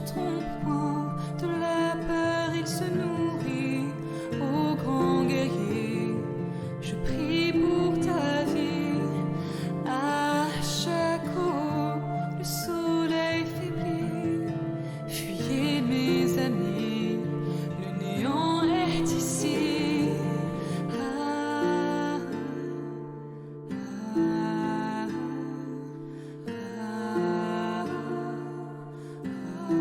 trompe point, de la peur il se nourrit. Ô grand guerrier, je prie pour ta vie. À chaque eau, le soleil faiblit. Fuyez mes amis, le néant est ici. Ah, ah, ah, ah, ah.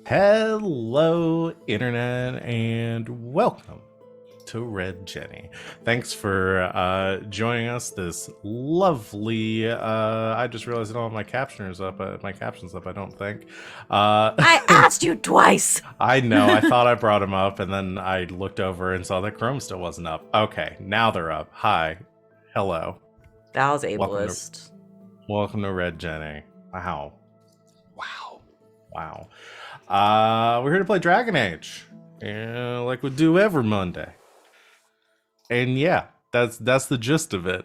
Hello, Internet, and welcome to Red Jenny. Thanks for joining us this lovely. I just realized I don't have my captioners up. My captions up. I don't think. I asked you twice. I know. I thought I brought them up, and then I looked over and saw that Chrome still wasn't up. Okay, now they're up. Hi, hello. Val's ableist. Welcome to Red Jenny. Wow. We're here to play Dragon Age, like we do every Monday. And yeah, that's the gist of it.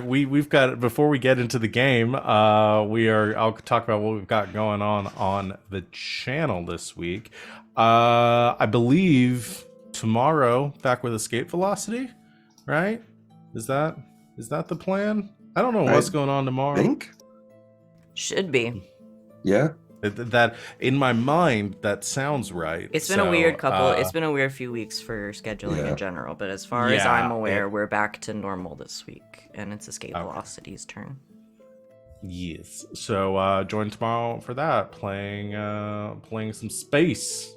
We've got, before we get into the game, I'll talk about what we've got going on the channel this week. I believe tomorrow back with Escape Velocity, right? Is that the plan? I don't know what's going on tomorrow. Think? Should be. Yeah. That in my mind, that sounds right. It's been a weird couple. It's been a weird few weeks for scheduling in general, but as far as I'm aware, we're back to normal this week, and it's Escape Velocity's turn. Yes. So join tomorrow for that, playing some space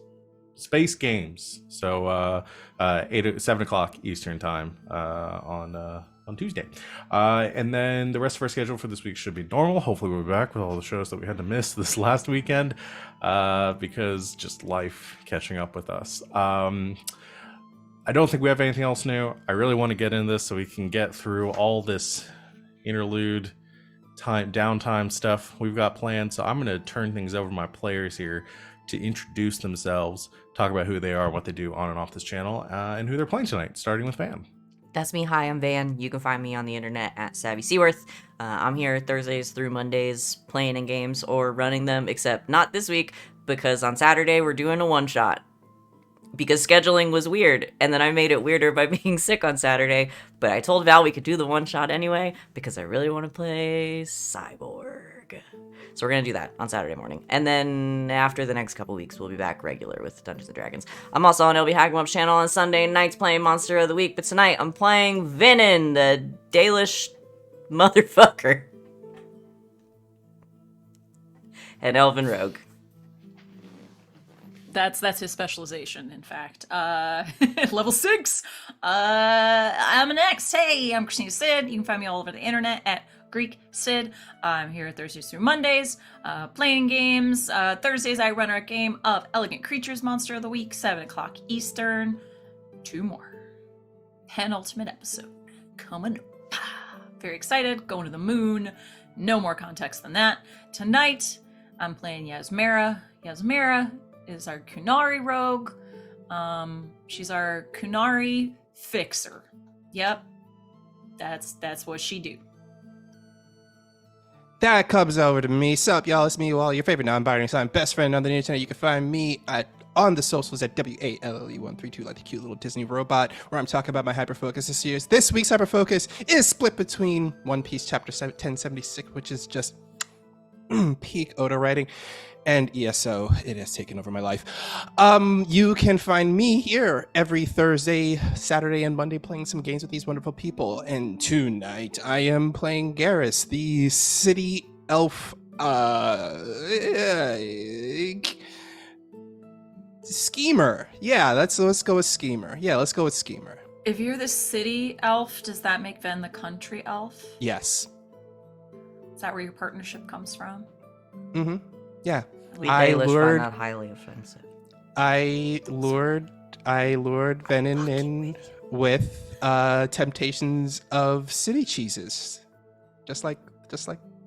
games. So 7 o'clock Eastern time on Tuesday. And then the rest of our schedule for this week should be normal. Hopefully we'll be back with all the shows that we had to miss this last weekend because just life catching up with us. I don't think we have anything else new. I really want to get into this so we can get through all this interlude downtime stuff we've got planned. So I'm going to turn things over to my players here to introduce themselves, talk about who they are, what they do on and off this channel, and who they're playing tonight, starting with Venehn. That's me. Hi, I'm Van. You can find me on the internet at Savvy Seaworth. I'm here Thursdays through Mondays playing in games or running them, except not this week because on Saturday we're doing a one-shot. Because scheduling was weird, and then I made it weirder by being sick on Saturday, but I told Val we could do the one-shot anyway because I really want to play Cyborg. So we're going to do that on Saturday morning. And then after the next couple weeks, we'll be back regular with Dungeons & Dragons. I'm also on LB Hagmup's channel on Sunday nights playing Monster of the Week, but tonight I'm playing Venehn, the Dalish motherfucker. And Elven Rogue. That's his specialization, in fact. Level 6. I'm next. Hey, I'm Christina Sid. You can find me all over the internet at Greek Sid. I'm here Thursdays through Mondays, playing games. Thursdays I run our game of Elegant Creatures Monster of the Week, 7 o'clock Eastern. 2 more. Penultimate episode coming up. Very excited. Going to the moon. No more context than that. Tonight I'm playing Yasmera. Yasmera is our Kunari rogue. She's our Kunari fixer. Yep. That's what she do. That comes over to me. Sup, y'all? It's me, all your favorite non-binary sign best friend on the internet. You can find me on the socials at WALLE132, like the cute little Disney robot, where I'm talking about my hyperfocus this year. This week's hyperfocus is split between One Piece chapter 1076, which is just peak Oda writing, and ESO. It has taken over my life. You can find me here every Thursday, Saturday, and Monday playing some games with these wonderful people. And tonight I am playing Garas, the city elf schemer. Yeah, let's go with schemer. Yeah, let's go with schemer. If you're the city elf, does that make Ven the country elf? Yes. Is that where your partnership comes from? Mm-hmm. Yeah. We Dalish find that highly offensive. I lured Venehn in with temptations of city cheeses, just like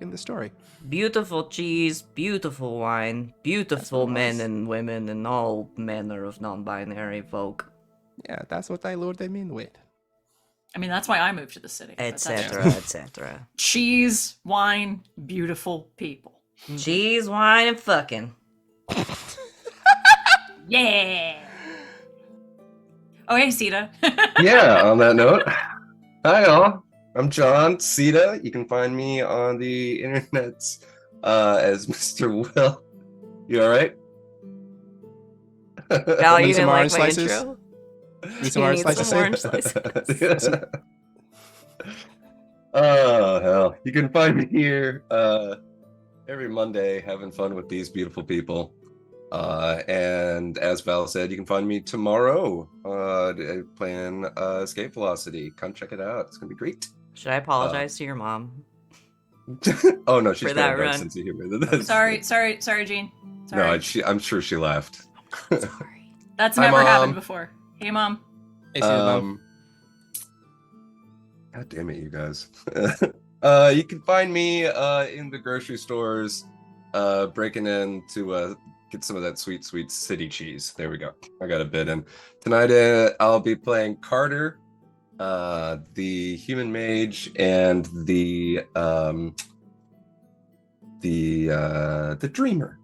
in the story. Beautiful cheese, beautiful wine, beautiful men and women, and all manner of non-binary folk. Yeah, that's what I lured them in with. I mean, that's why I moved to the city. Etc., etc. Cheese, wine, beautiful people. Cheese, wine, and fucking. Yeah. Oh, hey, Sita. Yeah, on that note, hi all. I'm John Sita. You can find me on the internet as Mr. Will. You all right? Val, you didn't like my slices? intro? Need some orange slices? Some orange slices. Oh, hell. You can find me here every Monday having fun with these beautiful people. And as Val said, you can find me tomorrow playing Escape Velocity. Come check it out. It's gonna be great. Should I apologize to your mom Oh no, she's for got that a dark run? sense of humor. Sorry, Gene. Sorry. No, I'm sure she laughed. Sorry. That's Hi, never happened Mom. before. Hey, Mom. Hey, see you, Mom. God damn it, you guys. You can find me in the grocery stores, breaking in to get some of that sweet, sweet city cheese. There we go. I got a bit in. Tonight, I'll be playing Carter, the human mage, and the dreamer.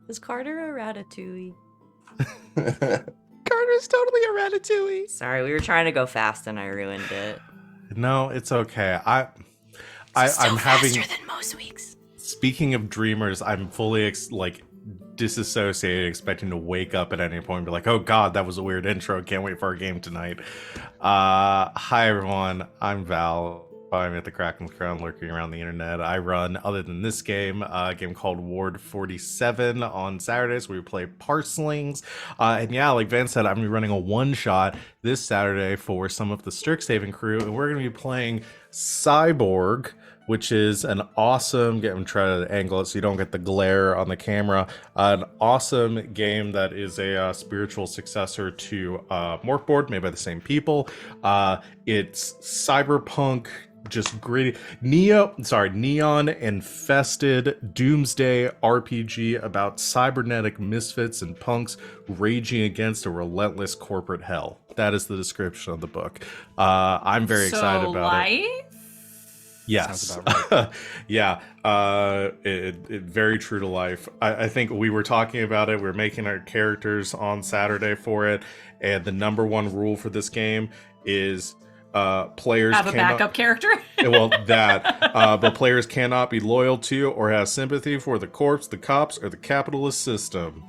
Is Carter a ratatouille? Carter's totally a ratatouille. Sorry, we were trying to go fast and I ruined it. No, it's okay. I'm Still having. faster than most weeks. Speaking of dreamers, I'm fully disassociated, expecting to wake up at any point and be like, "Oh God, that was a weird intro. Can't wait for our game tonight." Hi everyone, I'm Val. I'm at the Kraken's Crown, lurking around the internet. I run, other than this game, a game called Ward 47 on Saturdays, where we play Parslings. And yeah, like Van said, I'm gonna be running a one-shot this Saturday for some of the Strixhaven crew, and we're gonna be playing Cyborg, which is an awesome game. I'm trying to angle it so you don't get the glare on the camera. An awesome game that is a spiritual successor to Morkboard, made by the same people. It's cyberpunk, just gritty, neon infested doomsday RPG about cybernetic misfits and punks raging against a relentless corporate hell. That is the description of the book. I'm very excited about it. Yes. Sounds about right. Yeah. It very true to life. I think we were talking about it. We were making our characters on Saturday for it, and the number one rule for this game is players Have a backup character? well, but players cannot be loyal to or have sympathy for the corpse, the cops, or the capitalist system.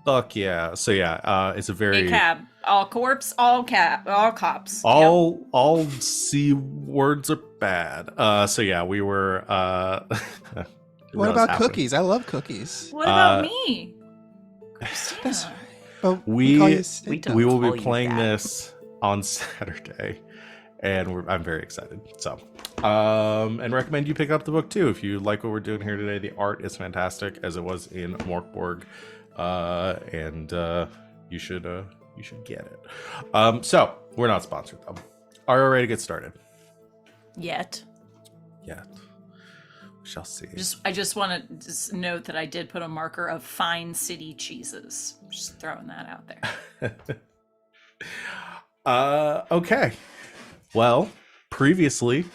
Fuck yeah. So yeah, it's a very ACAB. All corpse, all cops. all C words are bad. So yeah, we were What about cookies? I love cookies. What about me? That's right. But We- call you we don't we will call be you playing that. this on Saturday, and I'm very excited. So, and recommend you pick up the book too if you like what we're doing here today. The art is fantastic, as it was in Morkborg, and you should get it. So we're not sponsored though. Are you ready to get started? Yet. Yeah, we shall see. I just want to note that I did put a marker of fine city cheeses. Just throwing that out there. Okay. Well, previously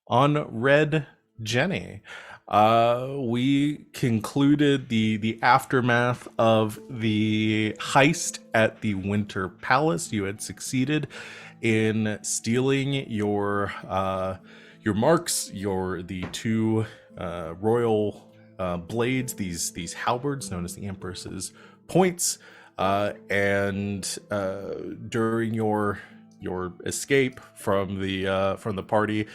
on Red Jenny, we concluded the aftermath of the heist at the Winter Palace. You had succeeded in stealing your marks, the two royal blades, these halberds known as the Empress's points, and during your escape from the party,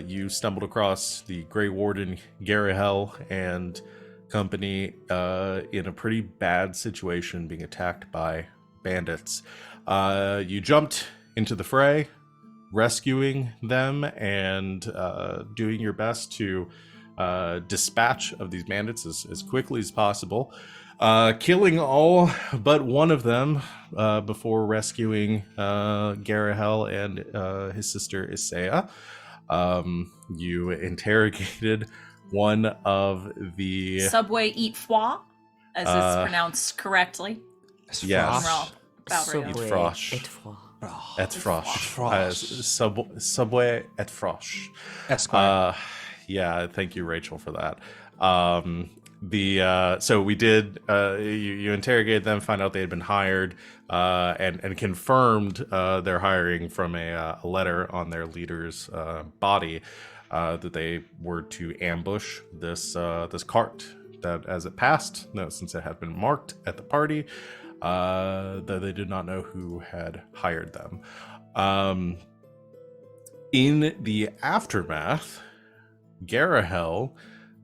you stumbled across the Grey Warden Garahel and company in a pretty bad situation, being attacked by bandits. You jumped into the fray, rescuing them and doing your best to dispatch of these bandits as quickly as possible, killing all but one of them before rescuing Garahel and his sister Isaiah. You interrogated one of the Subway eat foie, as it's pronounced correctly. yes. I'm wrong. Valverde. Eat frosh. Et frosh. Subway et frosh. Esquire. Yeah, thank you, Rachel, for that. So we did. You interrogated them, find out they had been hired, and confirmed their hiring from a letter on their leader's body, that they were to ambush this cart that, as it passed, since it had been marked at the party, that they did not know who had hired them. In the aftermath, Garahel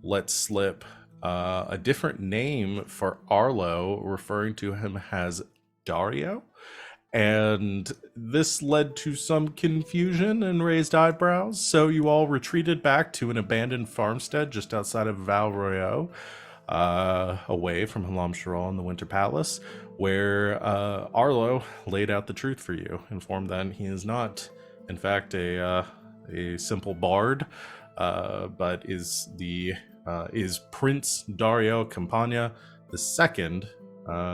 let slip a different name for Arlo, referring to him as Dario. And this led to some confusion and raised eyebrows, so you all retreated back to an abandoned farmstead just outside of Val Royeaux, away from Halam Sharal and the Winter Palace, where Arlo laid out the truth for you, informed that he is not, in fact, a simple bard, but is Prince Dario Campagna II,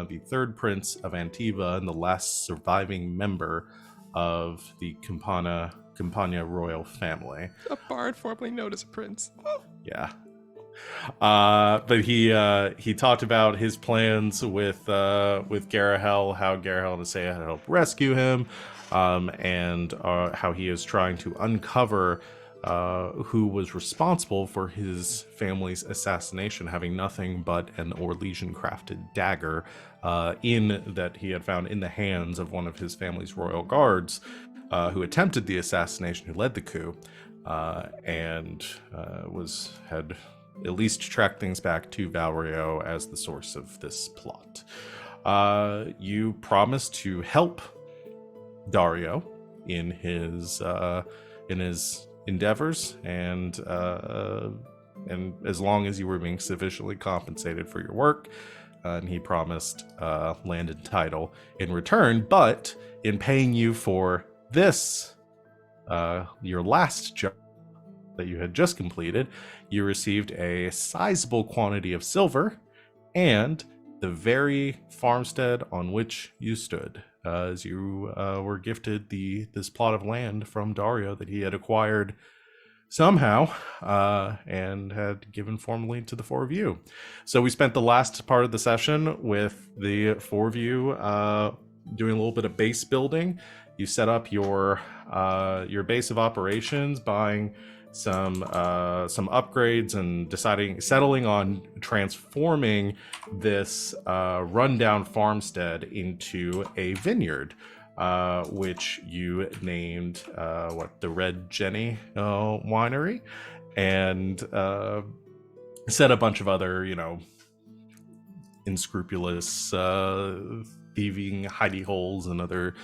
the third prince of Antiva and the last surviving member of the Campagna royal family. A bard formerly known as a prince. Yeah. But he talked about his plans with Garahel, how Garahel and Isaiah had helped rescue him, and how he is trying to uncover who was responsible for his family's assassination, having nothing but an Orlesian crafted dagger that he had found in the hands of one of his family's royal guards, who attempted the assassination, who led the coup, and had at least tracked things back to Val Royeaux as the source of this plot. You promised to help Dario in his endeavors, and as long as you were being sufficiently compensated for your work, and he promised land and title in return. But in paying you for this, your last job that you had just completed, you received a sizable quantity of silver and the very farmstead on which you stood, as you were gifted this plot of land from Dario that he had acquired somehow, and had given formally to the four of you. So we spent the last part of the session with the four of you doing a little bit of base building. You set up your base of operations, buying some upgrades, and settling on transforming this rundown farmstead into a vineyard, which you named the Red Jenny Winery, and set a bunch of other unscrupulous thieving hidey holes and other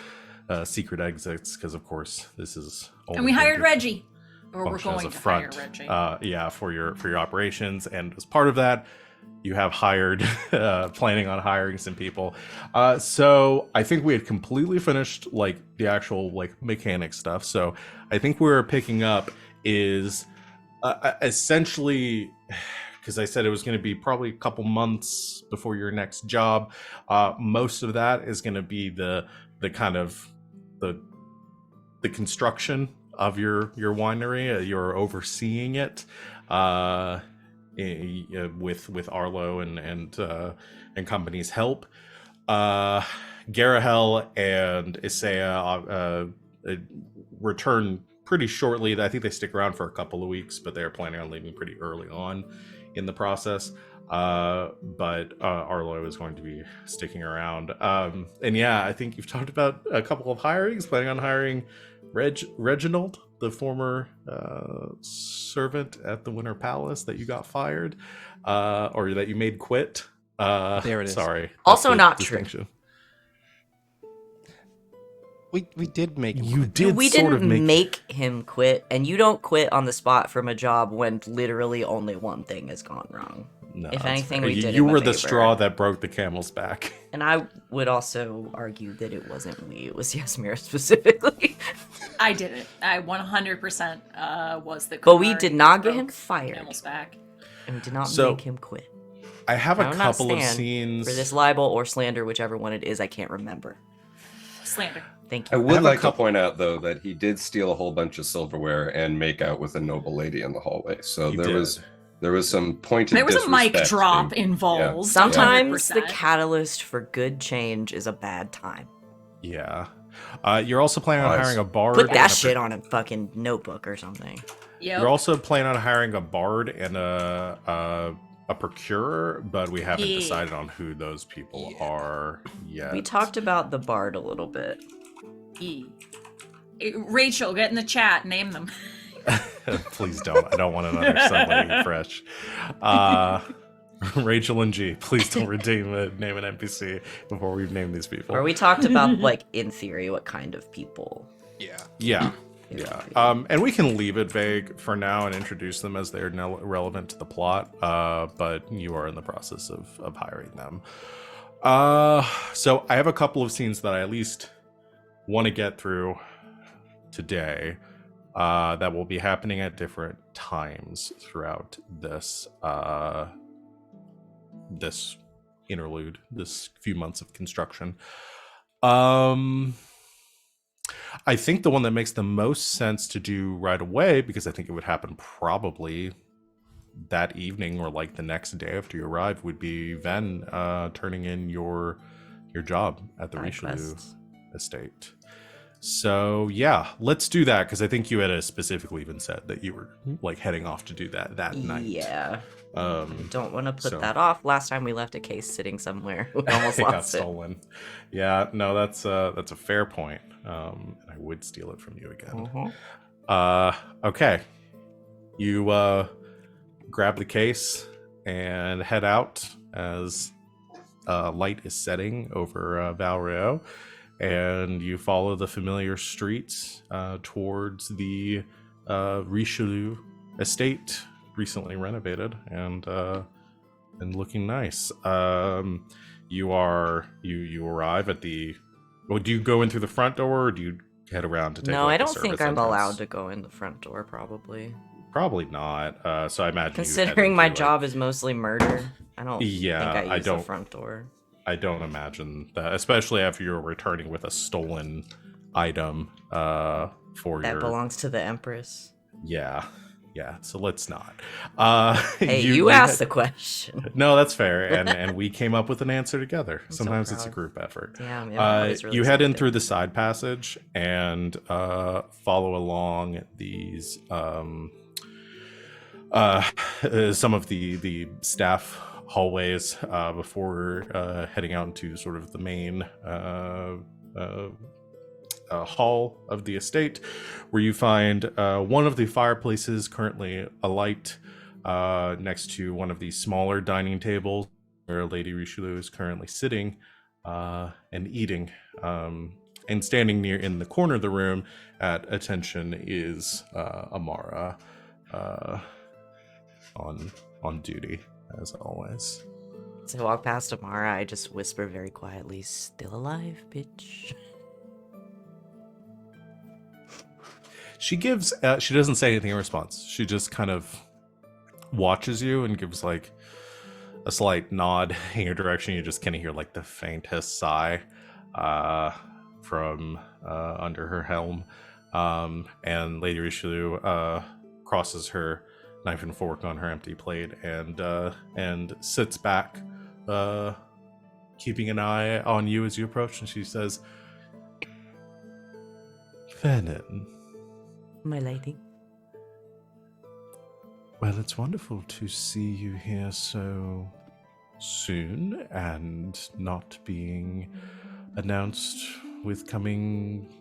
secret exits, because of course this is only And we hired Reggie. Or we're function as going a to front, hire Reggie. for your operations, and as part of that, you have hired, planning on hiring some people. So I think we had completely finished the actual mechanic stuff. So I think where we're picking up is essentially, because I said it was going to be probably a couple months before your next job. Most of that is going to be the kind of the construction of your winery. You're overseeing it with Arlo and company's help. Garahel and Isaiah return pretty shortly. I think they stick around for a couple of weeks, but they're planning on leaving pretty early on in the process. But Arlo is going to be sticking around. And yeah, I think you've talked about a couple of hirings, planning on hiring Reginald, the former servant at the Winter Palace that you got fired, or that you made quit. There it is. Sorry. Also not true. We did make him You quit. did We sort didn't of make him quit, and you don't quit on the spot from a job when literally only one thing has gone wrong. No, If that's anything, fair. we did You him a were the favor. straw that broke the camel's back. And I would also argue that it wasn't we, it was Yasmera specifically. I did it. I 100% was the. But we Kumari did not get broke him fired. Camel's back. And we did not So- make him quit. I have I a will not couple of stand scenes. For this libel or slander, whichever one it is, I can't remember. Slander. Thank I you. would have a like to couple- point out, though, that he did steal a whole bunch of silverware and make out with a noble lady in the hallway. So He there did. was some pointed. There was a mic disrespect drop being- involved. Sometimes the 100%. catalyst for good change is a bad time. Yeah. You're also planning on Nice. hiring a bard. Put and that a- shit on a fucking notebook or something. Yep. You're also planning on hiring a bard and a procurer, but we haven't Yeah. decided on who those people are yet. We talked about the bard a little bit. Rachel, get in the chat. Name them. Please don't. I don't want another somebody fresh. Rachel and G, please don't name an NPC before we've named these people. Or we talked about, like, in theory, what kind of people. Yeah. And we can leave it vague for now and introduce them as they're relevant to the plot. But you are in the process of hiring them. So I have a couple of scenes that I at least want to get through today. That will be happening at different times throughout this this interlude, this few months of construction. I think the one that makes the most sense to do right away, because I think it would happen probably that evening or like the next day after you arrive, would be Venehn turning in your job at the Side Richelieu quests. estate. So yeah, let's do that, because I think you had specifically even said that you were like heading off to do that night. Yeah. Don't want to put so- that off. Last time we left a case sitting somewhere. We almost It got lost it. stolen. Yeah, no, that's a fair point. And I would steal it from you again. Okay. You grab the case and head out as light is setting over Valrio, and you follow the familiar streets towards the Richelieu estate, recently renovated and looking nice. You arrive at the. Well, do you go in through the front door, or do you head around to take? No, like, I the don't think service I'm entrance? allowed to go in the front door, probably. Probably not. So I imagine. Considering my job is mostly murder, I don't Yeah, think I I use the don't- front door. I don't imagine that, especially after you're returning with a stolen item for That your. belongs to the Empress. Yeah. So let's not. Hey, you asked the question. No, that's fair, and we came up with an answer together. I'm so Sometimes it's a proud. group effort. Yeah, I'm always really You head in excited. through the side passage and follow along these some of the staff hallways before heading out into sort of the main hall of the estate, where you find one of the fireplaces currently alight next to one of the smaller dining tables where Lady Richelieu is currently sitting and eating. And standing near in the corner of the room at attention is Amara on duty, as always. As I walk past Amara, I just whisper very quietly, "Still alive, bitch." She gives. She doesn't say anything in response. She just kind of watches you and gives like a slight nod in your direction. You just kind of hear like the faintest sigh from under her helm, and Lady Richelieu crosses her knife and fork on her empty plate and sits back, keeping an eye on you as you approach. And she says, "Venehn. My lady. Well, it's wonderful to see you here so soon and not being announced with coming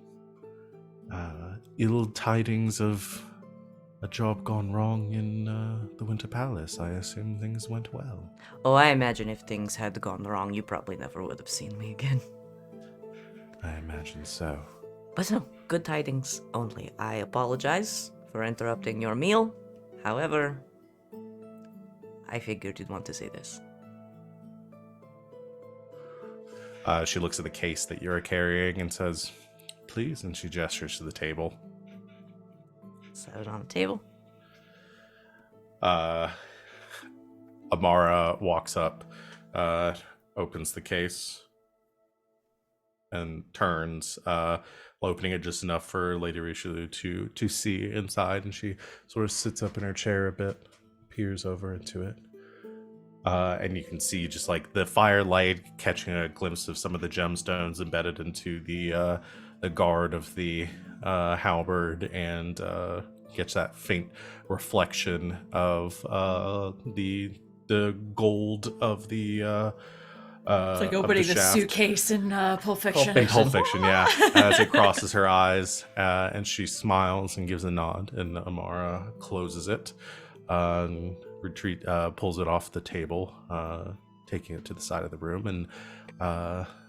ill tidings of a job gone wrong in the Winter Palace. I assume things went well." Oh, I imagine if things had gone wrong, you probably never would have seen me again. I imagine so. But no, good tidings only. I apologize for interrupting your meal. However, I figured you'd want to see this. She looks at the case that you're carrying and says, "Please," and she gestures to the table. Set it on the table. Amara walks up, opens the case, and turns, opening it just enough for Lady Richelieu to see inside, and she sort of sits up in her chair a bit, peers over into it. And you can see just like the firelight catching a glimpse of some of the gemstones embedded into the guard of the halberd, and gets that faint reflection of the gold of the It's like of opening the shaft. suitcase in Pulp Fiction. In Pulp Fiction, yeah. As it crosses her eyes, and she smiles and gives a nod, and Amara closes it. pulls it off the table, taking it to the side of the room, and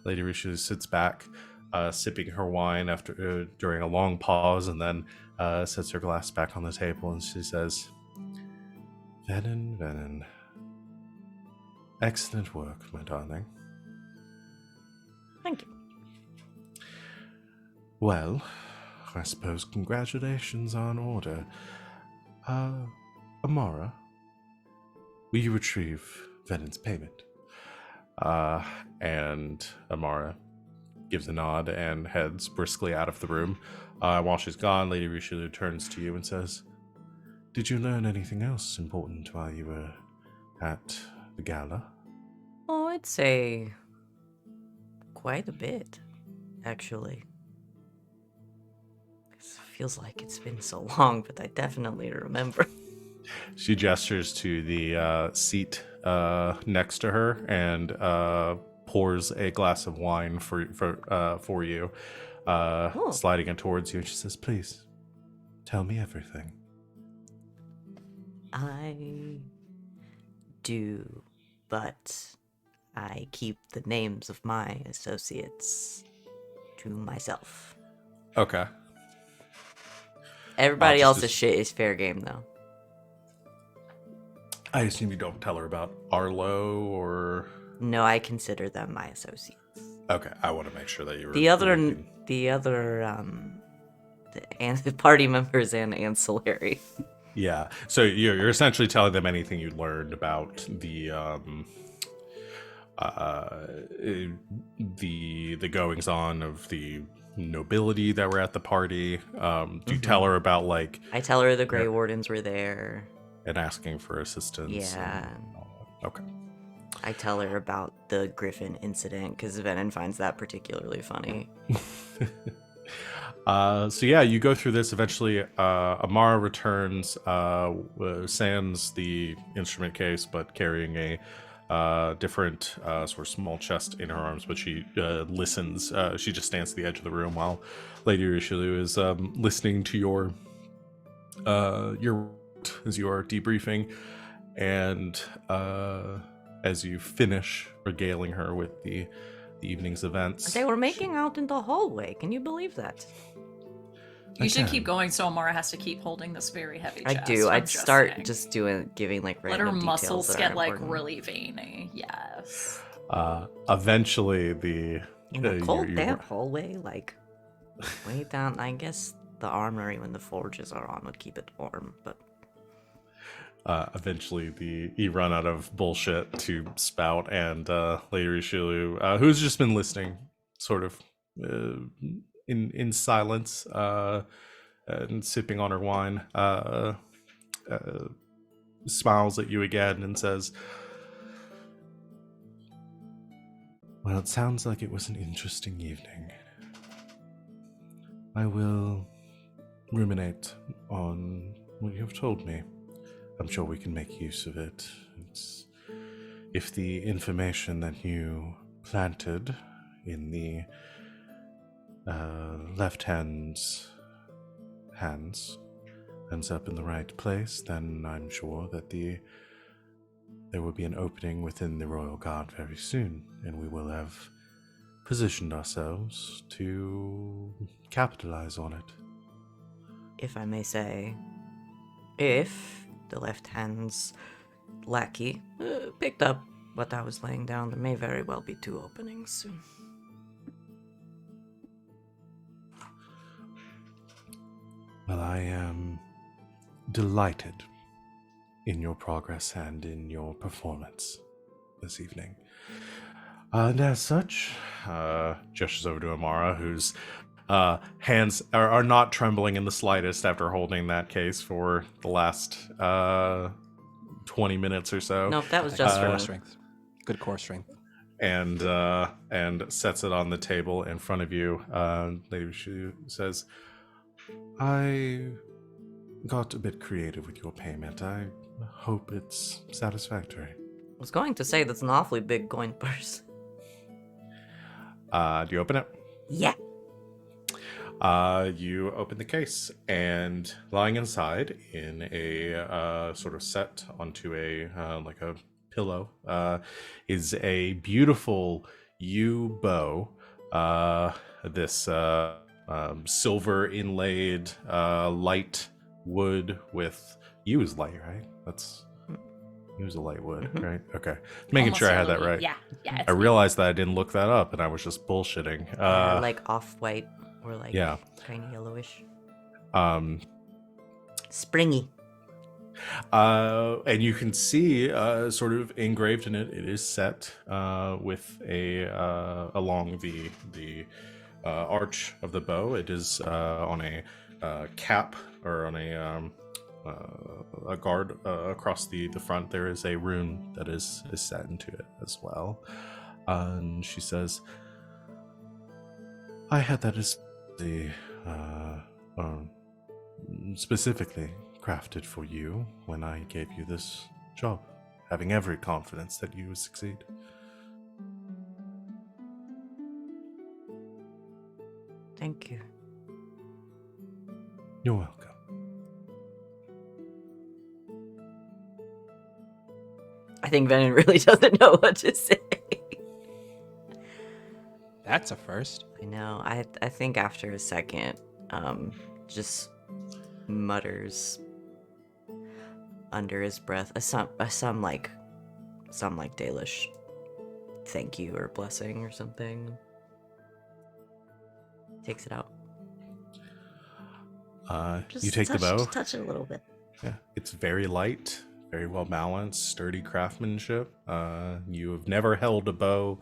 Lady Rishu sits back, sipping her wine after during a long pause, and then sets her glass back on the table, and she says, Venehn, excellent work, my darling. Thank you. Well, I suppose congratulations are in order. Amara, will you retrieve Venehn's payment? And Amara gives a nod and heads briskly out of the room. While she's gone, Lady Richelieu turns to you and says, Did you learn anything else important while you were at the gala? Oh, I'd say quite a bit, actually. It feels like it's been so long, but I definitely remember. She gestures to the seat next to her and pours a glass of wine for you, sliding it towards you. And she says, Please, tell me everything. I do, but I keep the names of my associates to myself. Okay. Everybody else's shit is fair game, though. I assume you don't tell her about Arlo or... No, I consider them my associates. Okay, I want to make sure that you were... The party members and ancillary. Yeah, so you're essentially telling them anything you learned about the goings on of the nobility that were at the party. Do you tell her about I tell her the Grey Wardens were there and asking for assistance? Yeah. Okay. I tell her about the Griffin incident because Venehn finds that particularly funny. So yeah, you go through this. Eventually, Amara returns, sans the instrument case, but carrying a different sort of small chest in her arms. But she listens. She just stands at the edge of the room while Lady Richelieu is listening to your as you are debriefing, and as you finish regaling her with the evening's events. They were making out in the hallway. Can you believe that? You should keep going so Amara has to keep holding this very heavy chest. I do. I'd just start saying. just giving like Let random her details muscles that get are like important. really veiny. Yes. Eventually, the In a cold, you- damp hallway, like way down. I guess the armory when the forges are on would keep it warm, but eventually you run out of bullshit to spout, and Lady Richelieu, who's just been listening, sort of in silence, and sipping on her wine, smiles at you again and says, Well, it sounds like it was an interesting evening. I will ruminate on what you have told me. I'm sure we can make use of it. If the information that you planted in the left hand's hands ends up in the right place, then I'm sure that there will be an opening within the Royal Guard very soon, and we will have positioned ourselves to capitalize on it. if I may say, if the left hand's lackey picked up what I was laying down, there may very well be two openings soon. Well, I am delighted in your progress and in your performance this evening. And as such, gestures over to Amara, whose hands are not trembling in the slightest after holding that case for the last 20 minutes or so. Nope, that was just for core me. strength. Good core strength. And sets it on the table in front of you. Lady Shu says, I got a bit creative with your payment. I hope it's satisfactory. I was going to say that's an awfully big coin purse. Do you open it? Yeah. You open the case, and lying inside in a sort of set onto a like a pillow is a beautiful yew bow. This silver inlaid light wood with yew is light, right? That's yew is a light wood, right? Okay, making Almost sure I had that yellowy. right. Yeah. Yeah. I realized that I didn't look that up, and I was just bullshitting. Like off-white or like yeah. kind of yellowish. Um, Springy. and you can see sort of engraved in it. It is set with a along the arch of the bow. It is on a cap or on a guard across the front. There is a rune that is set into it as well. And she says, "I had that as the specifically crafted for you when I gave you this job, having every confidence that you would succeed." Thank you. You're welcome. I think Venehn really doesn't know what to say. That's a first. I know. I think after a second, just mutters under his breath some like Dalish thank you or blessing or something. Takes it out. You take the bow. Just touch it a little bit. Yeah, it's very light, very well balanced, sturdy craftsmanship. You have never held a bow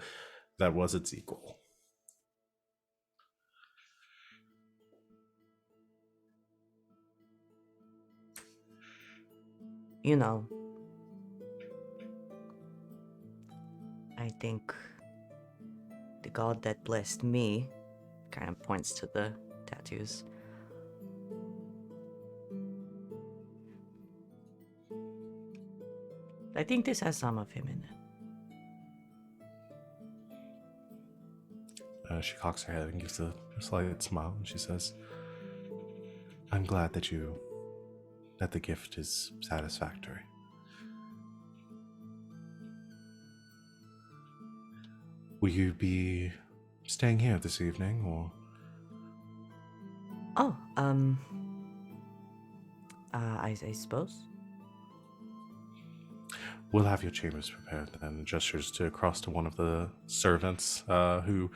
that was its equal. You know, I think the god that blessed me kind of points to the tattoos. I think this has some of him in it. She cocks her head and gives a slight smile, and she says, "I'm glad that the gift is satisfactory. Will you be staying here this evening, or?" Oh, I suppose. "We'll have your chambers prepared," and gestures to across to one of the servants, who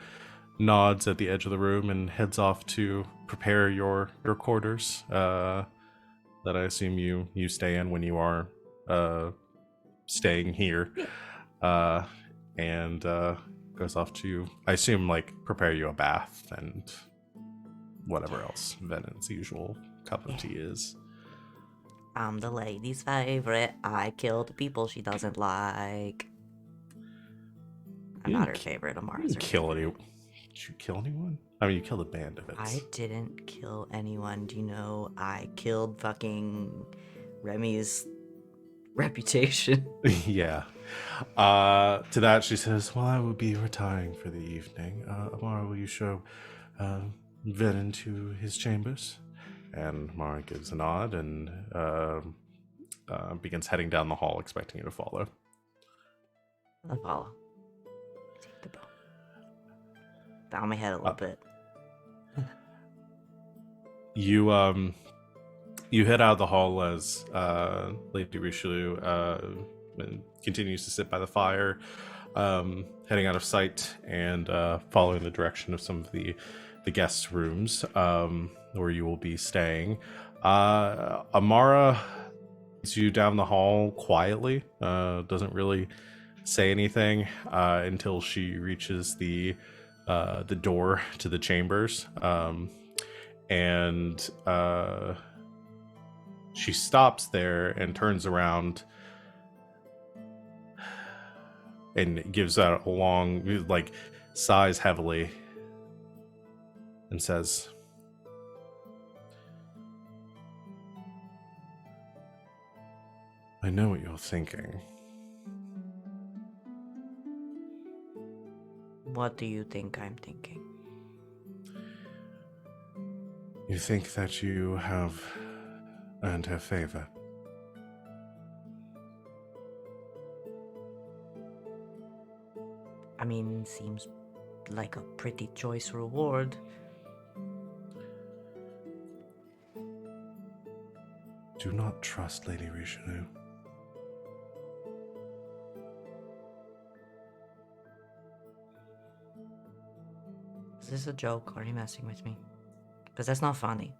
nods at the edge of the room and heads off to prepare your quarters. That I assume you stay in when you are staying here, and goes off to, I assume, like prepare you a bath and whatever else Venehn's usual cup of tea is. I'm the lady's favorite. I kill the people she doesn't like. I'm You not her didn't favorite. You Amara's her didn't kill favorite. any. Did you kill anyone? I mean, you killed a band of it. I didn't kill anyone. Do you know I killed fucking Remy's reputation? Yeah. To that she says, "Well, I will be retiring for the evening. Amara, will you show Venehn to his chambers?" And Amara gives a nod and begins heading down the hall, expecting you to follow. I'll follow. Take the bow. Bow my head a little bit. You head out of the hall as Lady Richelieu continues to sit by the fire, heading out of sight and following the direction of some of the guest rooms where you will be staying. Amara leads you down the hall quietly, doesn't really say anything until she reaches the door to the chambers, and she stops there and turns around and gives out a long, like, sighs heavily and says, "I know what you're thinking. What do you think I'm thinking?" You think that you have earned her favor? I mean, seems like a pretty choice reward. Do not trust Lady Richelieu. Is this a joke? Are you messing with me? Because that's not funny.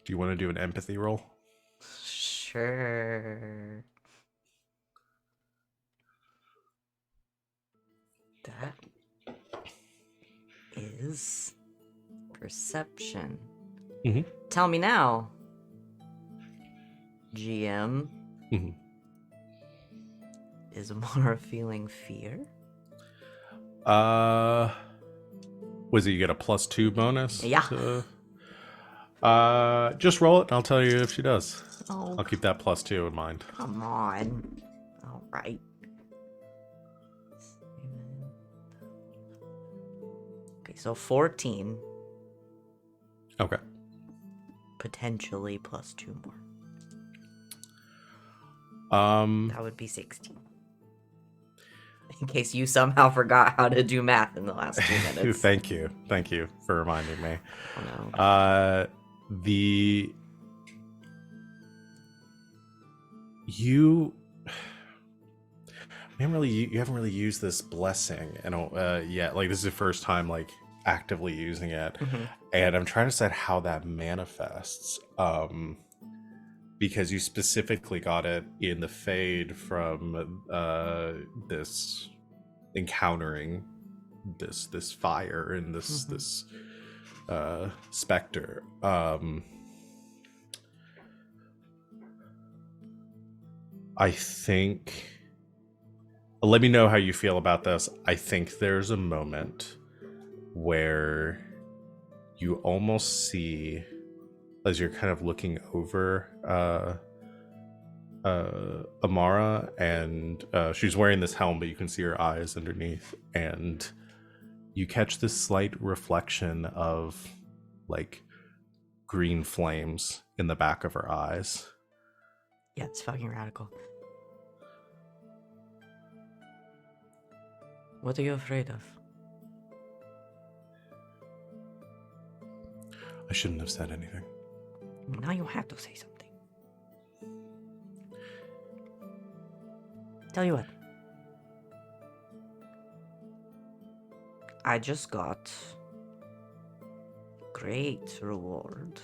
Do you want to do an empathy roll? Sure. That is perception. Mhm. Tell me now, GM. Mhm. Is Amara feeling fear? Was it you get a +2 bonus? Yeah. Just roll it and I'll tell you if she does. Oh, I'll keep that +2 in mind. come on. All right. Okay, so 14, Okay. potentially +2 more. That would be 16. In case you somehow forgot how to do math in the last 2 minutes. Thank you for reminding me. Oh, no. You haven't really used this blessing yet. Like, this is the first time like actively using it, and I'm trying to decide how that manifests. Because you specifically got it in the fade from this encountering this fire and this specter. I think, let me know how you feel about this. I think there's a moment where you almost see, as you're kind of looking over Amara, and she's wearing this helm, but you can see her eyes underneath, and you catch this slight reflection of like green flames in the back of her eyes. Yeah, it's fucking radical. What are you afraid of? I shouldn't have said anything. Now you have to say something. Tell you what. I just got great reward.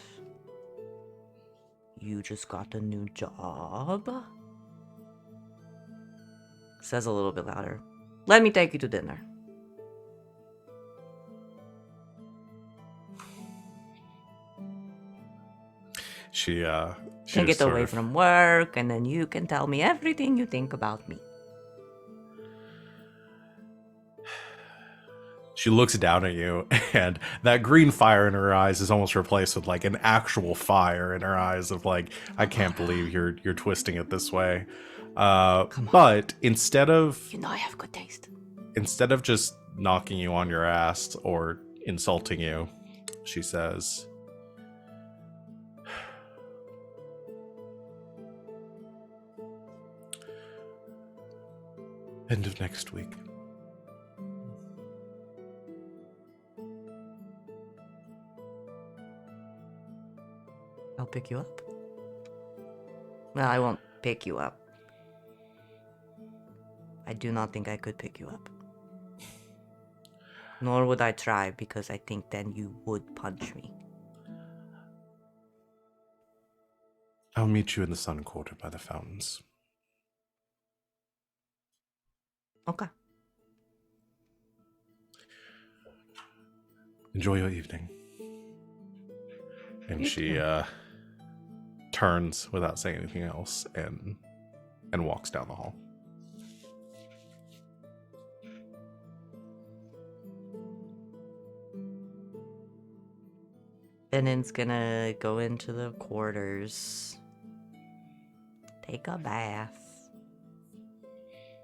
You just got a new job. Says a little bit louder. Let me take you to dinner. She Can just get away sort of- from work, and then you can tell me everything you think about me. She looks down at you, and that green fire in her eyes is almost replaced with like an actual fire in her eyes of like, I can't believe you're twisting it this way. But instead of You know I have good taste. just knocking you on your ass or insulting you, she says, end of next week. I'll pick you up. Well, I won't pick you up. I do not think I could pick you up. Nor would I try, because I think then you would punch me. I'll meet you in the Sun Quarter by the fountains. Okay. Enjoy your evening. And You she too. turns without saying anything else and walks down the hall. Venehn's gonna go into the quarters, take a bath,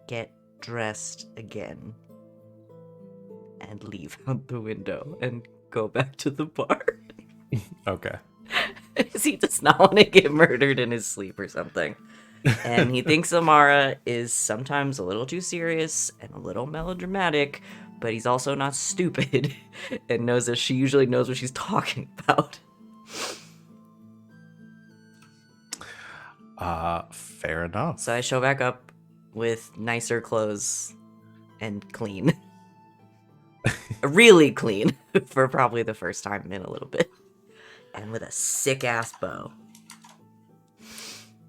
get dressed again, and leave out the window and go back to the bar. Okay. Because he does not want to get murdered in his sleep or something. And he thinks Amara is sometimes a little too serious and a little melodramatic, but he's also not stupid and knows that she usually knows what she's talking about. Fair enough. So I show back up with nicer clothes and clean. Really clean for probably the first time in a little bit. And with a sick ass bow.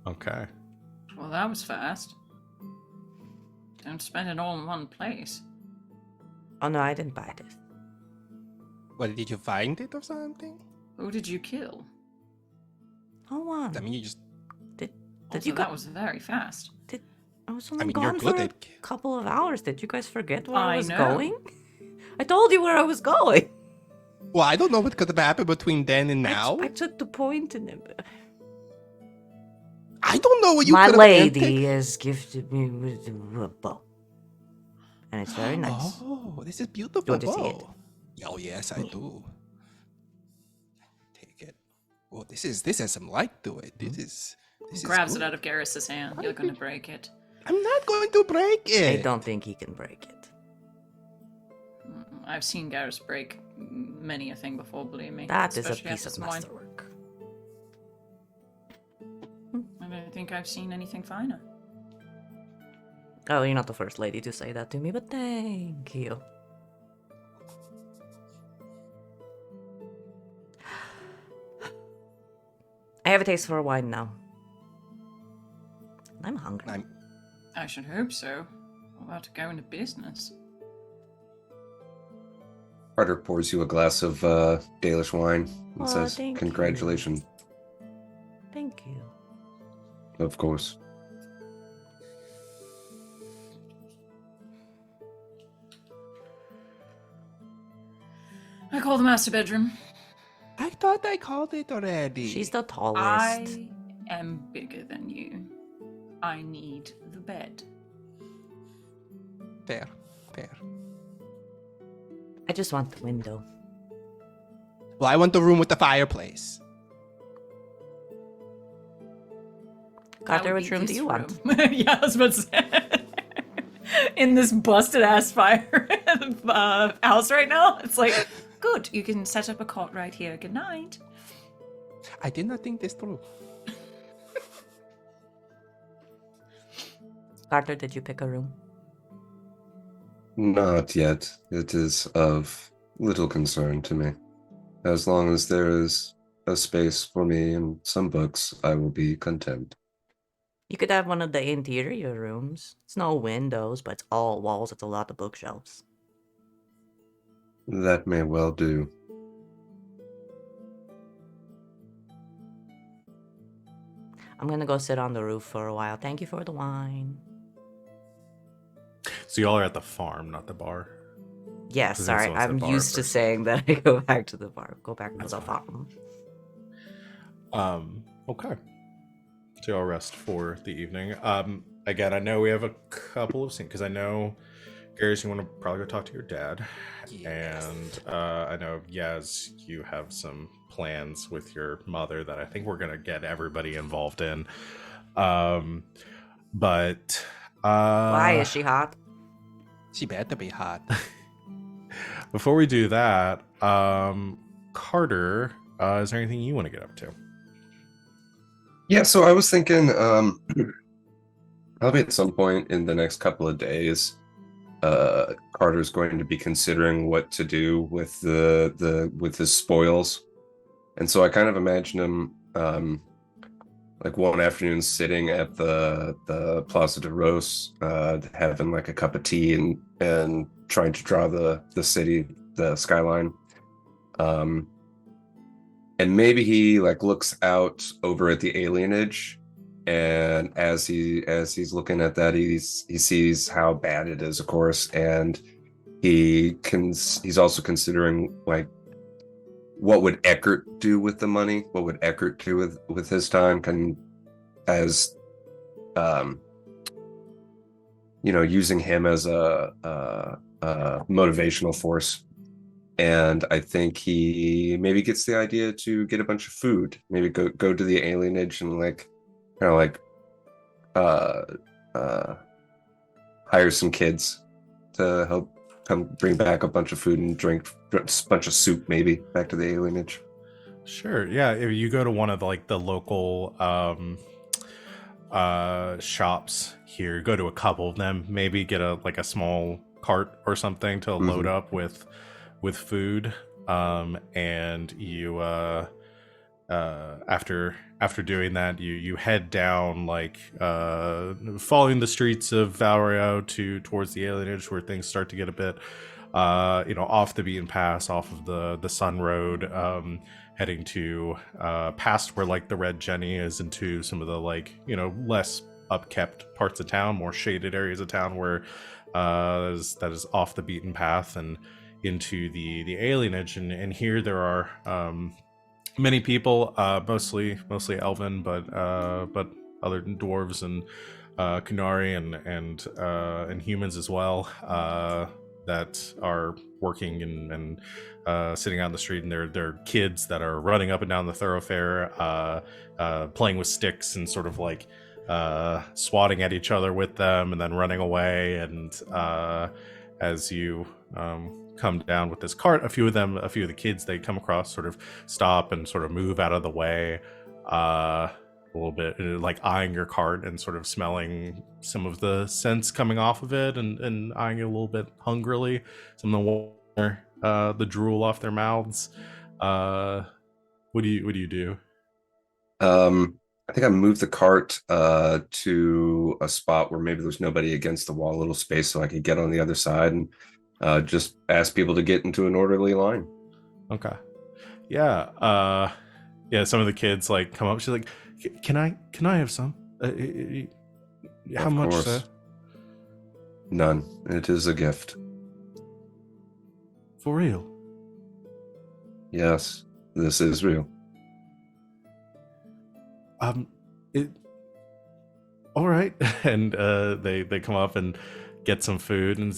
Okay. Well, that was fast. Don't spend it all in one place. Oh no, I didn't buy this. What, did you find it or something? Who did you kill? Hold on. I mean, you just. Did Also, you that go? was very fast. I was I only mean, you're gone good for a at. couple of hours. Did you guys forget where I I was know. going? I told you where I was going. Well, I don't know what could have happened between then and now. I took the point in it. I don't know what you My could have lady has gifted me with a bow. And it's very nice. Oh, this is beautiful. You want to see it? Whoa. Oh yes, I do. Take it. Oh, this has some light to it. This is Grabs good. it out of Garrus's hand. You're gonna break it. I'm not going to break it. I don't think he can break it. I've seen Garrus break many a thing before, believe me. That is a especially piece after of some wine. masterwork. I don't think I've seen anything finer. Oh, you're not the first lady to say that to me, but thank you. I have a taste for wine now. I'm hungry. I should hope so. We're about to go into business. Carter pours you a glass of Dalish wine and Aw, says, thank you. "Congratulations." Thank you. Of course. I call the master bedroom. I thought I called it already. She's the tallest. I am bigger than you. I need the bed. Fair. I just want the window. Well, I want the room with the fireplace. That Carter, would which be room do this you want? room. Yeah, I was about to say. In this busted ass fire house right now, it's like, good, you can set up a cot right here. Good night. I did not think this through. Carter, did you pick a room? Not yet. It is of little concern to me. As long as there is a space for me and some books, I will be content. You could have one of the interior rooms. It's no windows, but it's all walls. It's a lot of bookshelves. That may well do. I'm gonna go sit on the roof for a while. Thank you for the wine. So y'all are at the farm, not the bar. Yes, Because sorry. it's also I'm bar used to first. saying that I go back to the bar. Go back to That's the fine. farm. Okay. So y'all rest for the evening. Again, I know we have a couple of scenes because I know, Garas, you want to probably go talk to your dad, Yes. and I know Yaz, you have some plans with your mother that I think we're gonna get everybody involved in. But Why is she hot? She better be hot. before we do that, Carter, is there anything you want to get up to? Yeah, so I was thinking, probably at some point in the next couple of days, Carter's going to be considering what to do with with his spoils, and so I kind of imagine him, like one afternoon sitting at the Plaza de Rose, having like a cup of tea and trying to draw the city, the skyline. And maybe he like looks out over at the alienage, and as he's looking at that, he sees how bad it is, of course, and he's also considering like what would Eckert do with the money? What would Eckert do with his time? As using him as a motivational force. And I think he maybe gets the idea to get a bunch of food. Maybe go to the alienage and like kind of like hire some kids to help come bring back a bunch of food and drink a bunch of soup, maybe back to the alienage. Sure. Yeah. If you go to one of the local shops here, go to a couple of them, maybe get a small cart or something to load up with food. And you after doing that, you head down following the streets of Valrio towards the alienage, where things start to get a bit off the beaten path, off of the Sun Road, heading to past where the Red Jenny is, into some of the less upkept parts of town, more shaded areas of town where that is off the beaten path, and into the alienage. And here there are many people, mostly elven, but other dwarves and Kunari and humans as well, that are working and sitting out in the street, and they're kids that are running up and down the thoroughfare, playing with sticks and sort of swatting at each other with them and then running away. And as you come down with this cart, a few of the kids they come across sort of stop and sort of move out of the way, a little bit, eyeing your cart and sort of smelling some of the scents coming off of it, and eyeing it a little bit hungrily. Some of them want the drool off their mouths. What do you do? I think I moved the cart to a spot where maybe there's nobody against the wall, a little space, so I could get on the other side and just ask people to get into an orderly line. Okay. Yeah. Some of the kids come up. She's like, can I have some? How much, sir? None. It is a gift. For real? Yes, this is real. All right. And they come up and get some food and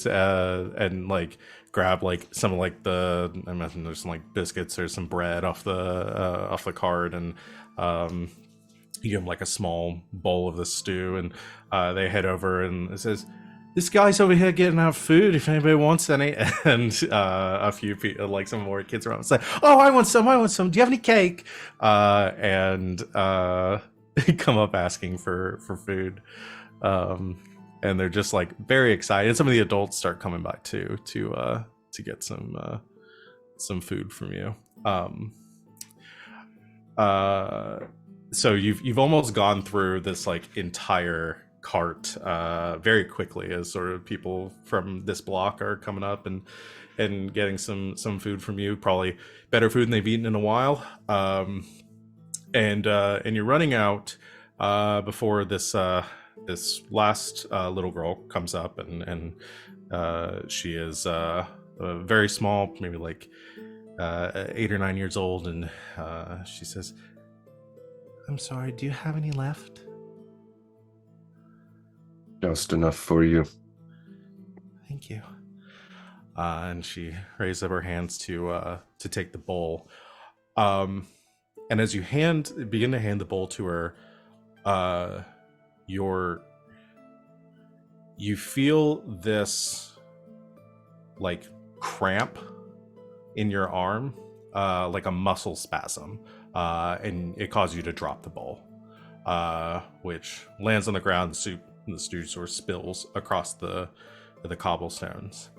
grab some of the, I imagine there's some biscuits or some bread off the cart, and you give them a small bowl of the stew, and they head over, and it says, "This guy's over here getting out food if anybody wants any." And a few people, some more kids around, say, "Oh, I want some. Do you have any cake?" And they come up asking for food. And they're just very excited. Some of the adults start coming by too to get some food from you. So you've almost gone through this entire cart very quickly, as sort of people from this block are coming up and getting some food from you, probably better food than they've eaten in a while. And you're running out before this last little girl comes up, and she is very small, maybe 8 or 9 years old, and she says, "I'm sorry, do you have any left?" Just enough for you. Thank you. And she raised up her hands to take the bowl. And as you begin to hand the bowl to her, you feel this cramp in your arm, like a muscle spasm, and it causes you to drop the bowl, which lands on the ground. The stew sort of spills across the cobblestones.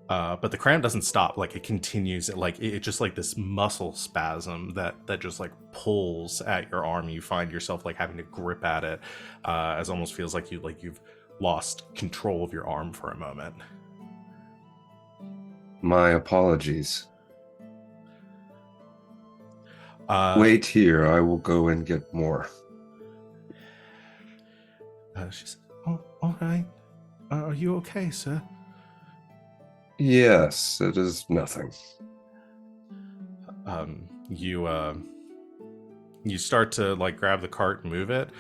But the cramp doesn't stop. It continues. It just this muscle spasm that just pulls at your arm. You find yourself having to grip at it, as almost feels like you've lost control of your arm for a moment. My apologies. Wait here. I will go and get more. She said, "Oh, all right. Are you okay, sir?" Yes, it is nothing. You start to grab the cart and move it,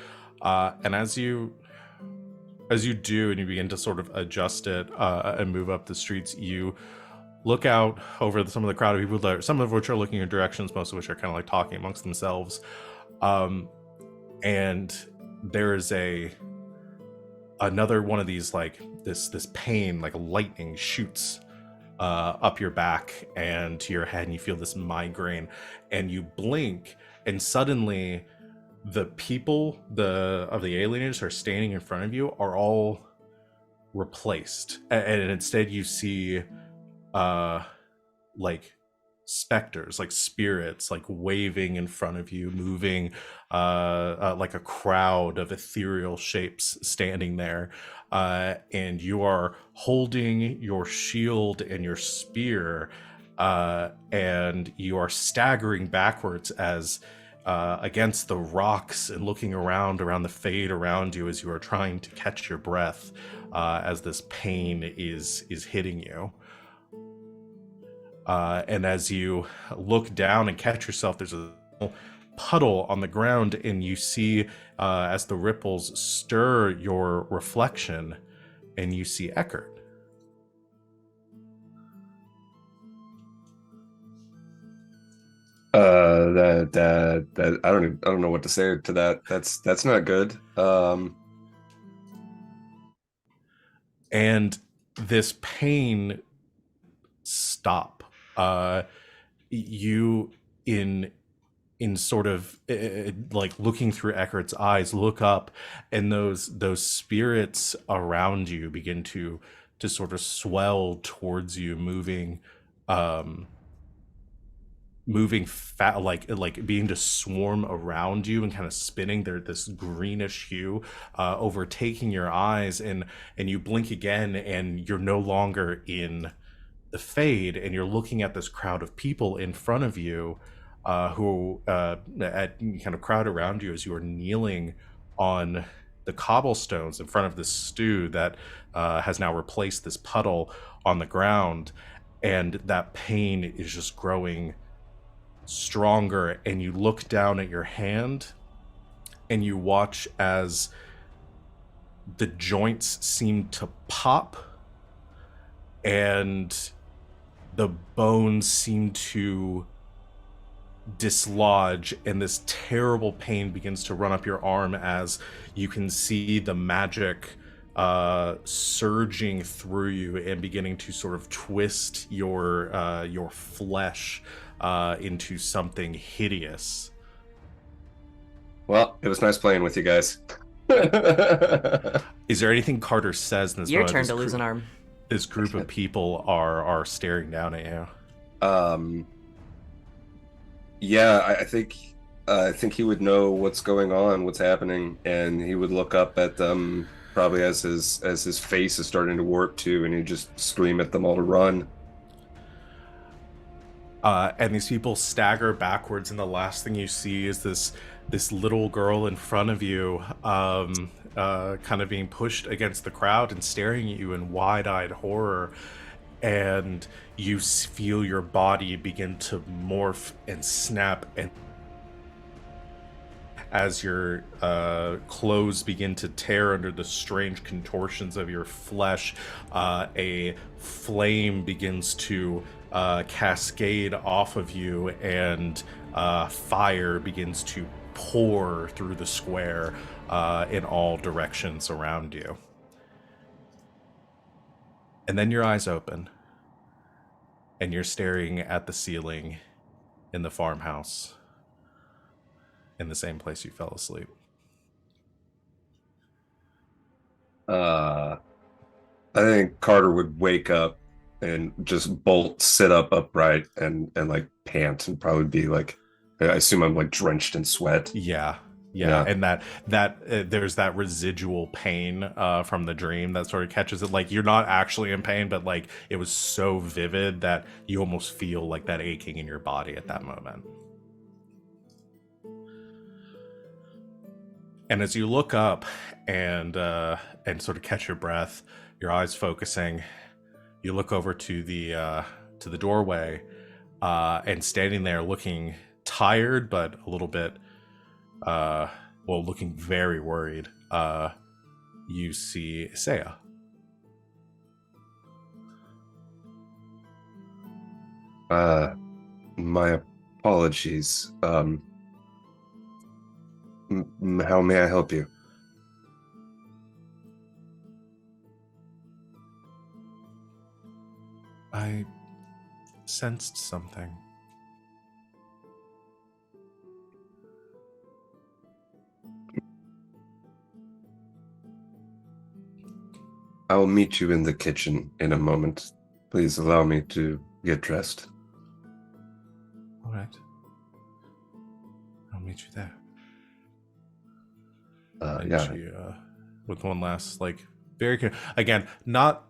and as you as you do and you begin to sort of adjust it and move up the streets, you look out over some of the crowd of people that some of which are looking in directions, most of which are kind of like talking amongst themselves. And there is another one of these, like this pain, like lightning shoots up your back and to your head, and you feel this migraine, and you blink, and suddenly the people of the alienators who are standing in front of you are all replaced, and instead you see like specters, like spirits, like waving in front of you, moving like a crowd of ethereal shapes standing there, and you are holding your shield and your spear, and you are staggering backwards as against the rocks and looking around the fade around you as you are trying to catch your breath as this pain is hitting you. And as you look down and catch yourself, there's a puddle on the ground, and you see as the ripples stir your reflection, and you see Eckert. That I don't know what to say to that. That's not good. And this pain stop. You in sort of like looking through Eckert's eyes, look up, and those spirits around you begin to sort of swell towards you, moving fat, like being to swarm around you and kind of spinning. They're this greenish hue, overtaking your eyes, and you blink again, and you're no longer in the fade, and you're looking at this crowd of people in front of you, who kind of crowd around you as you are kneeling on the cobblestones in front of this stew that has now replaced this puddle on the ground, and that pain is just growing stronger. And you look down at your hand, and you watch as the joints seem to pop, and the bones seem to dislodge, and this terrible pain begins to run up your arm as you can see the magic surging through you and beginning to sort of twist your flesh into something hideous. Well, it was nice playing with you guys. Is there anything Carter says in this Your moment? turn to lose an arm. This group of people are staring down at you. Yeah, I think he would know what's going on, what's happening, and he would look up at them probably as his face is starting to warp too, and he'd just scream at them all to run. And these people stagger backwards, and the last thing you see is this little girl in front of you, kind of being pushed against the crowd and staring at you in wide-eyed horror. And you feel your body begin to morph and snap, and as your clothes begin to tear under the strange contortions of your flesh, a flame begins to cascade off of you, and fire begins to pour through the square in all directions around you. And then your eyes open, and you're staring at the ceiling in the farmhouse, in the same place you fell asleep. I think Carter would wake up and just sit up upright and like pant, and probably be like, I assume I'm like drenched in sweat. Yeah. And that there's that residual pain from the dream that sort of catches it. Like, you're not actually in pain, but like it was so vivid that you almost feel like that aching in your body at that moment. And as you look up and sort of catch your breath, your eyes focusing, you look over to the doorway, and standing there looking tired but a little bit looking very worried, you see Isaiah. My apologies. How may I help you? I sensed something. I'll meet you in the kitchen in a moment. Please allow me to get dressed. All right. I'll meet you there. And Yeah. she, with one last, like, very again, not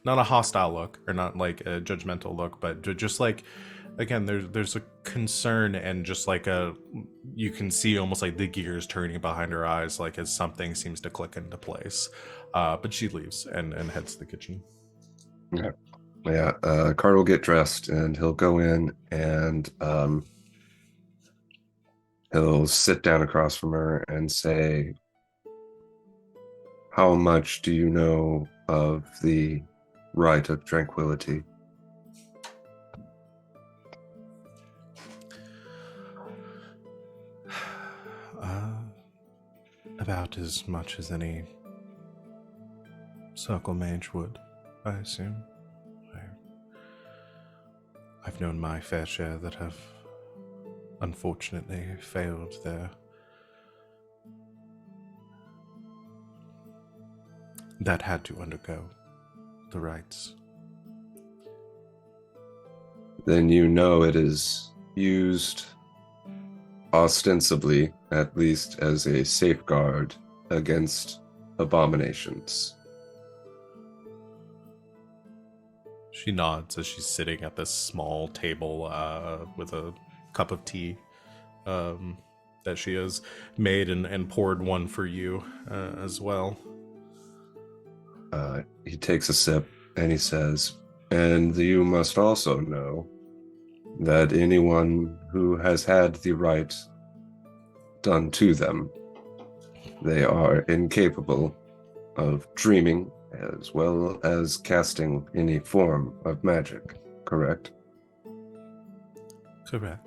a hostile look or not like a judgmental look, but just like, again, there's a concern and just like you can see almost like the gears turning behind her eyes, like as something seems to click into place. But she leaves and heads to the kitchen. Yeah. Card will get dressed and he'll go in and he'll sit down across from her and say, "How much do you know of the Rite of Tranquility?" About as much as any circle mage would, I assume. I've known my fair share that have unfortunately failed there. That had to undergo the rites. Then you know it is used ostensibly, at least as a safeguard against abominations. She nods as she's sitting at this small table with a cup of tea that she has made and poured one for you as well. He takes a sip and he says, "And you must also know that anyone who has had the rite done to them, they are incapable of dreaming as well as casting any form of magic, correct?" Correct.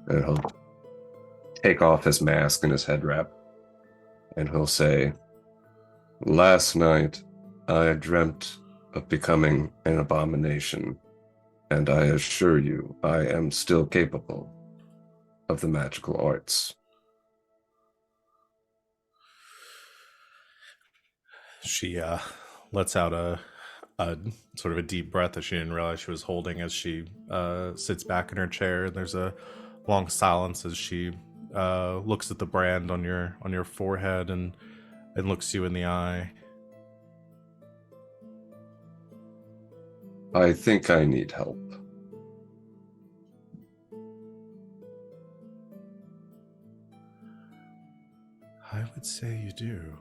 And he'll take off his mask and his head wrap, and he'll say, "Last night I dreamt of becoming an abomination, and I assure you I am still capable of the magical arts." She lets out a sort of a deep breath that she didn't realize she was holding as she sits back in her chair. There's a long silence as she looks at the brand on your forehead and looks you in the eye. "I think I need help." I would say you do.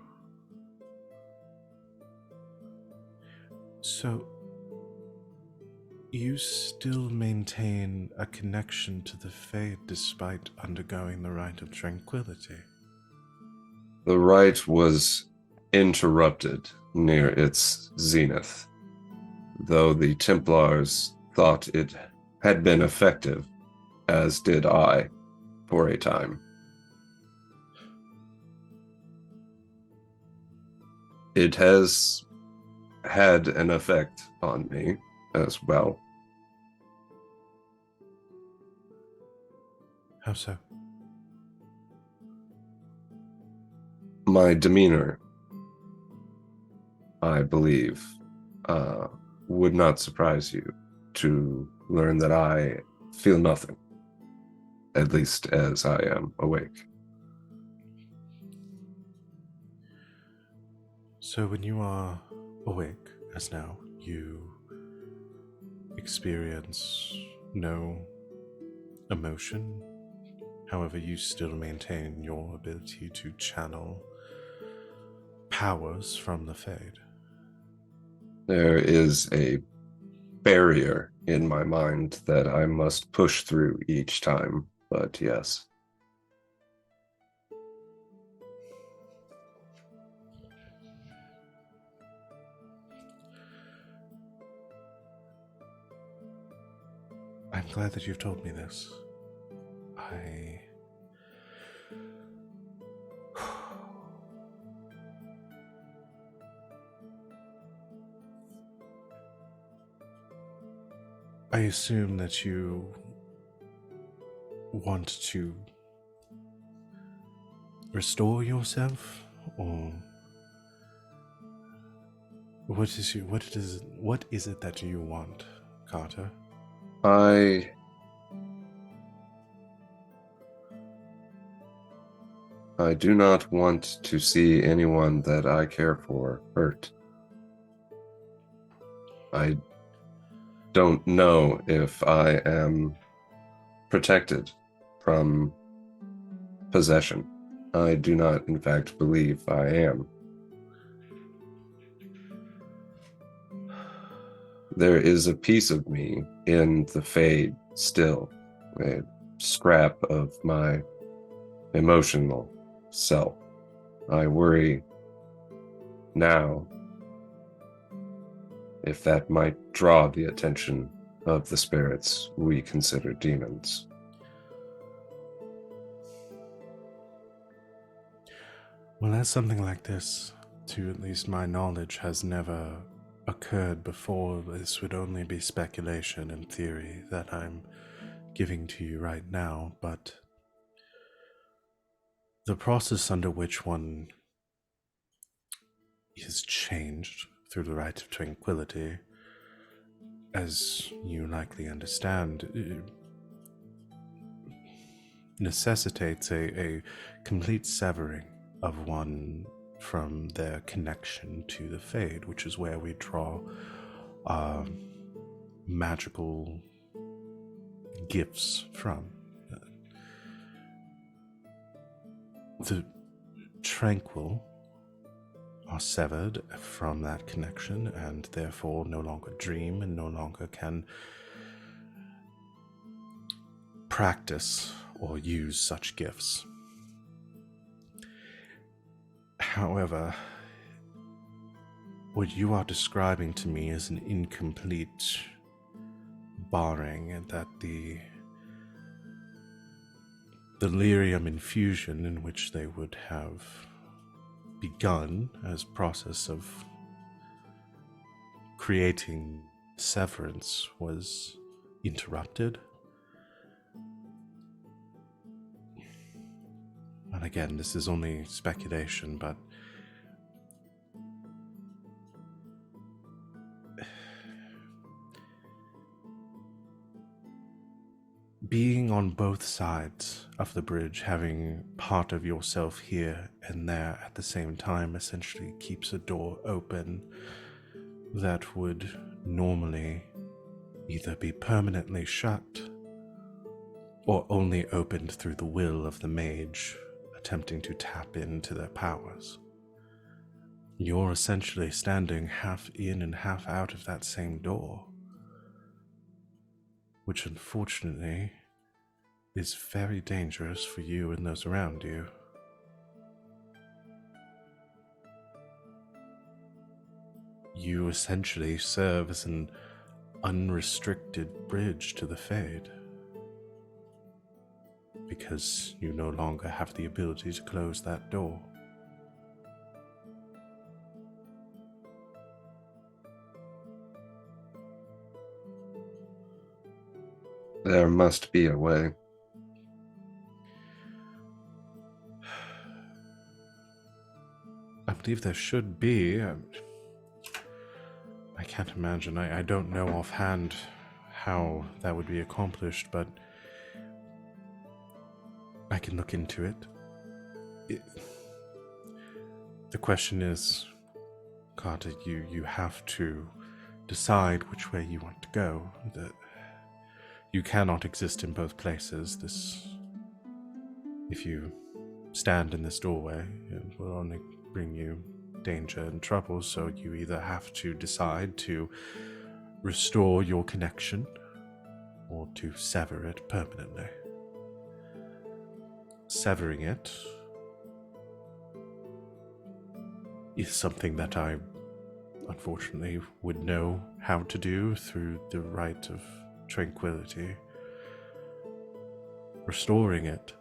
So, you still maintain a connection to the Fade despite undergoing the Rite of Tranquility? The rite was interrupted near its zenith, though the Templars thought it had been effective, as did I, for a time. It has had an effect on me as well. How so? My demeanor, I believe, would not surprise you to learn that I feel nothing, at least as I am awake. So when you are awake, as now, you experience no emotion. However, you still maintain your ability to channel powers from the Fade. There is a barrier in my mind that I must push through each time, but yes. I'm glad that you've told me this. I assume that you want to restore yourself, or what is it that you want, Carter? I do not want to see anyone that I care for hurt. I don't know if I am protected from possession. I do not, in fact, believe I am. There is a piece of me in the Fade still, a scrap of my emotional self. I worry now if that might draw the attention of the spirits we consider demons. Well, as something like this, to at least my knowledge, has never occurred before, this would only be speculation and theory that I'm giving to you right now, but the process under which one is changed through the rite of tranquility, as you likely understand, necessitates a complete severing of one from their connection to the Fade, which is where we draw magical gifts from. The tranquil are severed from that connection and therefore no longer dream and no longer can practice or use such gifts. However, what you are describing to me is an incomplete barring, and that the delirium infusion in which they would have begun as process of creating severance was interrupted. And again, this is only speculation, but being on both sides of the bridge, having part of yourself here and there at the same time, essentially keeps a door open that would normally either be permanently shut or only opened through the will of the mage attempting to tap into their powers. You're essentially standing half in and half out of that same door, which unfortunately is very dangerous for you and those around you. You essentially serve as an unrestricted bridge to the Fade, because you no longer have the ability to close that door. There must be a way. I believe there should be. I can't imagine. I don't know offhand how that would be accomplished, but I can look into it. The question is, Carter, you have to decide which way you want to go. That you cannot exist in both places. If you stand in this doorway, it will only bring you danger and trouble, so you either have to decide to restore your connection or to sever it permanently. Severing it is something that I unfortunately would know how to do through the rite of tranquility. restoring it.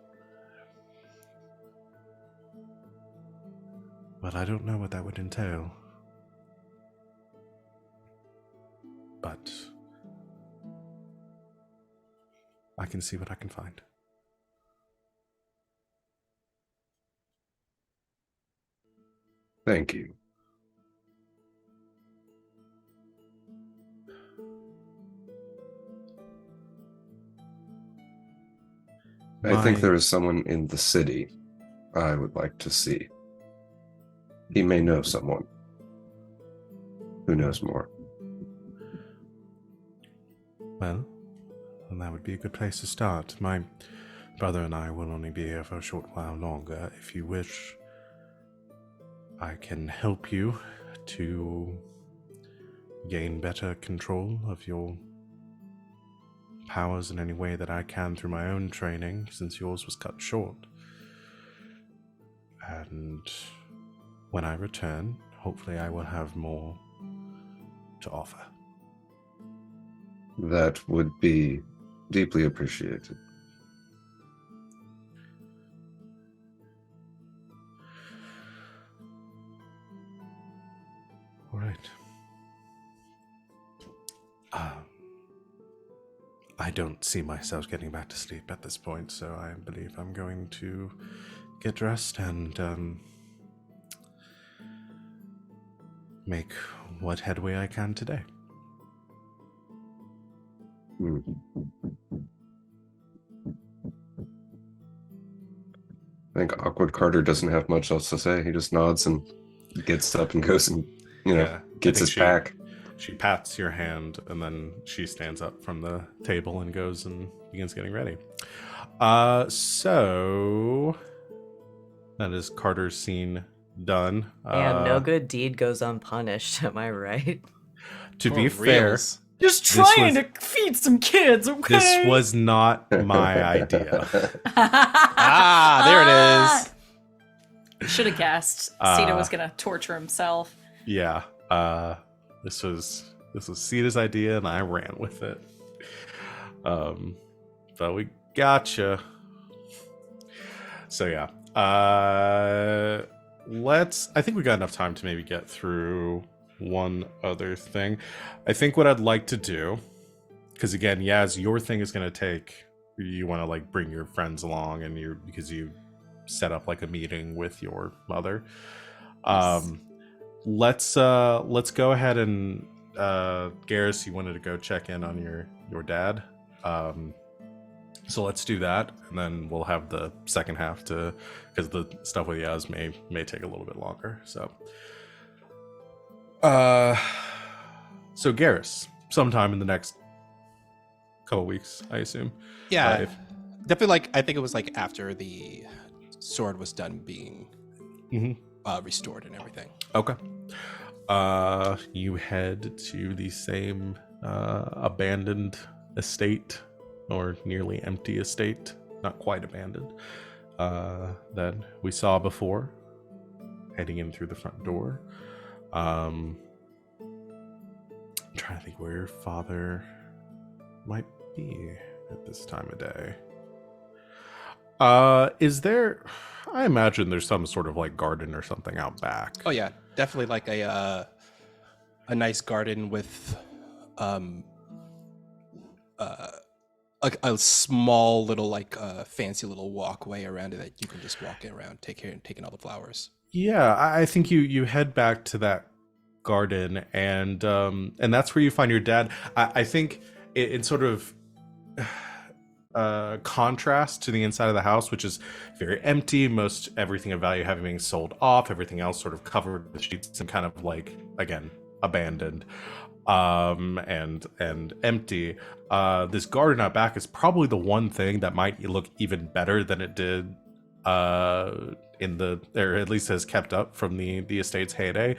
But I don't know what that would entail. But I can see what I can find. Thank you. I think there is someone in the city I would like to see. He may know someone who knows more. Well, then that would be a good place to start. My brother and I will only be here for a short while longer. If you wish, I can help you to gain better control of your powers in any way that I can through my own training, since yours was cut short. And when I return, hopefully I will have more to offer. That would be deeply appreciated. All right. I don't see myself getting back to sleep at this point, so I believe I'm going to get dressed and make what headway I can today. I think Awkward Carter doesn't have much else to say. He just nods and gets up and goes and, gets his pack. She pats your hand, and then she stands up from the table and goes and begins getting ready. So that is Carter's scene done. And no good deed goes unpunished, am I right? To be fair, Just trying to feed some kids, okay? this was not my idea. There it is. Should have guessed. Sita was gonna torture himself. Yeah. This was Sita's idea, and I ran with it. But we gotcha. So yeah. I think we got enough time to maybe get through one other thing. I think what I'd like to do, because again, Yaz, your thing is going to take, you want to like bring your friends along, and because you set up like a meeting with your mother. Let's go ahead and Garas, you wanted to go check in on your dad. So let's do that, and then we'll have the second half because the stuff with Yaz may take a little bit longer. So Garas, sometime in the next couple weeks, I assume. Yeah, definitely. I think it was after the sword was done being restored and everything. Okay. You head to the same abandoned estate, or nearly empty estate, not quite abandoned, that we saw before, heading in through the front door. I'm trying to think where your father might be at this time of day. Is there, I imagine there's some sort of garden or something out back. Oh yeah, definitely a nice garden with a small little fancy little walkway around it that you can just walk around, taking all the flowers. Yeah, I think you head back to that garden, and that's where you find your dad. I think in sort of contrast to the inside of the house, which is very empty, most everything of value having been sold off, everything else sort of covered with sheets and kind of again abandoned and empty. This garden out back is probably the one thing that might look even better than it did or at least has kept up from the estate's heyday,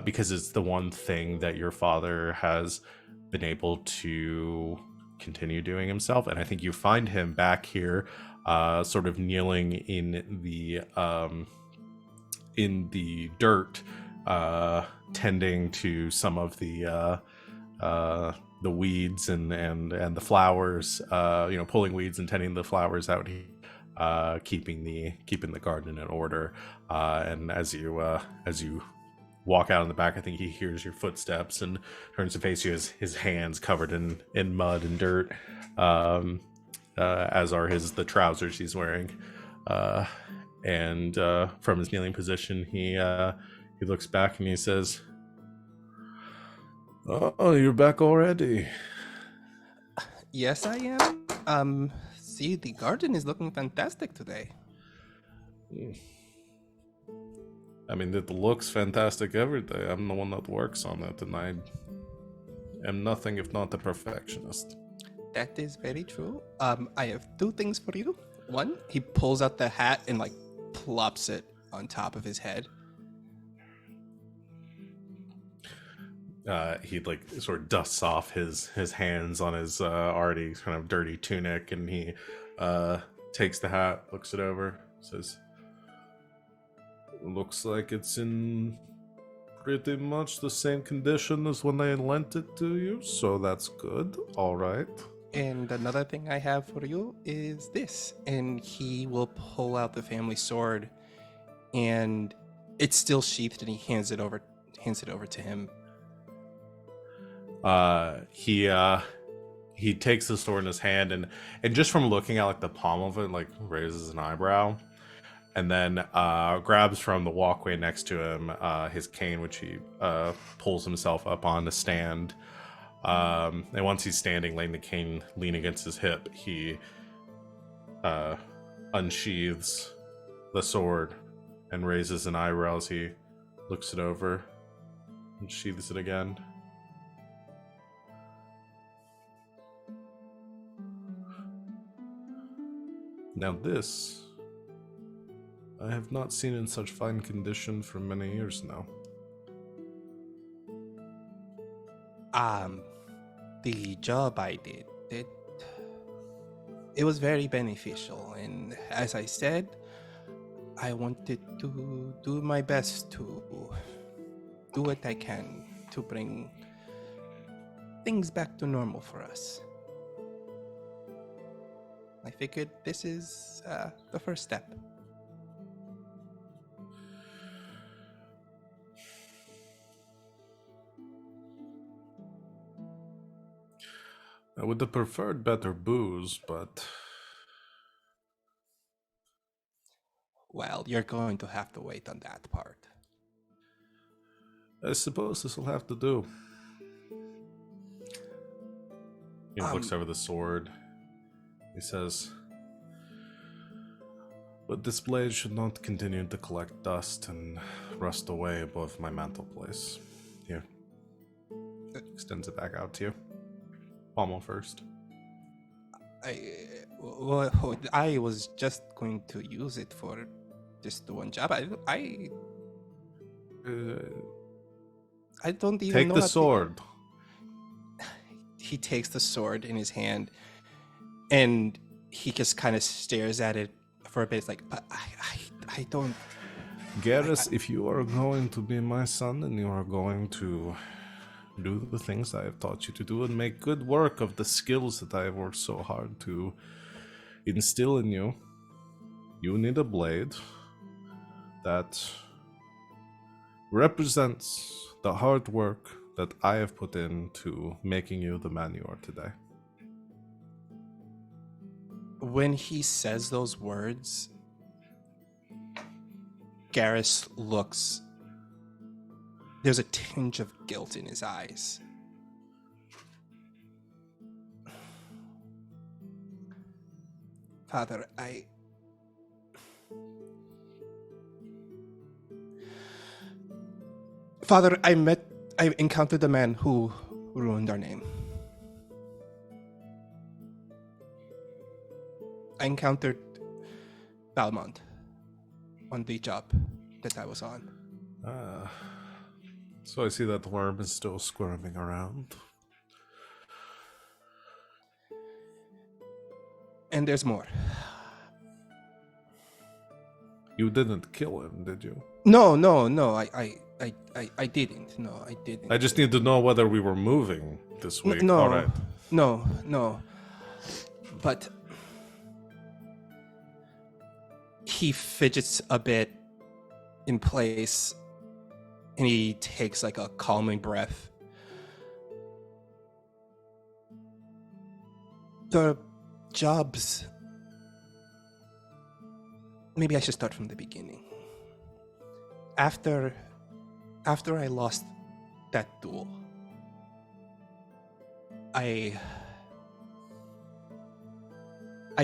because it's the one thing that your father has been able to continue doing himself. And I think you find him back here sort of kneeling in the dirt, tending to some of the the weeds and the flowers, pulling weeds and tending the flowers out here, keeping the garden in order. And as you walk out in the back, I think he hears your footsteps and turns to face you, his hands covered in mud and dirt, as are the trousers he's wearing. And from his kneeling position, he looks back and he says, "Oh, you're back already." Yes, I am. See, the garden is looking fantastic today. I mean, it looks fantastic every day. I'm the one that works on it, and I am nothing if not a perfectionist. That is very true. I have two things for you. One, he pulls out the hat and like plops it on top of his head. He like sort of dusts off his hands on his already kind of dirty tunic, and he takes the hat, looks it over, says, "Looks like it's in pretty much the same condition as when they lent it to you, so that's good. All right." And another thing I have for you is this. And he will pull out the family sword, and it's still sheathed, and he hands it over to him. He takes the sword in his hand, and just from looking at like the palm of it, like raises an eyebrow, and then grabs from the walkway next to him his cane, which he pulls himself up on to stand. And once he's standing, letting the cane lean against his hip, he unsheathes the sword and raises an eyebrow as he looks it over and sheathes it again. Now this, I have not seen in such fine condition for many years now. The job I did, it was very beneficial, and as I said, I wanted to do my best to do what I can to bring things back to normal for us. I figured this is the first step. I would have preferred better booze, but Well, you're going to have to wait on that part. I suppose this will have to do. He looks over the sword. He says, "But this blade should not continue to collect dust and rust away above my mantelpiece. Here." Extends it back out to you. Pommel first. I was just going to use it for just the one job. I don't even Take know the how sword. He takes the sword in his hand, and he just kind of stares at it for a bit. It's like, but I don't. Garas, if you are going to be my son and you are going to do the things I have taught you to do and make good work of the skills that I have worked so hard to instill in you, you need a blade that represents the hard work that I have put into making you the man you are today. When he says those words, Garas looks. There's a tinge of guilt in his eyes. Father, I encountered a man who ruined our name. I encountered Balmont on the job that I was on. So I see that the worm is still squirming around. And there's more. You didn't kill him, did you? No, I didn't. No, I didn't. I just need to know whether we were moving this week. No, All right. no. But he fidgets a bit in place, and he takes like a calming breath. The jobs. Maybe I should start from the beginning. After I lost that duel, I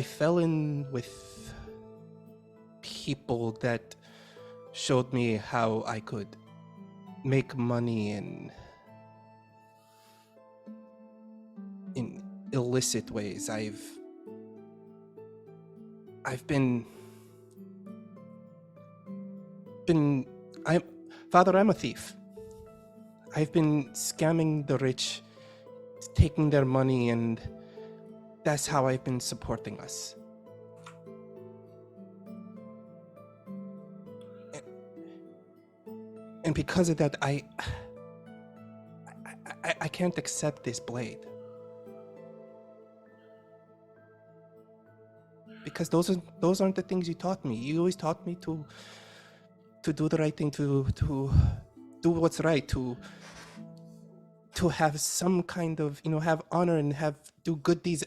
fell in with people that showed me how I could make money in illicit ways. I've been I'm a thief. I've been scamming the rich, taking their money, and that's how I've been supporting us. And because of that, I can't accept this blade. Because those aren't the things you taught me. You always taught me to do the right thing, to do what's right, to have some kind of, have honor and do good deeds.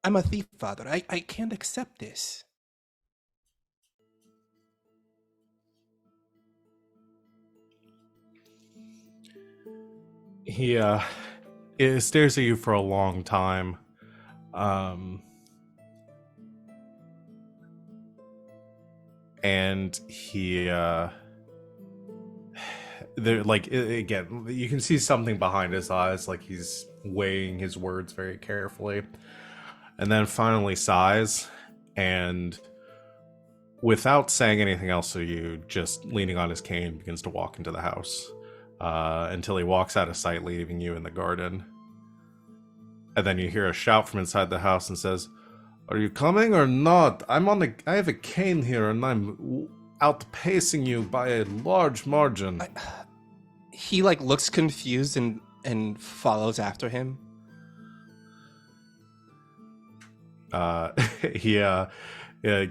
I'm a thief, Father. I can't accept this. He stares at you for a long time. And he there, like, again, you can see something behind his eyes, like he's weighing his words very carefully, and then finally sighs, and without saying anything else to you, just leaning on his cane, begins to walk into the house, until he walks out of sight, leaving you in the garden. And then you hear a shout from inside the house and says, "Are you coming or not? I have a cane here, and I'm outpacing you by a large margin." He looks confused and follows after him. He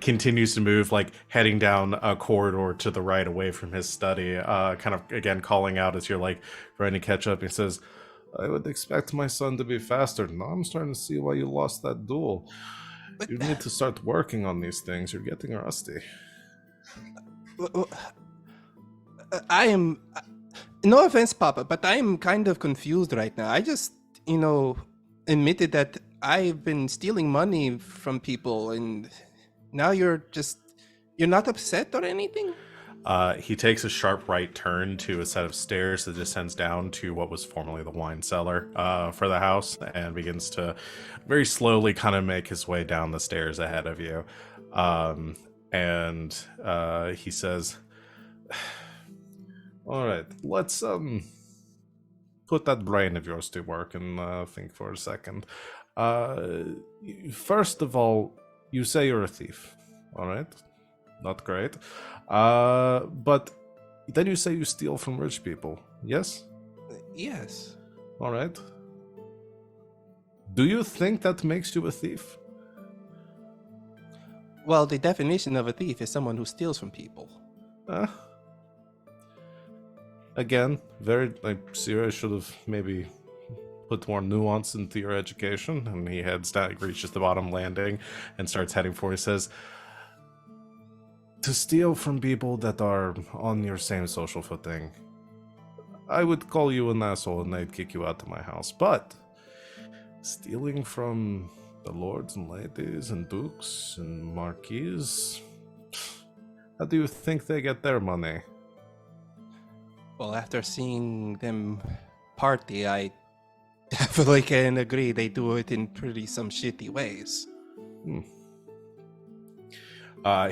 continues to move, heading down a corridor to the right, away from his study, kind of again calling out as you're trying to catch up. He says, "I would expect my son to be faster. Now I'm starting to see why you lost that duel. You need to start working on these things. You're getting rusty." I am, no offense, Papa, but I am kind of confused right now. I just, admitted that I've been stealing money from people, and now you're not upset or anything? He takes a sharp right turn to a set of stairs that descends down to what was formerly the wine cellar for the house, and begins to very slowly kind of make his way down the stairs ahead of you. And he says, "All right, let's put that brain of yours to work and think for a second. First of all, you say you're a thief, all right? Not great. But then you say you steal from rich people, yes? Yes. All right. Do you think that makes you a thief?" Well, the definition of a thief is someone who steals from people. Again, very, I should have maybe put more nuance into your education. And he heads down, reaches the bottom landing, and starts heading for it. He says, "To steal from people that are on your same social footing, I would call you an asshole and I'd kick you out of my house. But stealing from the lords and ladies and dukes and marquises, how do you think they get their money?" Well, after seeing them party, I definitely can agree they do it in some shitty ways.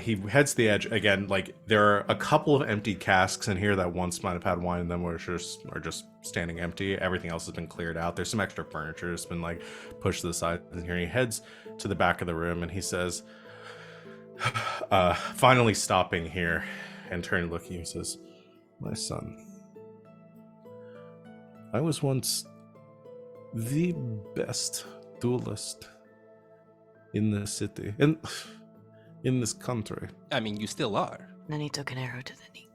He heads to the edge again. There are a couple of empty casks in here that once might have had wine in them, which are just standing empty. Everything else has been cleared out. There's some extra furniture that's been pushed to the side in here. He heads to the back of the room and he says, Finally stopping here and turning to look at you, he says, "My son, I was once the best duelist in this city, in this country. I mean, you still are. Then he took an arrow to the knee.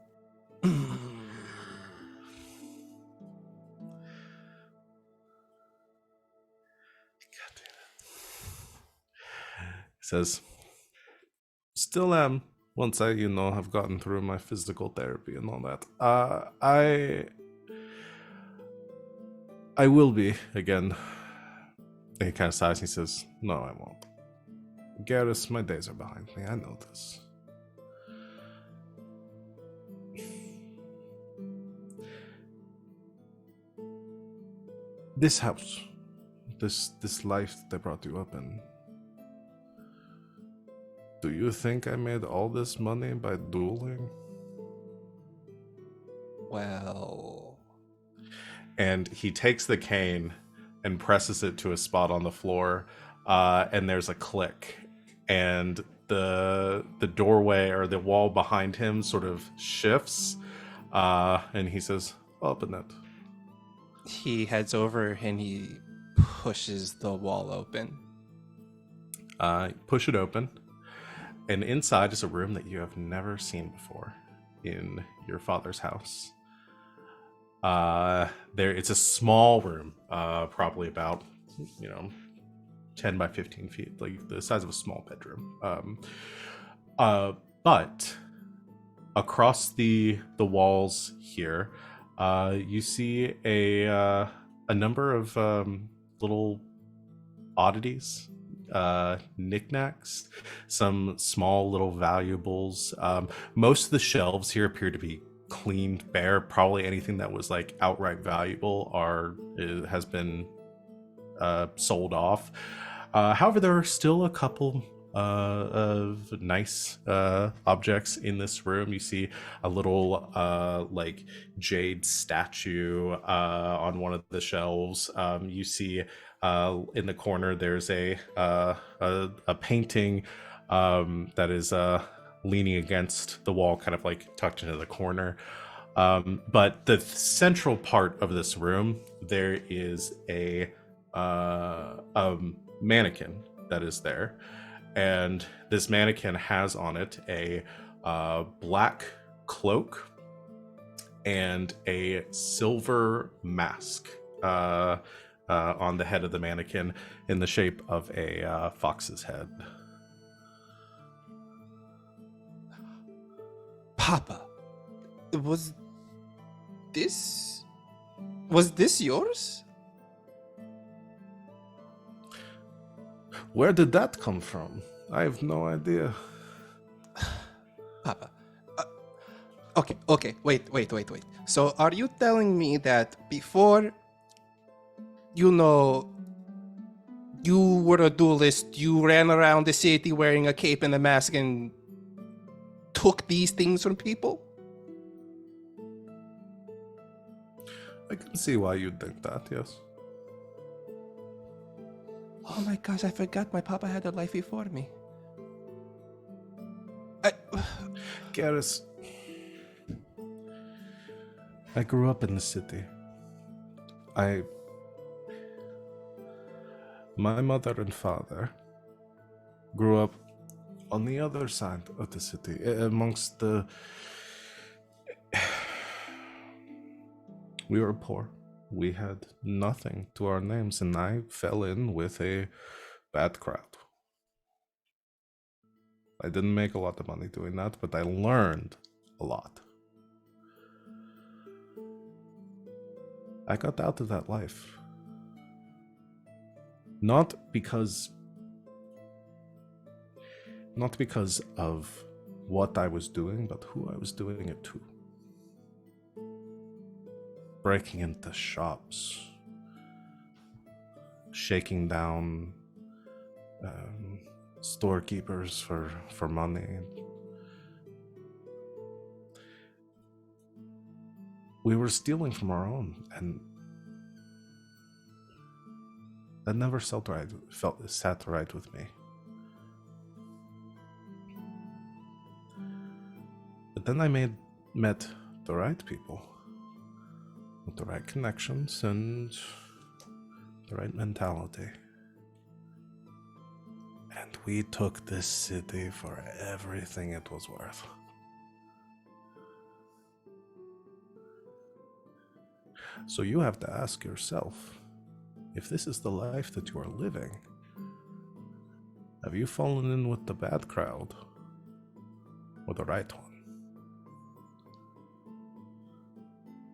He says, "Still am. Once I, have gotten through my physical therapy and all that. I will be again." And he kind of sighs and he says, "No, I won't. Garas, my days are behind me. I know this." This house, this life that brought you up in. Do you think I made all this money by dueling? Well, And he takes the cane and presses it to a spot on the floor, and there's a click, and the doorway or the wall behind him sort of shifts, and he says, "Open it." he heads over and he pushes the wall open. Push it open, and inside is a room that you have never seen before in your father's house. It's a small room, probably about 10 by 15 feet, like the size of a small bedroom. But across the walls here, you see a number of little oddities, knickknacks, some small little valuables. Most of the shelves here appear to be cleaned bare. Probably anything that was like outright valuable has been sold off. However, there are still a couple of nice objects in this room. You see a little like jade statue on one of the shelves. You see in the corner there's a painting that is leaning against the wall, kind of like tucked into the corner. But the central part of this room, there is a mannequin that is there, and this mannequin has on it a black cloak and a silver mask on the head of the mannequin in the shape of a fox's head. Papa, was this yours? Where did that come from? I have no idea. Papa. Okay. Wait. So are you telling me that before, you were a duelist, you ran around the city wearing a cape and a mask and took these things from people? I can see why you'd think that, yes. Oh my gosh, I forgot my papa had a life before me. Garas, I grew up in the city. My mother and father grew up on the other side of the city, amongst the... We were poor. We had nothing to our names, and I fell in with a bad crowd. I didn't make a lot of money doing that, but I learned a lot. I got out of that life. Not because of what I was doing, but who I was doing it to. Breaking into shops, shaking down storekeepers for money. We were stealing from our own, and that never sat right with me. But then I met the right people with the right connections and the right mentality. And we took this city for everything it was worth. So you have to ask yourself, if this is the life that you are living, have you fallen in with the bad crowd or the right one?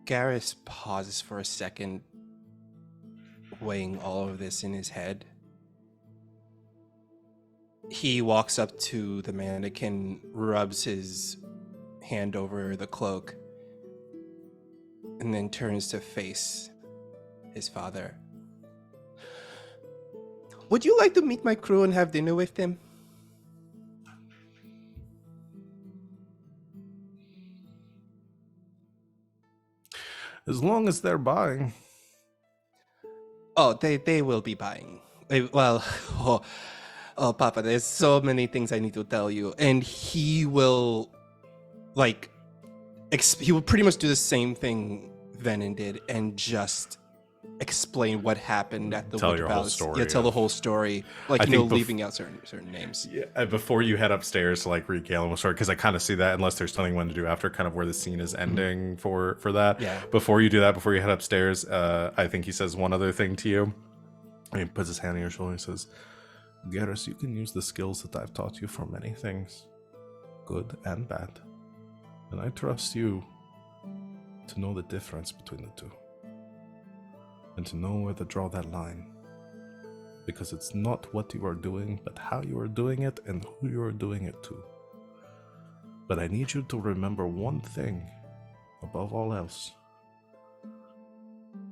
Garas pauses for a second, weighing all of this in his head. He walks up to the mannequin, rubs his hand over the cloak, and then turns to face his father. Would you like to meet my crew and have dinner with them? As long as they're buying. Oh, they will be buying. Well, Papa, there's so many things I need to tell you. And he will, he will pretty much do the same thing Venehn did and just explain what happened at the Tell Winter your whole Palace. story, Yeah, tell yeah. the whole story. I think leaving out certain names. Yeah, before you head upstairs to regale him with story, because I kind of see that, unless there's something you want to do after, kind of where the scene is ending for that. Yeah. Before you do that, before you head upstairs, I think he says one other thing to you. And he puts his hand on your shoulder and says, Garas, you can use the skills that I've taught you for many things, good and bad. And I trust you to know the difference between the two. And to know where to draw that line. Because it's not what you are doing, but how you are doing it and who you are doing it to. But I need you to remember one thing above all else.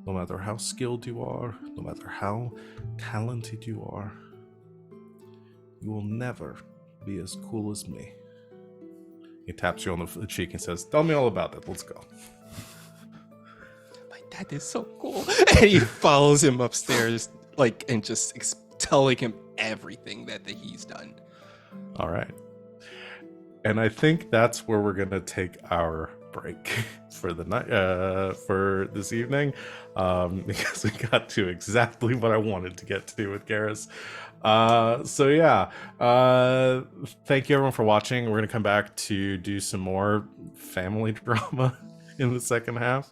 No matter how skilled you are, no matter how talented you are, you will never be as cool as me. He taps you on the cheek and says, tell me all about it, let's go. My dad is so cool. And he follows him upstairs, and just telling him everything that he's done. All right. And I think that's where we're going to take our break for the night, for this evening, because we got to exactly what I wanted to get to with Garas. Thank you everyone for watching. We're going to come back to do some more family drama in the second half.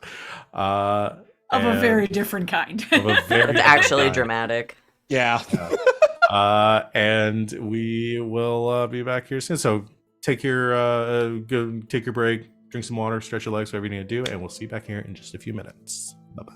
Of a very different kind. It's actually dramatic. Yeah. And we will be back here soon. So take your go take your break, drink some water, stretch your legs, whatever you need to do, and we'll see you back here in just a few minutes. Bye-bye.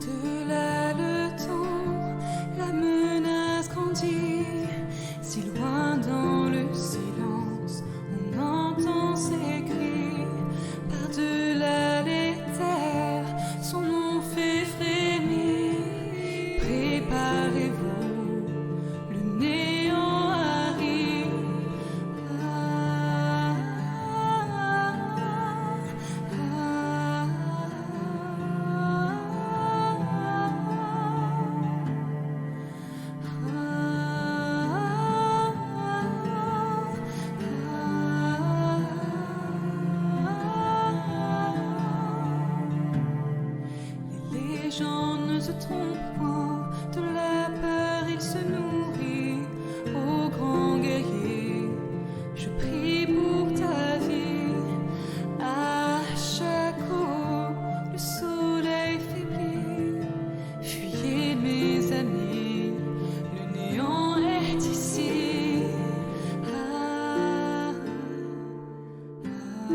Par-delà le temps, la menace grandit. Si loin dans le silence, on entend ses cris. Par-delà les terres, son nom fait frémir. Préparez-vous, le néant arrive. Les gens ne se trompent point, de la peur il se nourrit. Ô grand guerrier, je prie pour ta vie. À chaque eau, le soleil faiblit. Fuyez mes amis, le néant est ici. Ah, ah, ah.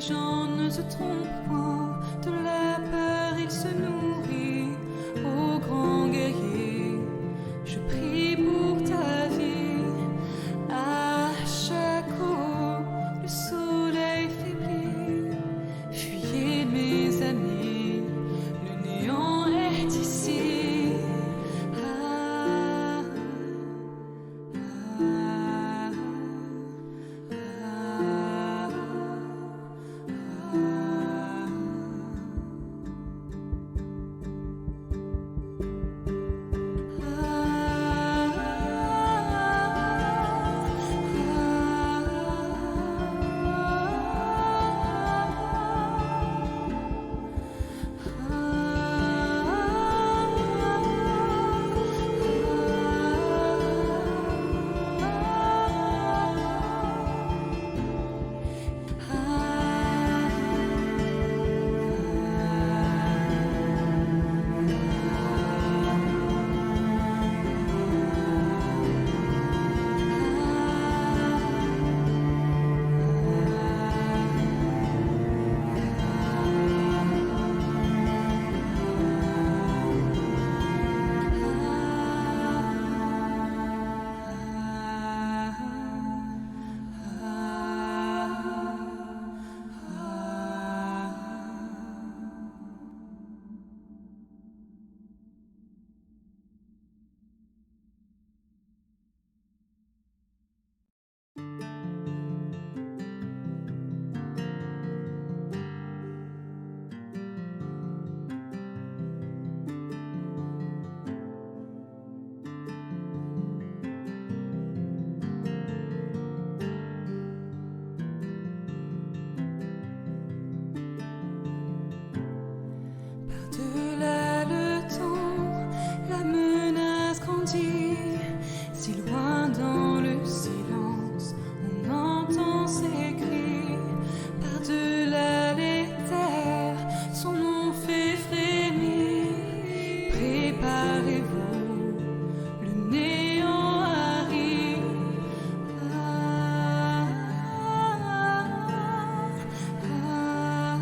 gens ne se trompent point, de la peur il se nourrit. Ô grand guerrier, je prie pour ta vie. À chaque eau, le soleil faiblit. Fuyez mes amis, le néant est ici. Ah, ah, Par-delà le temps, la menace grandit. Si loin dans le silence, on entend ses cris. Par-delà les terres, son nom fait frémir. Préparez-vous, le néant arrive. Ah, ah, ah, ah, ah.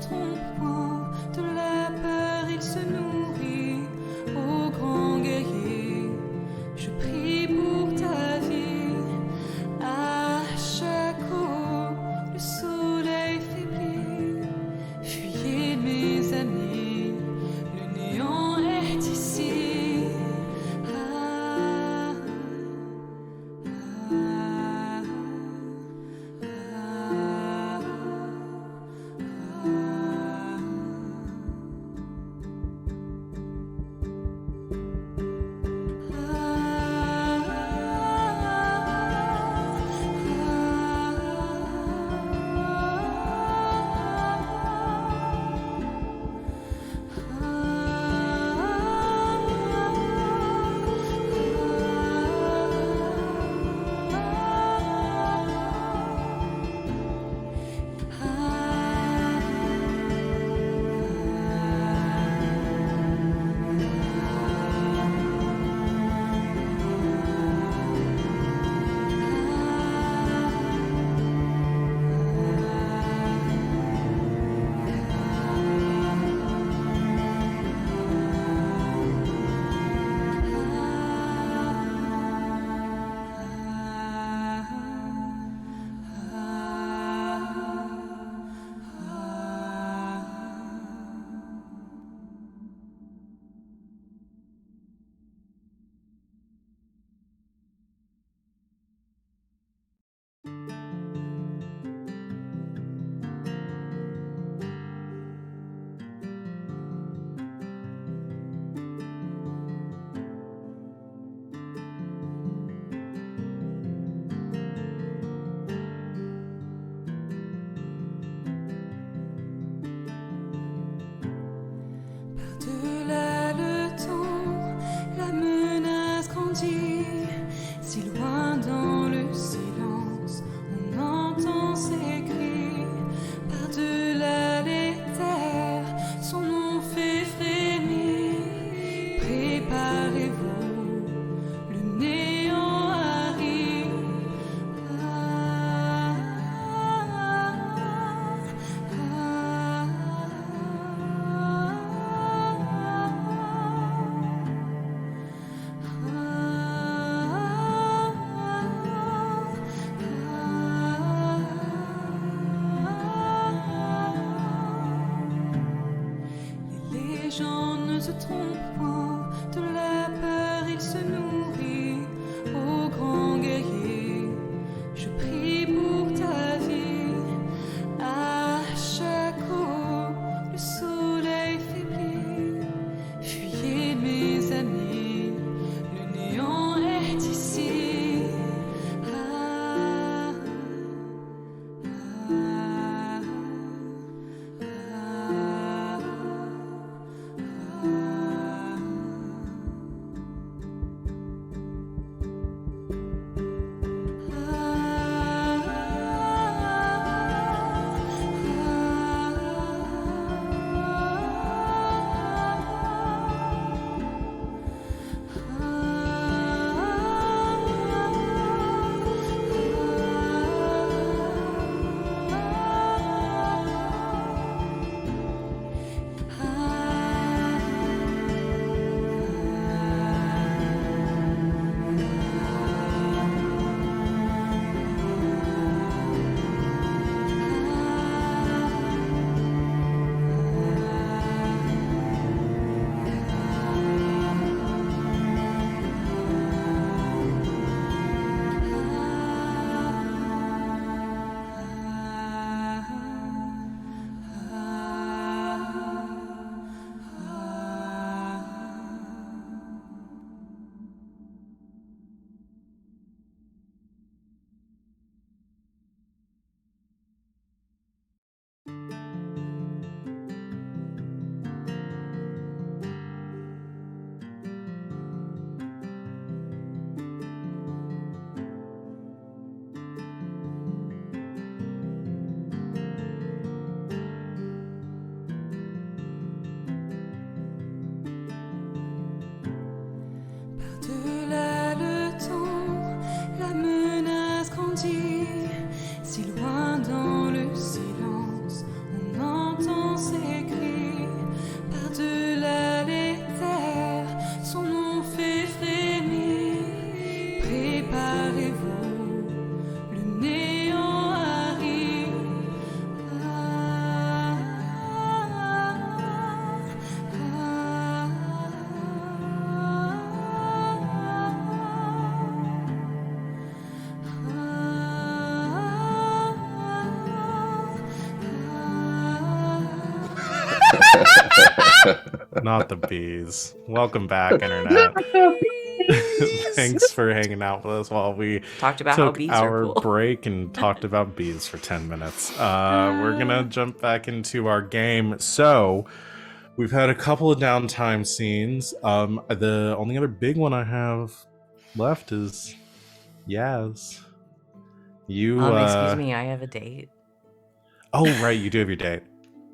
trompe point, de la peur il se nourrit. Ô grand guerrier, je prie pour ta vie. À chaque eau, le soleil faiblit. Fuyez mes amis, le néant est ici. Ah, ah, Par-delà le temps, la menace grandit. Si loin dans le silence, on entend ses cris. Par-delà les terres, son nom fait frémir. Préparez-vous, le néant arrive. Ah, ah, Les légendes ne se trompent point, de la peur il se nourrit. Ô grand guerrier, je prie pour ta vie. À chaque eau, le soleil faiblit. Fuyez mes amis, le néant est ici. Ah, ah, ah, ah. Not the bees. Welcome back, internet. Thanks for hanging out with us while we Talked about how took bees are our cool. break and talked about bees for 10 minutes. We're gonna jump back into our game. So we've had a couple of downtime scenes. The only other big one I have left is Yaz. You Excuse me, I have a date. Oh right, you do have your date.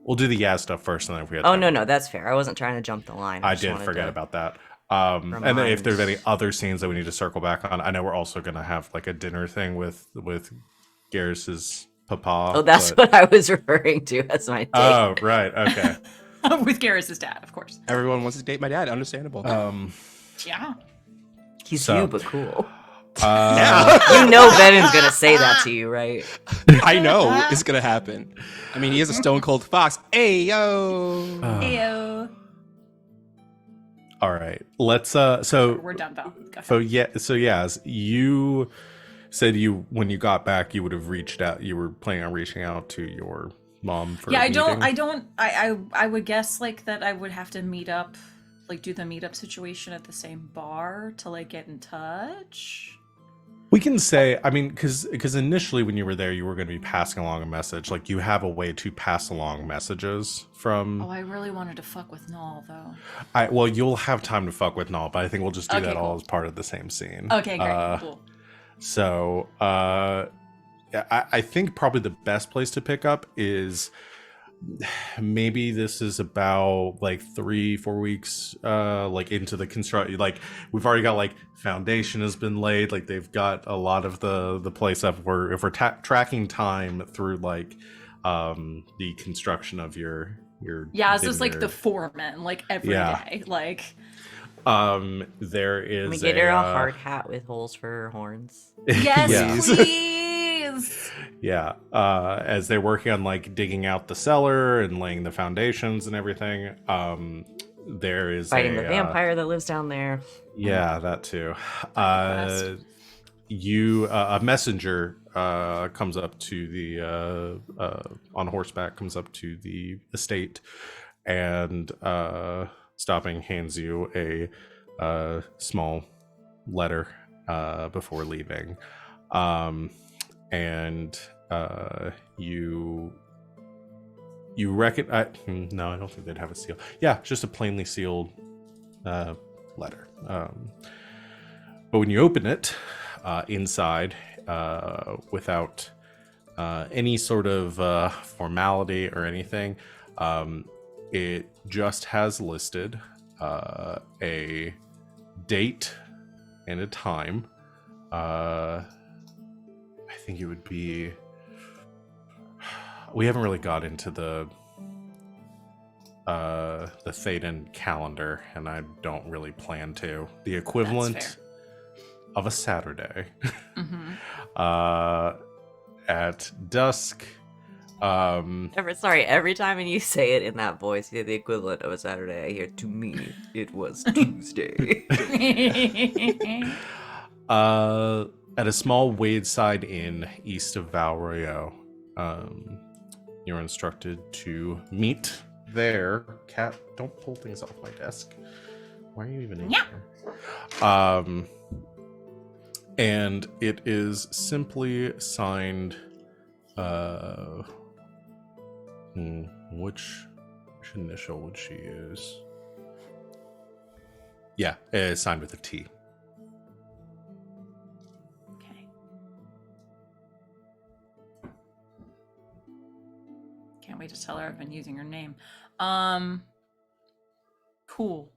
We'll do the Yaz stuff first, and then if we have Oh, time, no, that's fair. I wasn't trying to jump the line. I just did wanted forget to about that. And then if remind- there's any other scenes that we need to circle back on, I know we're also gonna have like a dinner thing with Garrus's papa. Oh, that's what I was referring to as my date. Oh, right, okay. With Garas' dad, of course. Everyone wants to date my dad. Understandable. Yeah. He's so- you, but cool. yeah, You know Venon's gonna say that to you, right? I know it's gonna happen. I mean, he is a stone cold fox. Hey yo. Heyo. All right, let's. So We're done, Val. Go so ahead. Yaz, you said when you got back, you would have reached out. You were planning on reaching out to your mom for. Yeah, a meeting. I would guess like that I would have to meet up, like do the meetup situation at the same bar to like get in touch. We can say, I mean, because initially when you were there, you were going to be passing along a message. Like you have a way to pass along messages from. Oh, I really wanted to fuck with Null though. Well, you'll have time to fuck with Null, but I think we'll just do Okay, that all cool. as part of the same scene. Okay, great, cool. So, yeah, I think probably the best place to pick up is maybe this is about like 3-4 weeks like into the construct. Like we've already got like foundation has been laid, like they've got a lot of the place up where if we're tracking time through like the construction of your Yeah, it's just like dinner. the foreman, like every day. Yeah. Like there is We get her a hard hat with holes for her horns. yes, Yeah. please. Yeah, as they're working on like digging out the cellar and laying the foundations and everything, there is Fighting a the vampire that lives down there. yeah, that too. Quest. A messenger comes up to the on horseback, comes up to the estate, and stopping hands you a small letter before leaving. And you reckon no, I don't think they'd have a seal. Yeah, just a plainly sealed letter. But when you open it inside, without any sort of formality or anything, it just has listed a date and a time. I think it would be. We haven't really got into the Thaden calendar, and I don't really plan to. The equivalent of a Saturday at dusk. Every time you say it in that voice, you're the equivalent of a Saturday. I hear, to me, it was Tuesday. At a small wayside inn east of Valroyo, you're instructed to meet there. Cat, don't pull things off my desk. Why are you even in here? And it is simply signed. Which initial would she use? Yeah, it's signed with a T. Okay. Can't wait to tell her I've been using her name. Cool.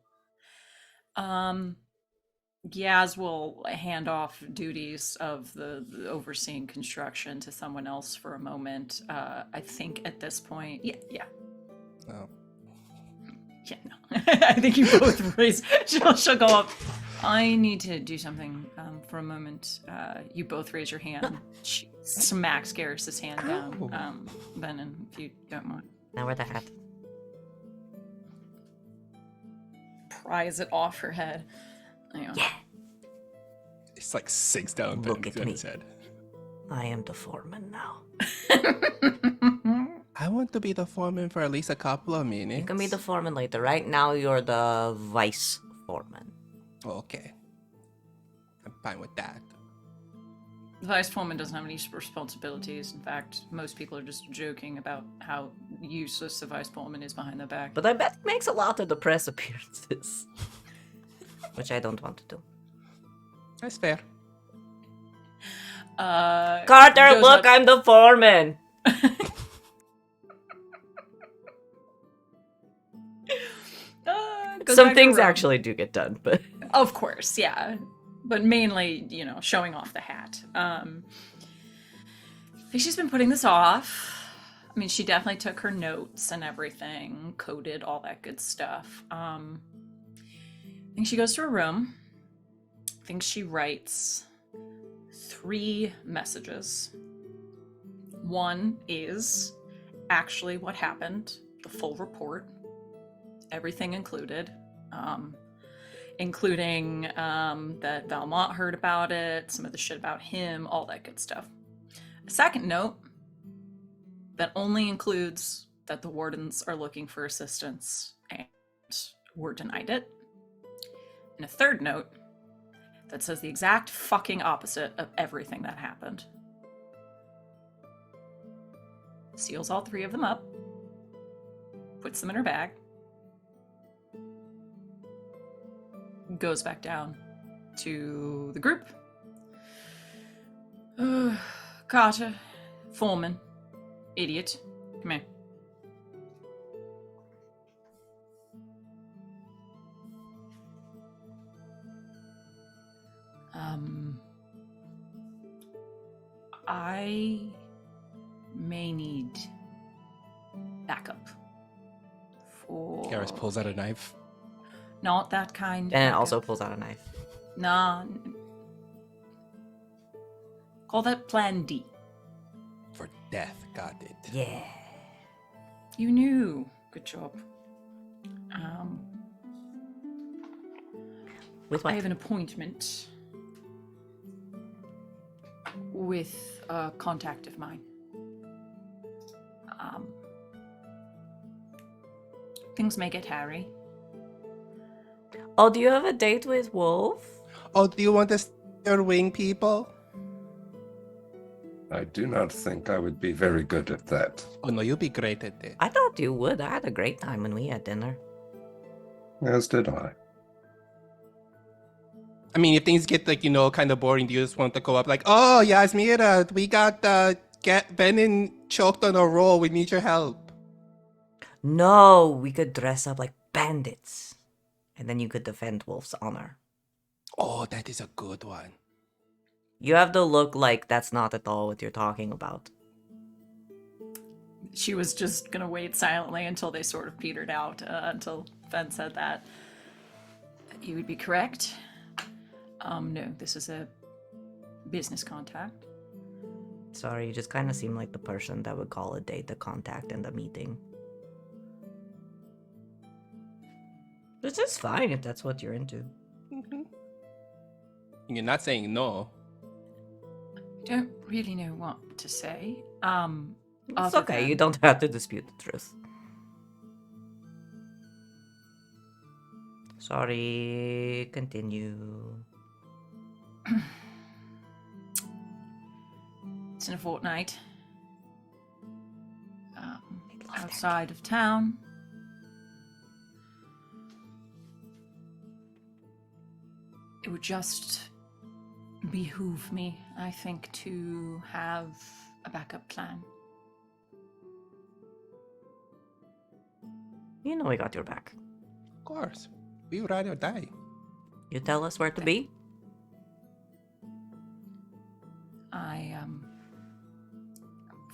Yaz will hand off duties of the overseeing construction to someone else for a moment. I think at this point, yeah. Oh. Yeah, no. I think you both raise. She'll go up. I need to do something for a moment. You both raise your hand. She smacks Garrus's hand down. Venehn, if you don't mind. Now wear the hat. Pries it off her head. Yeah. It's like sinks down Look at me. his head. I am the foreman now. I want to be the foreman for at least a couple of minutes. You can be the foreman later. Right now, you're the vice foreman. Okay. I'm fine with that. The vice foreman doesn't have any responsibilities. In fact, most people are just joking about how useless the vice foreman is behind their back. But I bet he makes a lot of the press appearances. Which I don't want to do. That's fair. Carter, goes look, up- I'm the foreman! goes Some back to things her room. actually do get done, but... Of course, yeah. But mainly, showing off the hat. I think she's been putting this off. I mean, she definitely took her notes and everything, coded, all that good stuff. I think she goes to her room. I think she writes 3 messages. One is actually what happened, the full report, everything included. Including that Valmont heard about it, some of the shit about him, all that good stuff. A second note that only includes that the wardens are looking for assistance and were denied it. And a third note that says the exact fucking opposite of everything that happened. Seals all 3 of them up, puts them in her bag, goes back down to the group. Carter, foreman, idiot, come here. I may need backup for... Garas pulls out a knife. Not that kind. And it backup. also pulls out a knife. Nah. Call that Plan D. For death, got it. Yeah. You knew. Good job. With I what? have an appointment with a contact of mine. Things may get hairy. Oh, do you have a date with Wolf? Oh, do you want to your wing people? I do not think I would be very good at that. Oh no, you'll be great at it. I thought you would. I had a great time when we had dinner. As did I. I mean, if things get kind of boring, do you just want to go up like, oh, Yasmera, we got Venehn choked on a roll. We need your help. No, we could dress up like bandits. And then you could defend Wolf's honor. Oh, that is a good one. You have to look like that's not at all what you're talking about. She was just gonna wait silently until they sort of petered out, until Ben said that. You would be correct. No, this is a business contact. Sorry, you just kind of seem like the person that would call a date the contact in the meeting. Which is fine if that's what you're into. Mm-hmm. You're not saying no. Don't really know what to say. It's other okay, than- you don't have to dispute the truth. Sorry, continue. It's in a fortnight. Outside of town. It would just behoove me, I think, to have a backup plan. You know we got your back. Of course. We ride or die. You tell us where to be.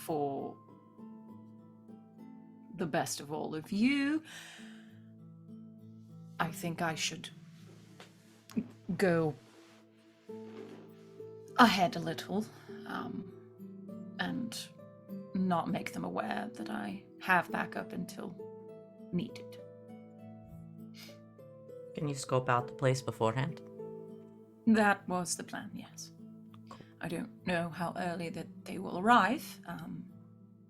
For the best of all of you, I think I should go ahead a little, and not make them aware that I have backup until needed. Can you scope out the place beforehand? That was the plan, yes. I don't know how early that they will arrive.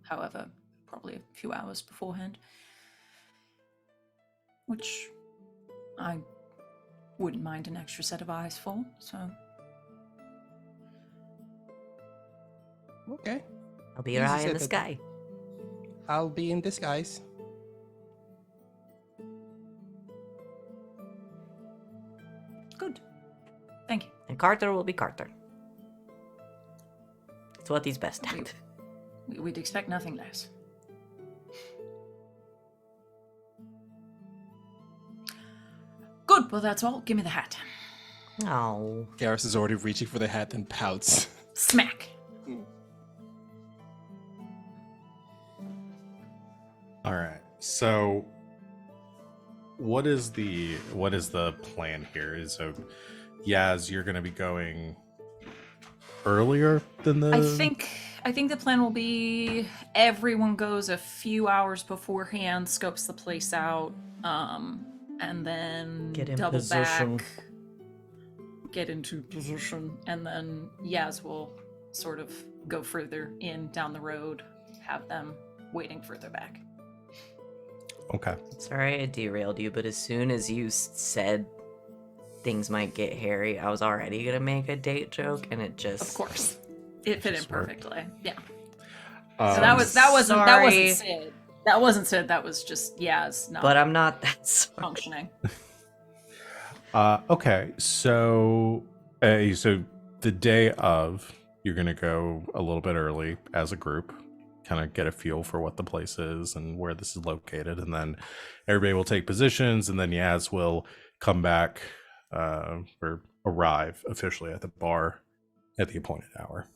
However, probably a few hours beforehand. Which I wouldn't mind an extra set of eyes for, so... Okay. I'll be your Easy eye in said the that- sky. I'll be in disguise. Good. Thank you. And Carter will be Carter. It's what he's best at. We'd expect nothing less. Good, well that's all. Give me the hat. Oh. Garas is already reaching for the hat and pouts. Smack. All right. So what is the plan here? Is Yaz, you're going to be going earlier than the I think the plan will be everyone goes a few hours beforehand, scopes the place out, and then Get in double position. back, get into position, and then Yaz will sort of go further in down the road, have them waiting further back. Okay. Sorry I derailed you, but as soon as you said things might get hairy, I was already gonna make a date joke, and it just... Of course, it fit in Just work. perfectly. Yeah. Um, So that wasn't sorry. Sid. That wasn't Sid. That was just Yaz not But I'm not that sorry. functioning. Okay. So the day of, you're going to go a little bit early as a group, kind of get a feel for what the place is and where this is located, and then everybody will take positions, and then Yaz will come back or arrive officially at the bar at the appointed hour.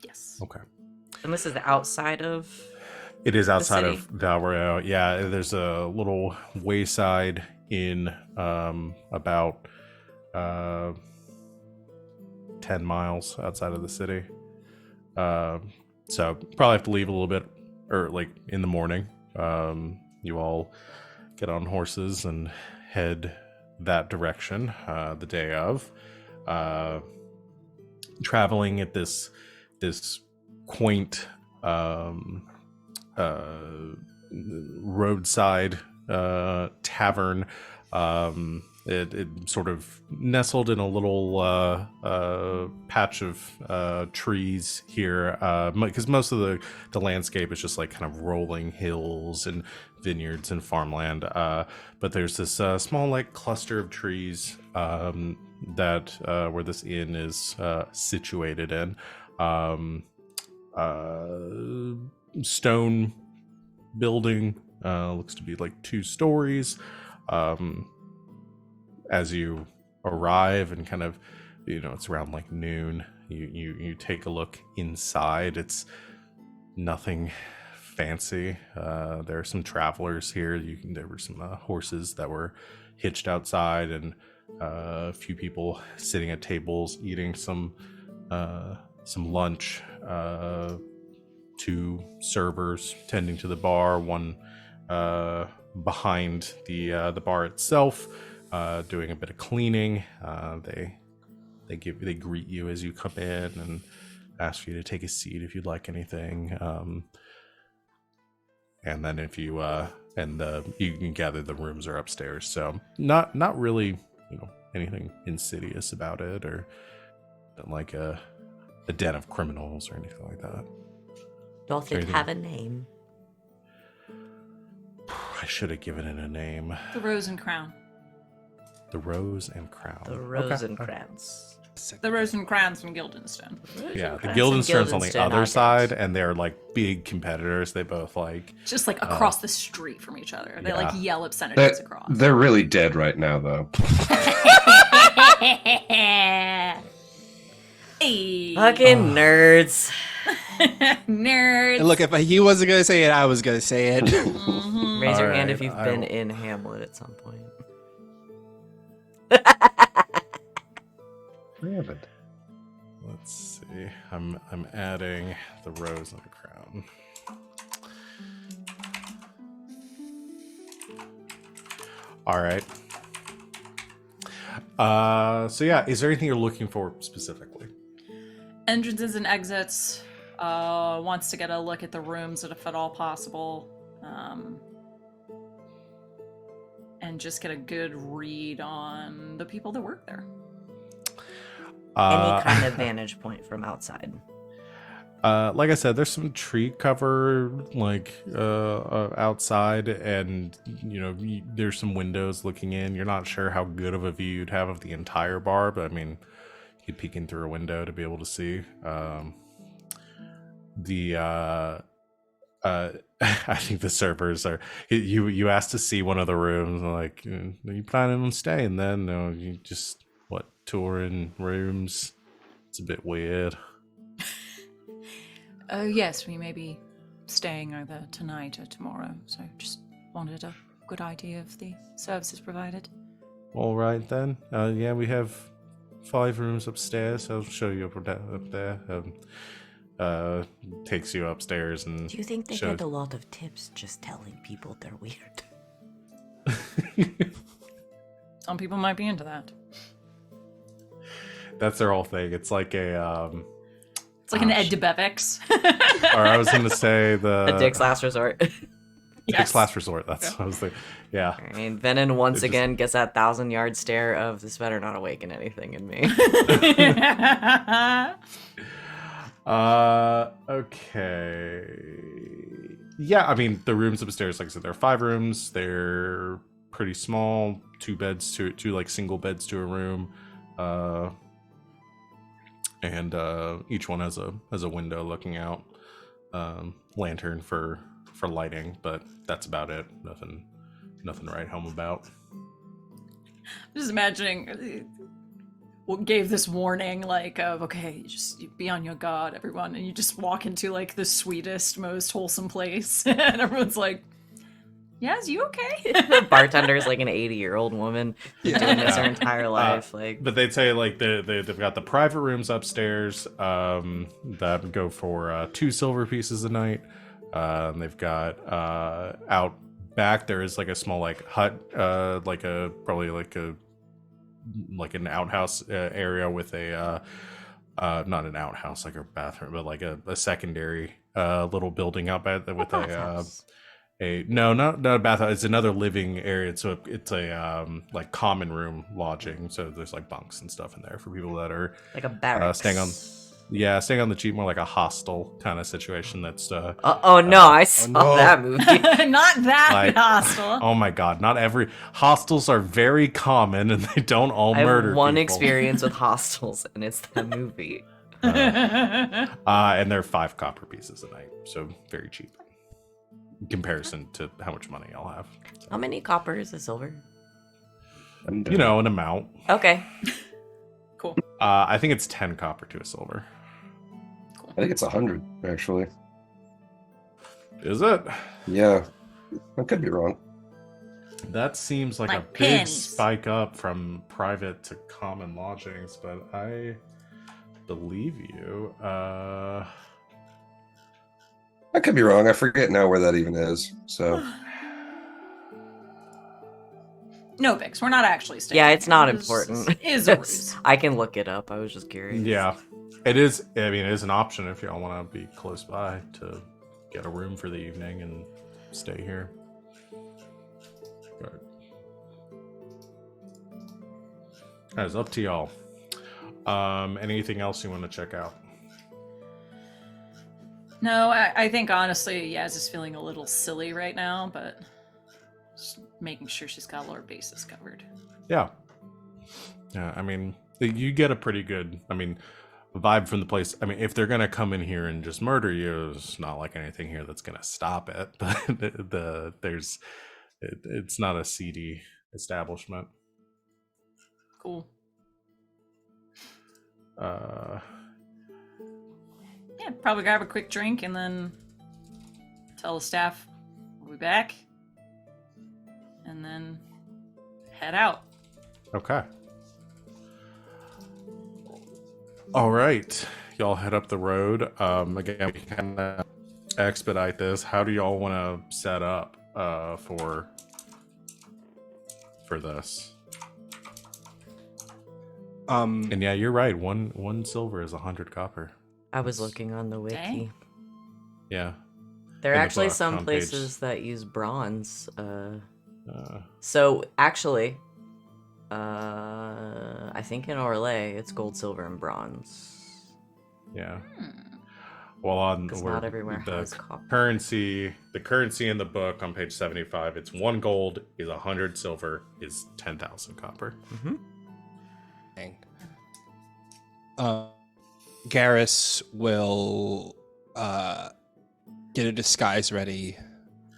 Yes. Okay. And this is outside of... It is outside city? of Valrio. Yeah, there's a little wayside inn about 10 miles outside of the city. So probably have to leave a little bit, or like in the morning. You all get on horses and head that direction the day of. Traveling at this quaint roadside tavern. It sort of nestled in a little patch of trees here, because most of the landscape is just like kind of rolling hills and vineyards and farmland. But there's this small like cluster of trees that where this inn is situated in. Stone building, looks to be like 2 stories. As you arrive and kind of, it's around like noon, you take a look inside. It's nothing fancy. There are some travelers here. There were some horses that were hitched outside, and a few people sitting at tables eating some lunch. 2 servers tending to the bar, one behind the bar itself, doing a bit of cleaning. They greet you as you come in and ask you to take a seat if you'd like anything. And then if you you can gather the rooms are upstairs, so not really anything insidious about it, or like a den of criminals or anything like that. Doth it have a name? I should have given it a name. The Rose and Crown. The Rose and Crown. The Rosencrantz. The Rose and Crowns from Guildenstone. Yeah, the Rosencrantz Guildenstern's on and the Guildenstern, other I side, guess. and they're like big competitors. They both like... Just like across the street from each other. They like Yeah. yell obscenities across. They're really dead right now, though. Hey. Fucking nerds. Nerds. And look, if he wasn't gonna say it, I was gonna say it. Mhm. Raise your All hand right, if you've I been will- in Hamlet at some point. I haven't. Let's see. I'm adding the Rose and the Crown. All right. So yeah, is there anything you're looking for specifically? Entrances and exits. wants to get a look at the rooms if at all possible, and just get a good read on the people that work there. Any kind of vantage point from outside. Like I said, there's some tree cover outside, and there's some windows looking in. You're not sure how good of a view you'd have of the entire bar, but I mean, you could peek in through a window to be able to see. I think the servers are. You asked to see one of the rooms, like, are you planning on staying? Then no, you just touring rooms. It's a bit weird. Yes, we may be staying either tonight or tomorrow, so just wanted a good idea of the services provided. All right then. Yeah, we have 5 rooms upstairs. I'll show you up there. Takes you upstairs and. Do you think they get a lot of tips just telling people they're weird? Some people might be into that. That's their whole thing. It's like a. It's like an Ed DeBevics. Or I was going to say A Dick's Last Resort. Dick's Last Resort. That's what I was thinking. Yeah. I mean, Venehn once again gets that 1,000-yard stare of this better not awaken anything in me. Okay. Yeah, I mean, the rooms upstairs, like I said, there are 5 rooms. They're pretty small. 2 beds to 2 like single beds to a room. And each one has a window looking out, lantern for lighting, but that's about it. Nothing to write home about. I'm just imagining what gave this warning, like, of okay, just be on your guard, everyone, and you just walk into like the sweetest, most wholesome place, and everyone's like, "Yes, you okay?" The bartender is like an 80-year-old woman doing this her entire life. But they'd say like they've got the private rooms upstairs that go for 2 silver pieces a night. They've got out back there is like a small like hut, like an outhouse area with a not an outhouse like a bathroom, but like a secondary little building up with no, not a bathhouse. It's another living area. So it's a like common room lodging. So there's like bunks and stuff in there for people that are like a barracks. staying on the cheap, more like a hostel kind of situation. That's I saw that movie. Not that like, hostel. Oh my god! Not every hostels are very common, and they don't all murder. I have one people. experience with hostels, and it's the movie. And they're 5 copper pieces a night, so very cheap in comparison to how much money I'll have. So. How many copper is a silver? An amount. Okay. Cool. I think it's 10 copper to a silver. I think it's 100, actually. Is it? Yeah. I could be wrong. That seems like a big pennies. spike up from private to common lodgings, but I believe you. I could be wrong. I forget now where that even is. So No, Vix, we're not actually staying. Yeah, it's not It important. is a ruse. I can look it up. I was just curious. Yeah, it is. I mean, it is an option if y'all want to be close by to get a room for the evening and stay here. But that is up to y'all. Anything else you want to check out? No, I think honestly, Yaz is feeling a little silly right now, but just making sure she's got all her bases covered. Yeah. I mean, you get a pretty good, vibe from the place. I mean, if they're gonna come in here and just murder you, it's not like anything here that's gonna stop it. But it's not a seedy establishment. Cool. Yeah, probably grab a quick drink and then tell the staff we'll be back, and then head out. Okay. All right, y'all head up the road. Again, we can kind of expedite this. How do y'all want to set up for this? And yeah, you're right. One silver is 100 copper. I was looking on the wiki. Dang. Yeah. There are In the actually book, some on places page- that use bronze. Uh, So actually, I think in Orlais it's gold, silver, and bronze. yeah. Hmm. Well, on 'Cause where not everywhere the has copper. the currency in the book on page 75, it's 1 gold is 100 silver is 10,000 copper. Mm-hmm. Dang. Garas will get a disguise ready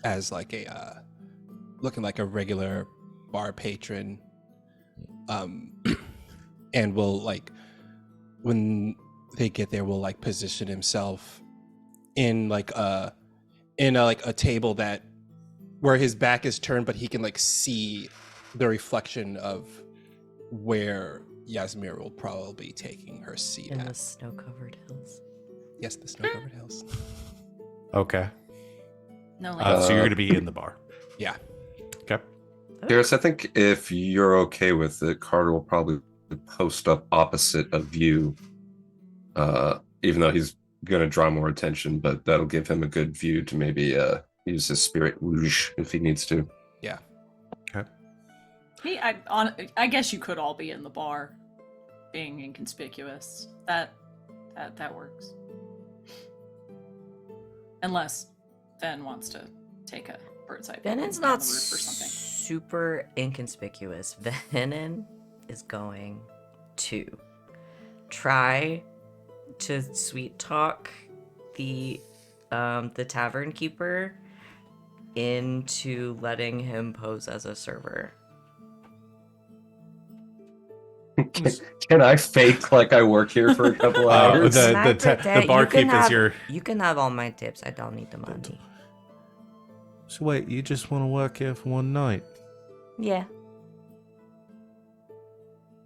as like a looking like a regular bar patron, and will like when they get there will like position himself in like a like a table that where his back is turned, but he can like see the reflection of where Yasmera will probably be taking her seat In the at. snow-covered hills. Yes, the snow-covered hills. Okay. No, like So you're going to be in the bar. Yeah. Okay. Garrus, I think if you're okay with it, Carter will probably post up opposite of you, even though he's going to draw more attention, but that'll give him a good view to maybe use his spirit whoosh if he needs to. Yeah. Okay. I guess you could all be in the bar, being inconspicuous. That works. Unless Ben wants to take a bird's eye view Venen's down not the roof or something. super inconspicuous. Venenn is going to try to sweet talk the tavern keeper into letting him pose as a server. Can I fake like I work here for a couple hours? The barkeep is your. You can have all my tips. I don't need the money. So wait, you just want to work here for one night, Yeah.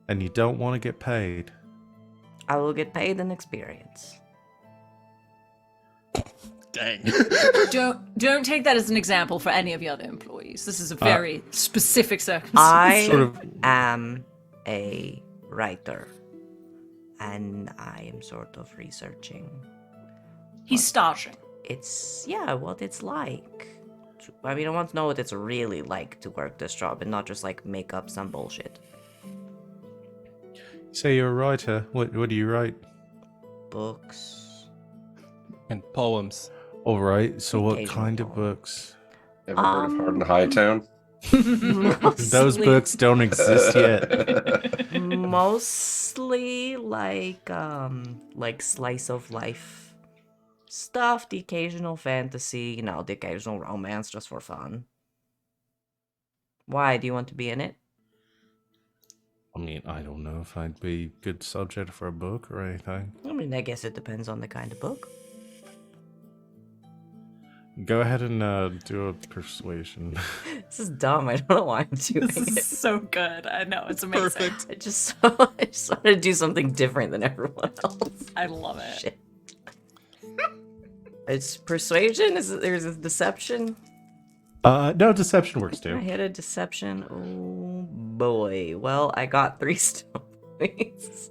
and you don't want to get paid? I will get paid in experience. Dang. Don't take that as an example for any of the other employees. This is a very specific circumstance. I Sort of- am a writer, and I am sort of researching. He's staging. It's what it's like. I mean, I want to know what it's really like to work this job, and not just like make up some bullshit. Say you're a writer. What do you write? Books. And poems. All right. So what Occasional kind of poem. books? Ever heard of Hard and Hightown? Those books don't exist yet. Mostly like slice of life stuff, the occasional fantasy, the occasional romance just for fun. Why? Do you want to be in it? I mean, I don't know if I'd be good subject for a book or anything. I mean, I guess it depends on the kind of book. Go ahead and do a persuasion. This is dumb. I don't know why I'm doing This is it. so good. I know, it's amazing. Perfect. I just want to do something different than everyone else. I love it. Shit. It's persuasion? There's a deception? No, deception works I too. hit a deception. Oh boy. Well, I got 3 stone points.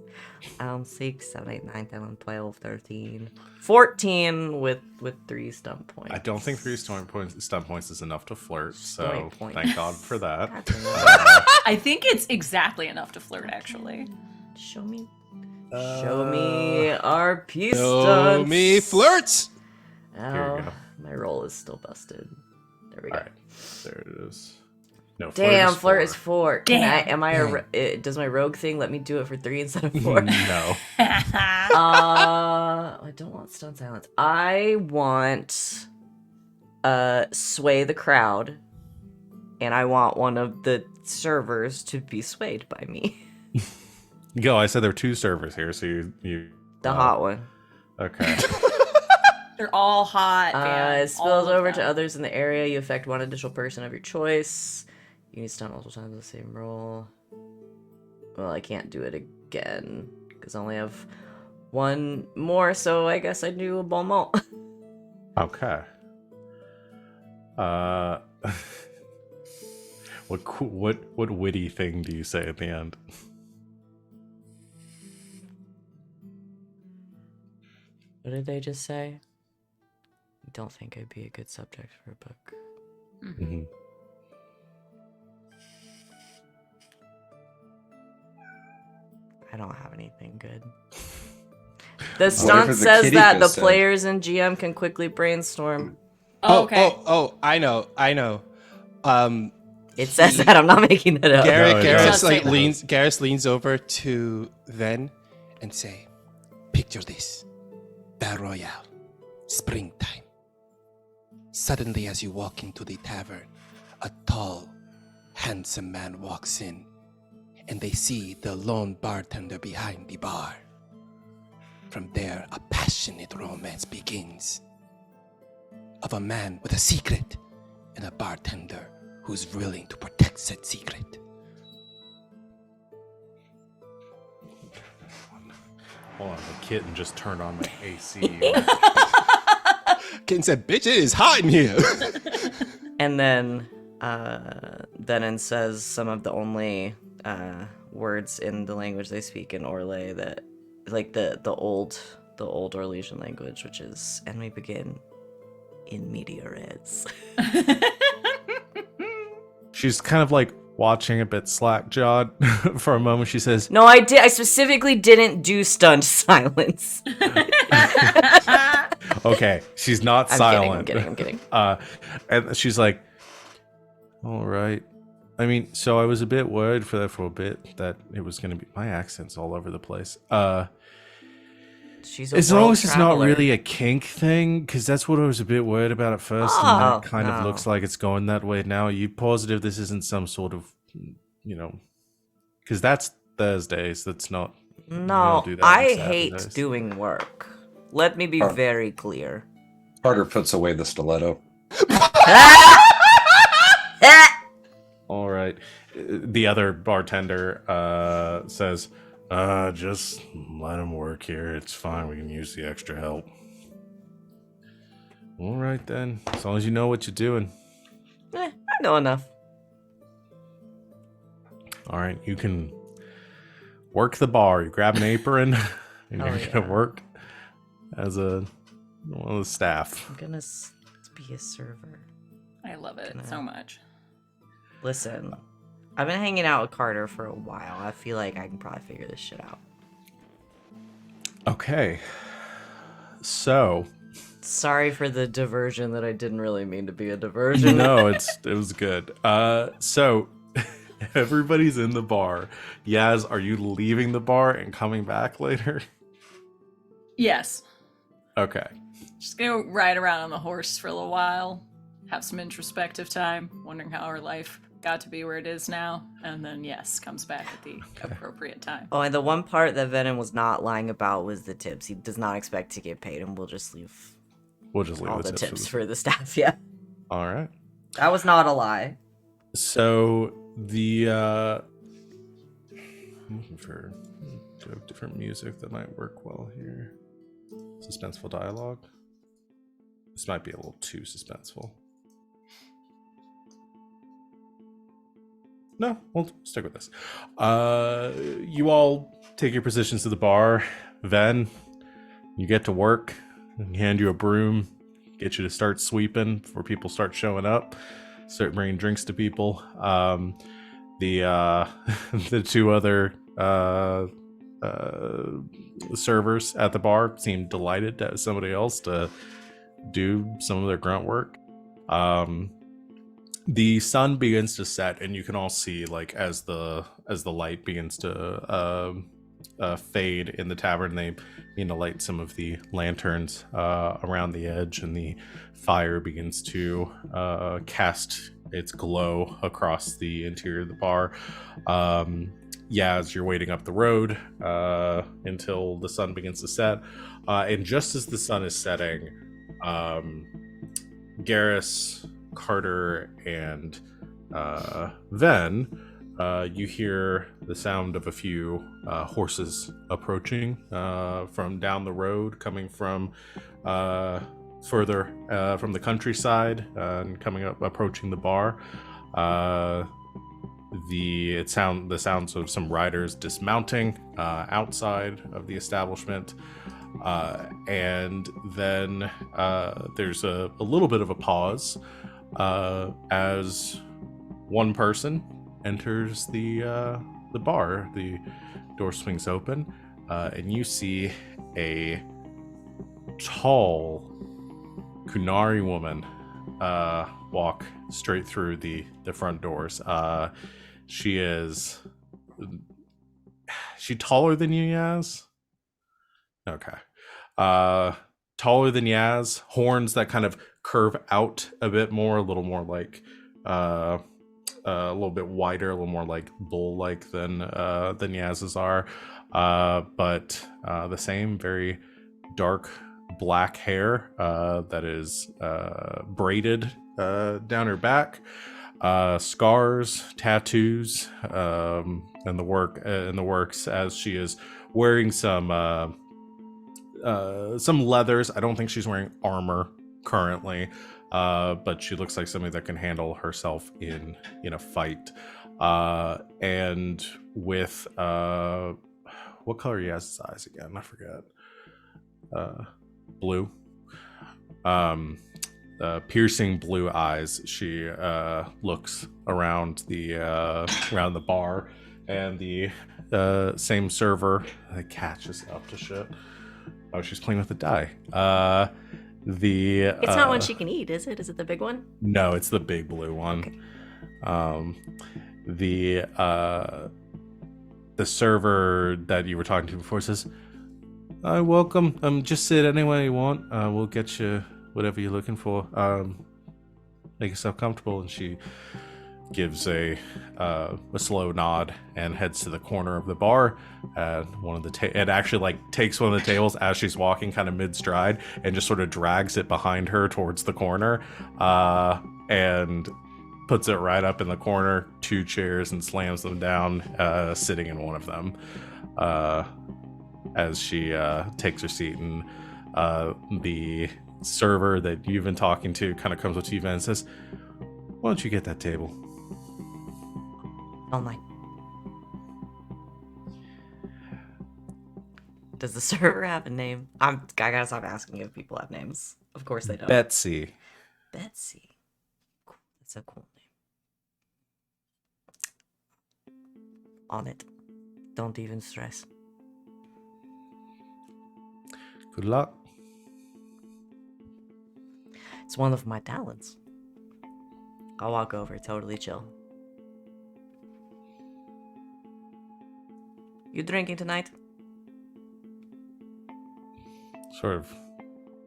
6, 7, 8, 9, 10, 11, 12, 13, 14 with 3 stump points. I don't think 3 stun points is enough to flirt, so Story points. thank God for that. That's enough. I think it's exactly enough to flirt, actually. Show me. Show me our peace Show stunts. me flirts. Oh, Here you go. my roll is still busted. There we go. All right, there it is. No, Damn, flirt is 4. Damn. Does my rogue thing let me do it for 3 instead of 4? No. I don't want stun silence. I want sway the crowd, and I want one of the servers to be swayed by me. Go. I said there were 2 servers here, so you. The hot one. Okay. They're all hot. man. It spills All of over to them. others in the area. You affect one additional person of your choice. You need stun multiple times the same roll. Well, I can't do it again because I only have 1 more, so I guess I do a bon mot. Okay. What witty thing do you say at the end? What did they just say? I don't think I'd be a good subject for a book. Mm-hmm. I don't have anything good. The Whatever stunt the says kitty that the just said. players and GM can quickly brainstorm. Okay. I know. It says that. I'm not making that up. No, it does say that. Garrus leans over to Venn and say, "Picture this: Battle Royale, springtime. Suddenly, as you walk into the tavern, a tall, handsome man walks in, and they see the lone bartender behind the bar. From there, a passionate romance begins of a man with a secret and a bartender who's willing to protect said secret." Hold on, the kitten just turned on my AC. Kitten said, "Bitch, it is hot in here." And then Venehn says some of the only words in the language they speak in Orlais that, like the old Orlesian language, which is, and we begin in media res. She's kind of like watching a bit slack-jawed for a moment. She says, No, I did. I specifically didn't do stunned silence. okay, she's not I'm silent. kidding. I'm kidding. And she's like, all right. I mean, so I was a bit worried for a bit that it was going to be, my accent's all over the place. She's a As long world as it's traveler. not really a kink thing, because that's what I was a bit worried about at first, and then it kind of looks like it's going that way now. Are you positive this isn't some sort of, because that's Thursdays, that's not... we No, don't do that on I hate Saturdays. doing work. Let me be very clear. Carter puts away the stiletto. All right. The other bartender says, just let him work here. It's fine. We can use the extra help. All right, then. As long as you know what you're doing. I know enough. All right. You can work the bar. You grab an apron, and Oh, you're yeah. going to work as one of the staff. I'm gonna be a server. I love it so much. Listen, I've been hanging out with Carter for a while. I feel like I can probably figure this shit out. Okay. So... Sorry for the diversion that I didn't really mean to be a diversion. No, it was good. So everybody's in the bar. Yaz, are you leaving the bar and coming back later? Yes. Okay. Just gonna ride around on the horse for a little while, have some introspective time, wondering how our life got to be where it is now, and then yes, comes back at the appropriate time. Oh, and the one part that Venehn was not lying about was the tips. He does not expect to get paid, and we'll just leave We'll just leave all the the tips tips for the staff. Yeah, All right. that was not a lie. So the I'm looking for different music that might work well here. Suspenseful dialogue. This might be a little too suspenseful. No, we'll stick with this. You all take your positions to the bar. Venn, you get to work. Hand you a broom, get you to start sweeping before people start showing up. Start bringing drinks to people. The two other servers at the bar seem delighted to have somebody else to do some of their grunt work. The sun begins to set, and you can all see, like, as the light begins to fade in the tavern, they begin to light some of the lanterns around the edge, and the fire begins to cast its glow across the interior of the bar. As you're waiting up the road until the sun begins to set, and just as the sun is setting, Garas, Carter, and Venn, you hear the sound of a few horses approaching from down the road, coming from further from the countryside, and coming up, approaching the bar. The sounds of some riders dismounting outside of the establishment. And then there's a little bit of a pause as one person enters the bar. The door swings open, and you see a tall Kunari woman walk straight through the front doors. She taller than you, Yaz? Okay. Taller than Yaz, horns that kind of curve out a bit more, a little more like a little bit wider, a little more like bull-like than Yaz's are. But the same very dark black hair that is braided down her back, scars, tattoos, and the works, as she is wearing some leathers. I don't think she's wearing armor currently, but she looks like somebody that can handle herself in a fight. And with what color he has his eyes again? I forget. Blue. Piercing blue eyes. She looks around the bar, and the same server. The cat just up to shit. Oh, she's playing with the die. It's not one she can eat, is it? Is it the big one? No, it's the big blue one. Okay. The server that you were talking to before says, "Hi, welcome. Just sit anywhere you want. We'll get you whatever you're looking for. Make yourself comfortable." And she gives a slow nod and heads to the corner of the bar. And actually like takes one of the tables as she's walking, kind of mid stride, and just sort of drags it behind her towards the corner, and puts it right up in the corner, 2 chairs, and slams them down, sitting in one of them, as she takes her seat. And the server that you've been talking to kind of comes up to you and says, "Why don't you get that table?" All night. Does the server have a name? I gotta stop asking if people have names. Of course they don't. Betsy. Betsy. Cool. That's a cool name. On it. Don't even stress. Good luck. It's one of my talents. I'll walk over, totally chill. You drinking tonight? Sort of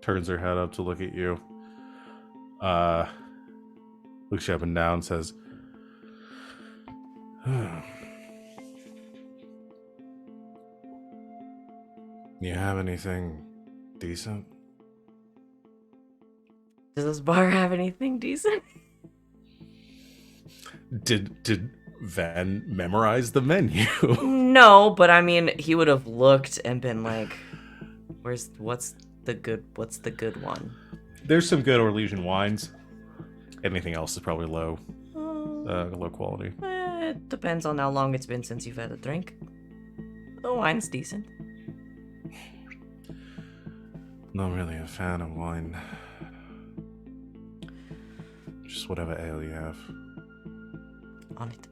turns her head up to look at you. Looks you up and down, says, "You have anything decent?" Does this bar have anything decent? Did Van memorize the menu? No, but I mean, he would have looked and been like, what's the good one? There's some good Orlesian wines. Anything else is probably low quality. It depends on how long it's been since you've had a drink. The wine's decent. Not really a fan of wine. Just whatever ale you have. On it.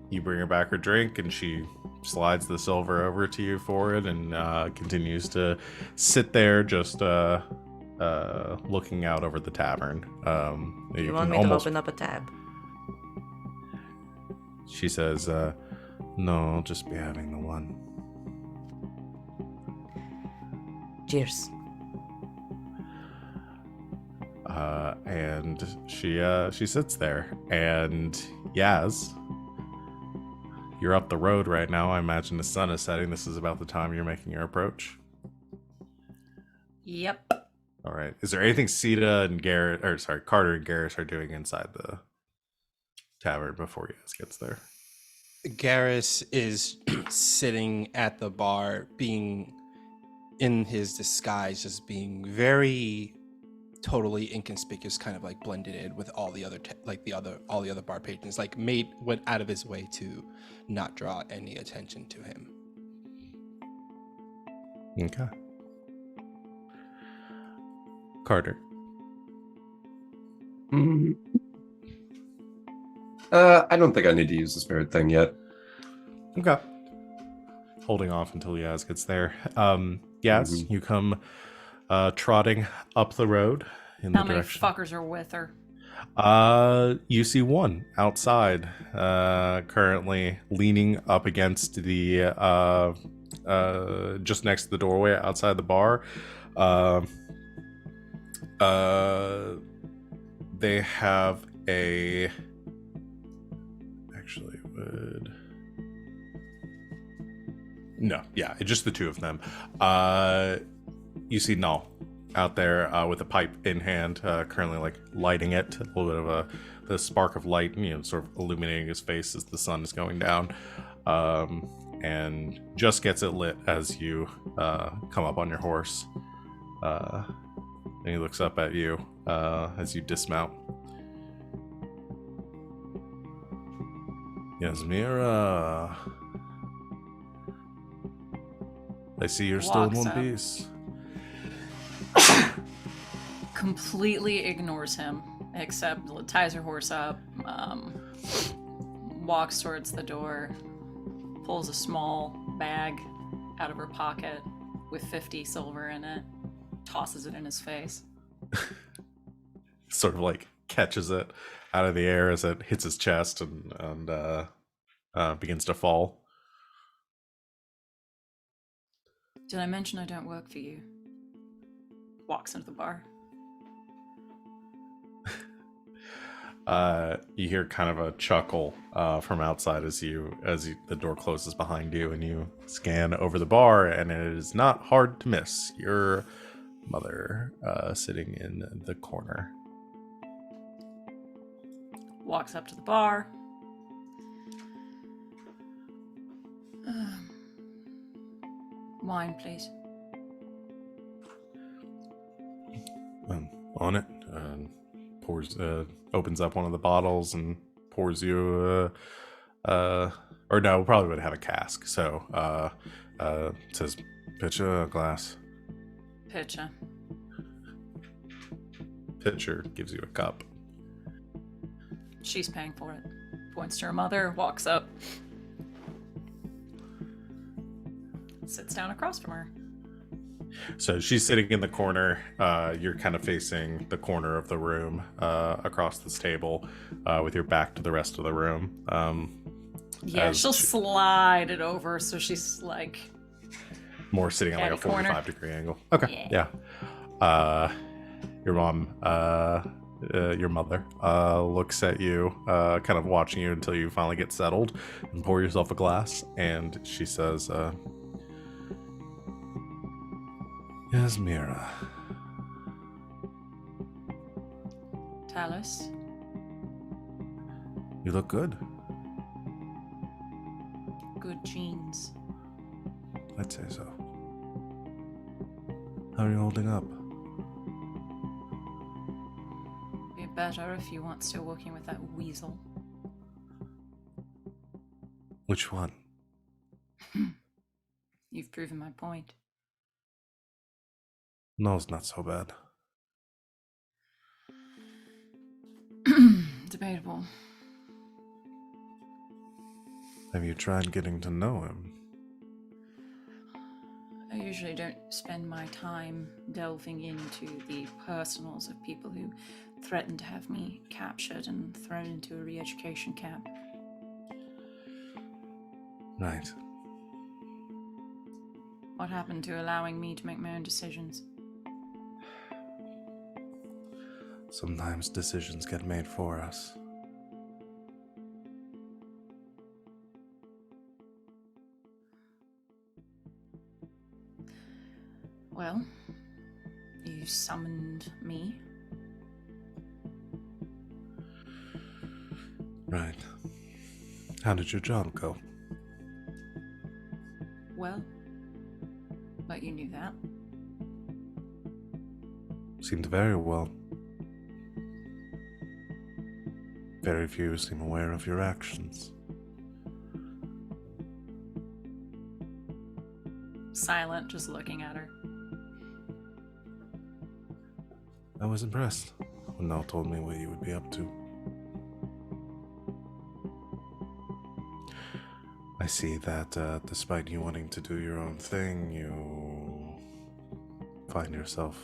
You bring her back her drink, and she slides the silver over to you for it, and continues to sit there, just looking out over the tavern. You want me to open up a tab? She says, "No, I'll just be having the one." Cheers. And she sits there, and Yaz, you're up the road right now. I imagine the sun is setting. This is about the time you're making your approach. Yep. All right. Is there anything Carter and Garas are doing inside the tavern before Yaz gets there? Garas is sitting at the bar, being in his disguise, just being very totally inconspicuous, kind of like blended in with all the other all the other bar patrons. Like went out of his way to not draw any attention to him. Okay. Carter. I don't think I need to use the spirit thing yet. Okay. Holding off until Yaz gets there. Yaz, you come trotting up the road in How the many direction. fuckers are with her? You see one outside, currently leaning up against the just next to the doorway outside the bar. They have a. Actually, would. No, yeah, it's just the two of them. You see Null out there with a pipe in hand, currently like lighting it. A little bit of the spark of light, sort of illuminating his face as the sun is going down, and just gets it lit as you come up on your horse. And he looks up at you as you dismount. Yasmera, I see you're still in Walks one up. piece. Completely ignores him, except ties her horse up, walks towards the door, pulls a small bag out of her pocket with 50 silver in it, tosses it in his face. Sort of like catches it out of the air as it hits his chest and begins to fall. Did I mention I don't work for you? Walks into the bar. You hear kind of a chuckle from outside as the door closes behind you, and you scan over the bar, and it is not hard to miss your mother sitting in the corner. Walks up to the bar. Wine, please. On it, pours, opens up one of the bottles and pours you, or no, probably would have a cask. So, says, pitcher, a glass. Pitcher. Pitcher gives you a cup. She's paying for it. Points to her mother, walks up. Sits down across from her. So she's sitting in the corner. You're kind of facing the corner of the room, across this table, with your back to the rest of the room. Yeah, she'll slide it over so she's like more sitting at like a catty corner. 45-degree angle. Okay, yeah. Your mom, your mother, looks at you, kind of watching you until you finally get settled and pour yourself a glass, and she says, Yasmera. Talus. You look good. Good genes. I'd say so. How are you holding up? Be better if you weren't still working with that weasel. Which one? You've proven my point. No, it's not so bad. Debatable. Have you tried getting to know him? I usually don't spend my time delving into the personals of people who threaten to have me captured and thrown into a re-education camp. Right. What happened to allowing me to make my own decisions? Sometimes decisions get made for us. Well, you summoned me. Right. How did your job go? Well, but you knew that. seemed very well. Very few seem aware of your actions. Silent, just looking at her. I was impressed when Nell told me what you would be up to. I see that despite you wanting to do your own thing, you find yourself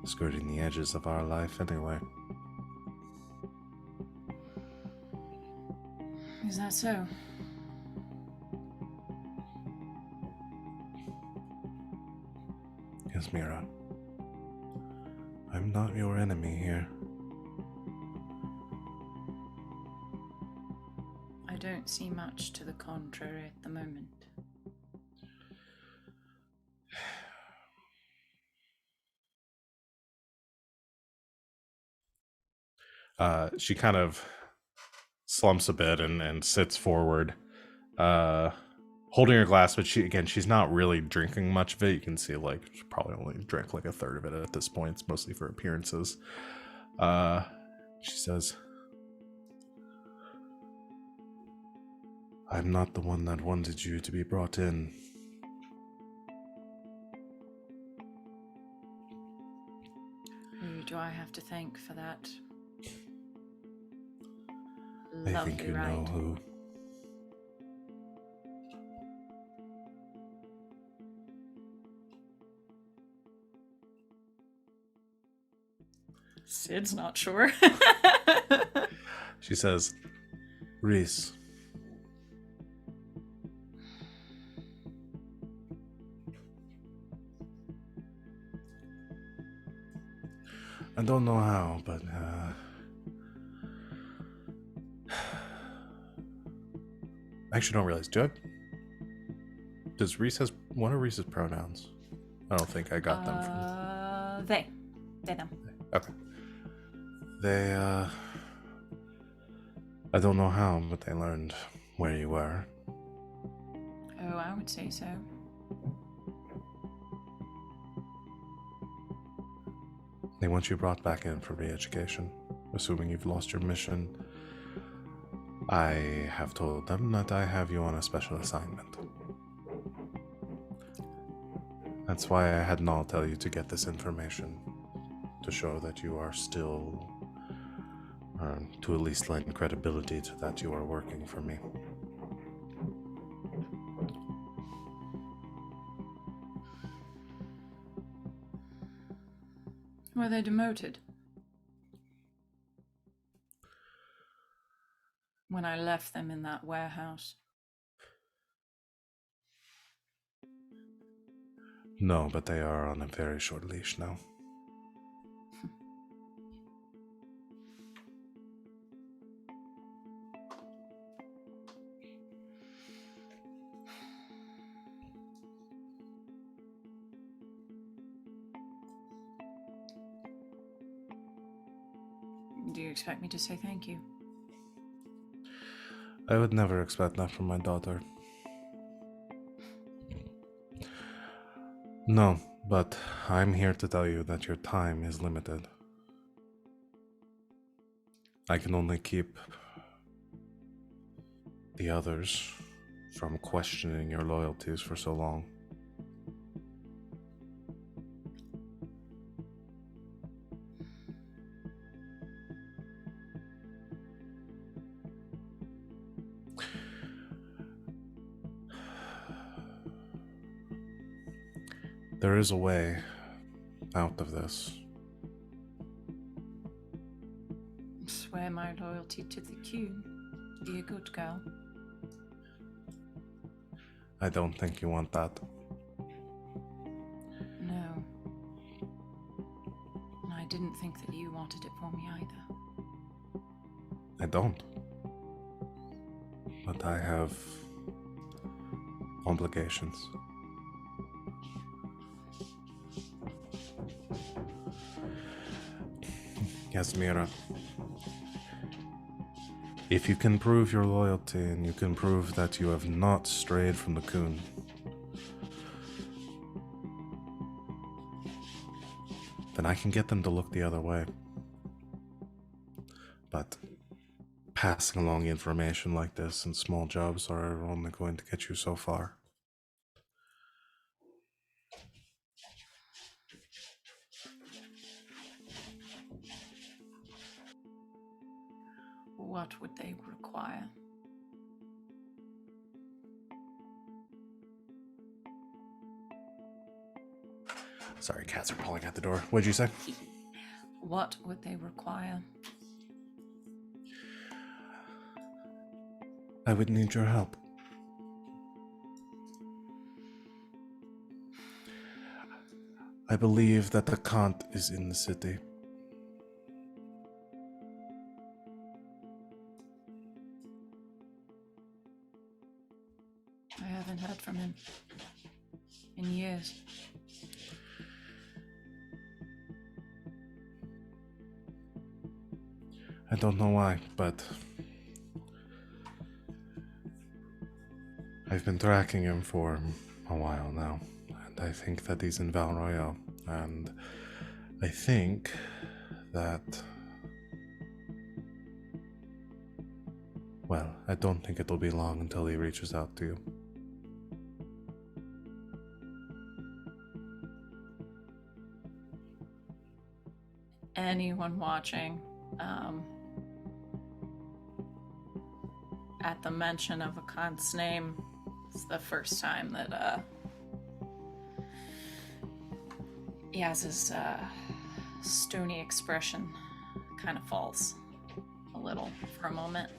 skirting the edges of our life anyway. Is that so? Yasmera, I'm not your enemy here. I don't see much to the contrary at the moment. She kind of slumps a bit and sits forward, holding her glass, but she's not really drinking much of it. You can see, like, she probably only drank like a third of it at this point. It's mostly for appearances. She says, I'm not the one that wanted you to be brought in. Who do I have to thank for that? I Lovely think you ride. know who. Sid's not sure. She says, Reese. I don't know how, but I actually don't realize. Does Reese has one of Reese's pronouns? I don't think I got them from. They, them. Okay. They, I don't know how, but they learned where you were. Oh, I would say so. They want you brought back in for re-education, assuming you've lost your mission. I have told them that I have you on a special assignment. That's why I had Null tell you to get this information, to show that you are still, to at least lend credibility to that you are working for me. Were they demoted? When I left them in that warehouse. No, but they are on a very short leash now. Do you expect me to say thank you? I would never expect that from my daughter. No, but I'm here to tell you that your time is limited. I can only keep the others from questioning your loyalties for so long. There is a way out of this. Swear my loyalty to the queen. Be a good girl. I don't think you want that. No. And I didn't think that you wanted it for me either. I don't. But I have obligations. Yasmera, if you can prove your loyalty and you can prove that you have not strayed from the Coon, then I can get them to look the other way. But passing along information like this and small jobs are only going to get you so far. What would they require? Sorry, cats are pulling at the door. What'd you say? What would they require? I would need your help. I believe that the Kant is in the city. I haven't heard from him in years. I don't know why, but I've been tracking him for a while now, and I think that he's in Val Royale, and I think that, well, I don't think it'll be long until he reaches out to you. Anyone watching, at the mention of a Kant's name, it's the first time that Yaz's stony expression kind of falls a little for a moment.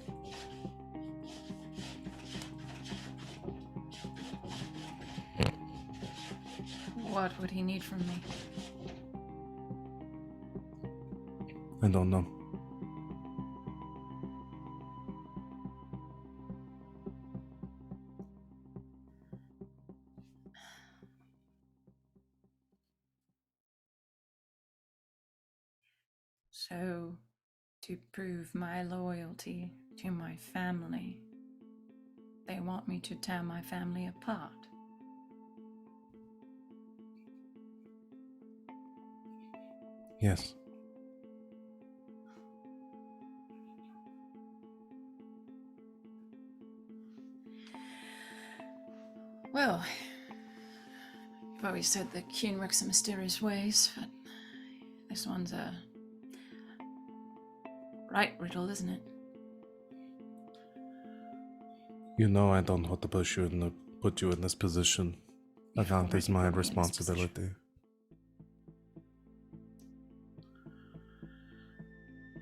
What would he need from me? I don't know. So, to prove my loyalty to my family, they want me to tear my family apart. Yes. Well, you've always said that Kuhn works in mysterious ways, but this one's a right riddle, isn't it? You know I don't want to put you in this position. Account is my responsibility.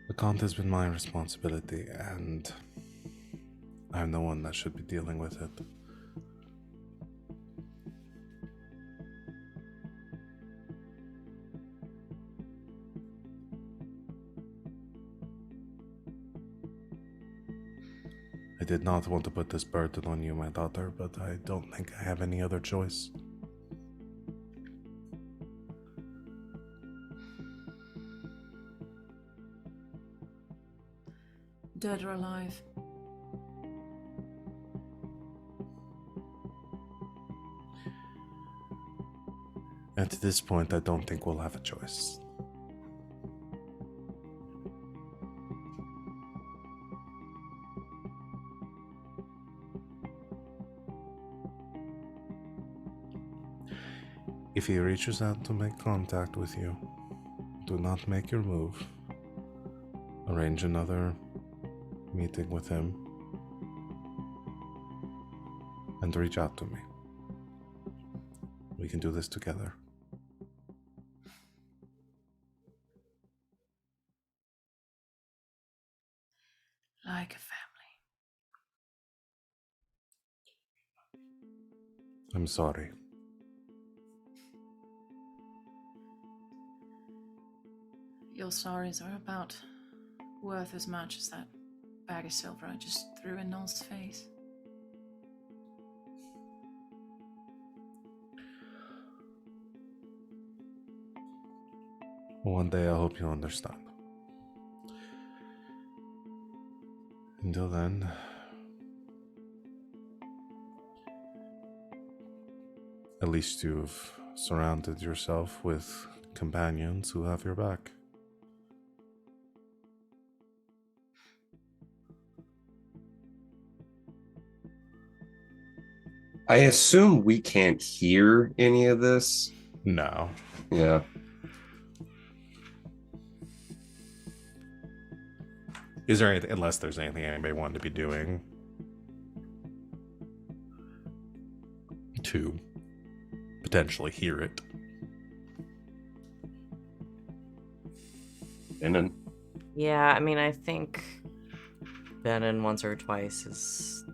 Account has been my responsibility, and I'm the one that should be dealing with it. I did not want to put this burden on you, my daughter, but I don't think I have any other choice. Dead or alive? At this point, I don't think we'll have a choice. If he reaches out to make contact with you, do not make your move. Arrange another meeting with him and reach out to me. We can do this together. Like a family. I'm sorry. Your sorries are about worth as much as that bag of silver I just threw in Noel's face. One day I hope you'll understand. Until then, at least you've surrounded yourself with companions who have your back. I assume we can't hear any of this. No. Yeah. Is there anything, unless there's anything anybody wanted to be doing to potentially hear it? Venehn. Yeah, I mean, I think Venehn once or twice is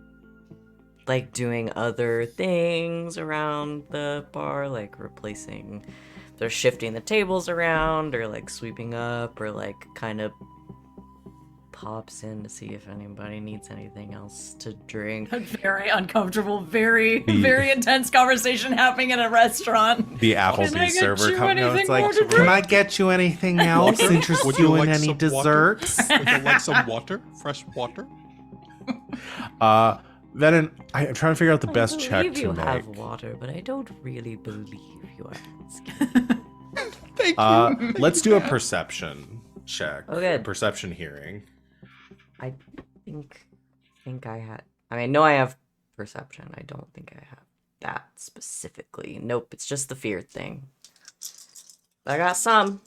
like doing other things around the bar, like replacing, they're shifting the tables around, or like sweeping up, or like kind of pops in to see if anybody needs anything else to drink. Very uncomfortable, very intense conversation happening in a restaurant. The Can I Applebee's get server you comes. anything It's like, more to can drink?" I get you anything else? Interested Would you you in like any some water? desserts? Would you like some water? Fresh water? Then I'm trying to figure out the best I check believe to you make. have water, but I don't really believe you ask. Thank you. Let's do a perception check. Oh, good. A perception hearing. I think I had. I mean, I know I have perception. I don't think I have that specifically. Nope, it's just the fear thing. I got some.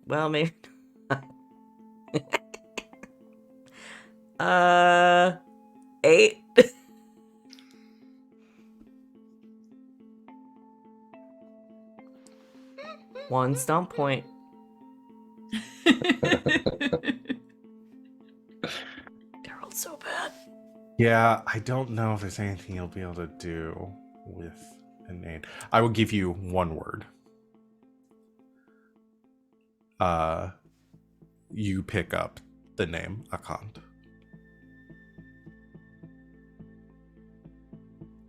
Well, maybe. 8. One stump point. They're all so bad. Yeah, I don't know if there's anything you'll be able to do with a name. I will give you one word. You pick up the name Akant.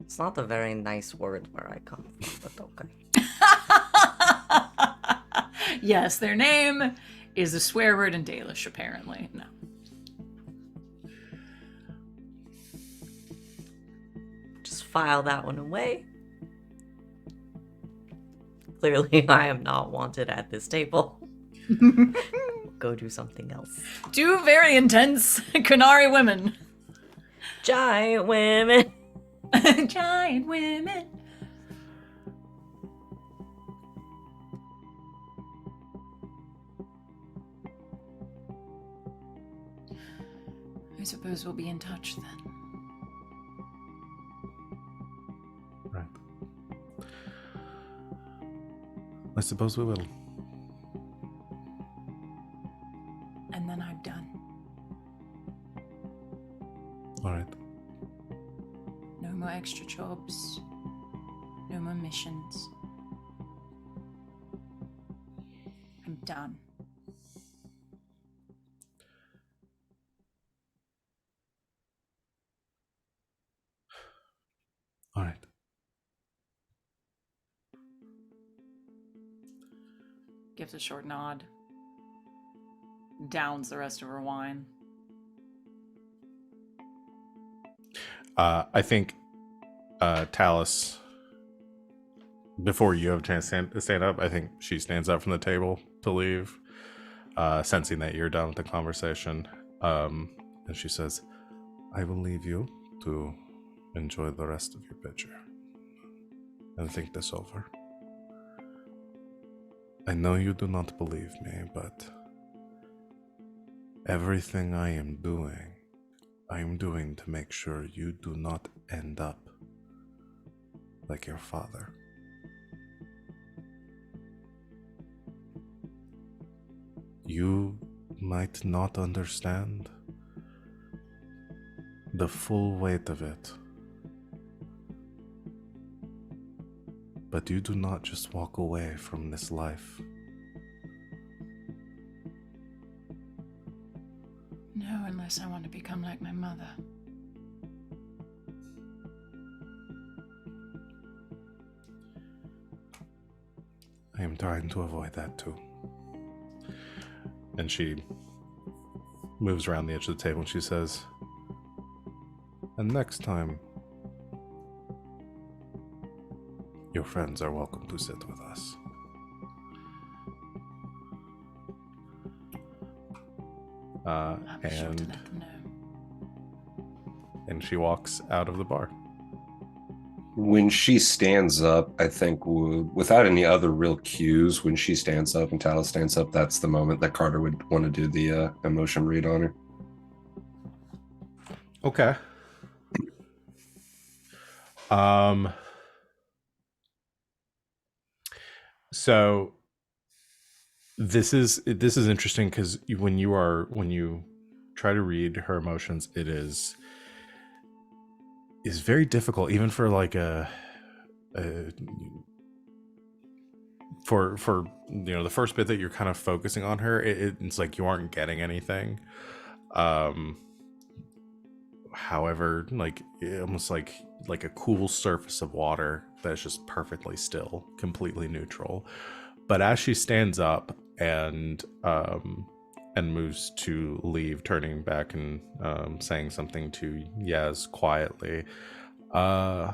It's not a very nice word where I come from, but okay. Yes, their name is a swear word in Dalish, apparently. No. Just file that one away. Clearly, I am not wanted at this table. Go do something else. 2 very intense Canary women. Giant women. Giant women. I suppose we'll be in touch then. Right. I suppose we will. And then I'm done. All right. No more extra jobs. No more missions. I'm done. All right. Gives a short nod. Downs the rest of her wine. I think Talus, before you have a chance to stand up, I think she stands up from the table to leave, sensing that you're done with the conversation. And she says, I will leave you to enjoy the rest of your picture and think this over. I know you do not believe me, but everything I am doing to make sure you do not end up like your father. You might not understand the full weight of it, but you do not just walk away from this life. No, unless I want to become like my mother. I am trying to avoid that too. And she moves around the edge of the table and she says, and next time Your friends are welcome to sit with us. I'll be sure to And let them know. she walks out of the bar. When she stands up, I think without any other real cues, when she stands up and Talis stands up, that's the moment that Carter would want to do the emotion read on her. Okay. So this is interesting because when you try to read her emotions, it is very difficult, even for like for the first bit that you're kind of focusing on her. It's like you aren't getting anything. However, like almost like a cool surface of water that's just perfectly still, completely neutral. But as she stands up and moves to leave, turning back and saying something to Yaz quietly, I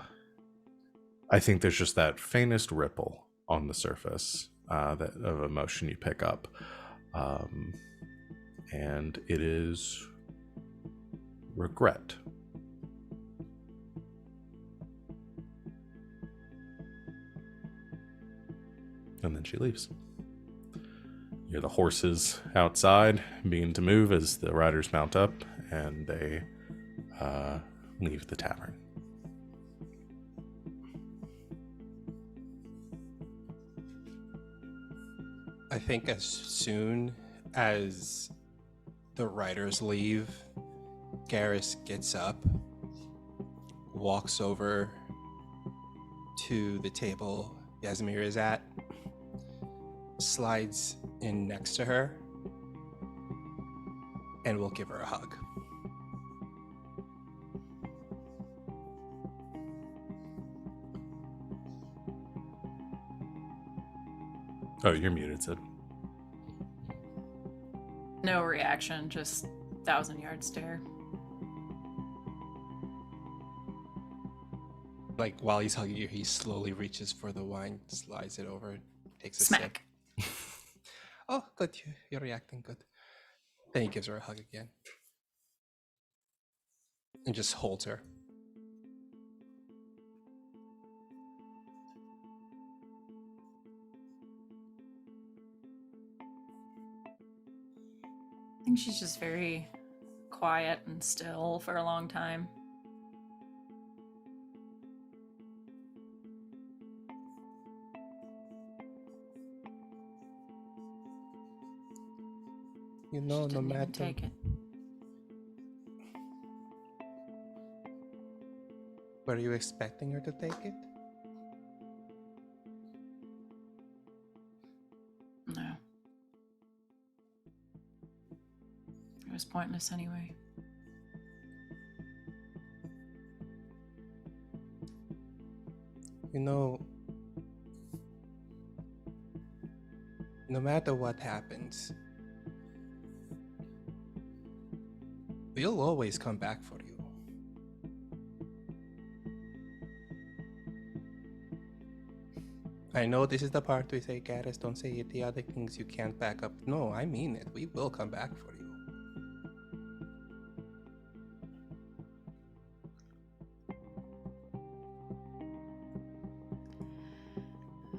think there's just that faintest ripple on the surface that of emotion you pick up, and it is regret. And then she leaves. You hear the horses outside beginning to move as the riders mount up, and they leave the tavern. I think as soon as the riders leave, Garas gets up, walks over to the table Yasmera is at, slides in next to her, and will give her a hug. Oh, you're muted, Sid. No reaction, just 1,000-yard stare. Like, while he's hugging you, he slowly reaches for the wine, slides it over, takes a Smack. sip. Oh, good. You're reacting good. Then he gives her a hug again. And just holds her. I think she's just very quiet and still for a long time. You know, She no didn't even matter take it. were you expecting her to take it? No. It was pointless anyway. You know, no matter what happens, we'll always come back for you. I know this is the part we say, Garas, don't say it, the other things you can't back up. No, I mean it. We will come back for you.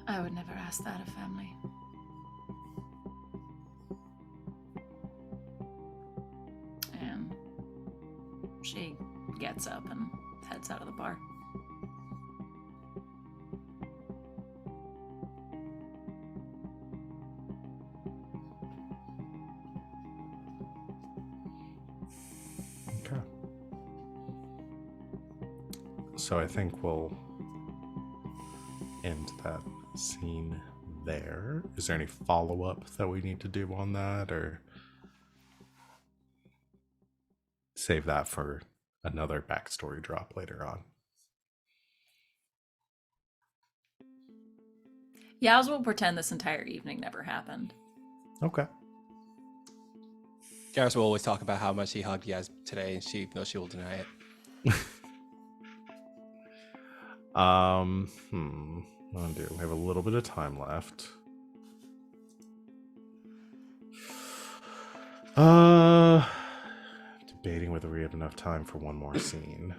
I would never ask that of family. And she gets up and heads out of the bar. Okay. So I think we'll end that scene there. Is there any follow-up that we need to do on that, or save that for another backstory drop later on? Yaz will pretend this entire evening never happened. Okay. Garas will always talk about how much he hugged Yaz today, and she knows she will deny it. Oh dear, we have a little bit of time left. Debating whether we have enough time for one more scene.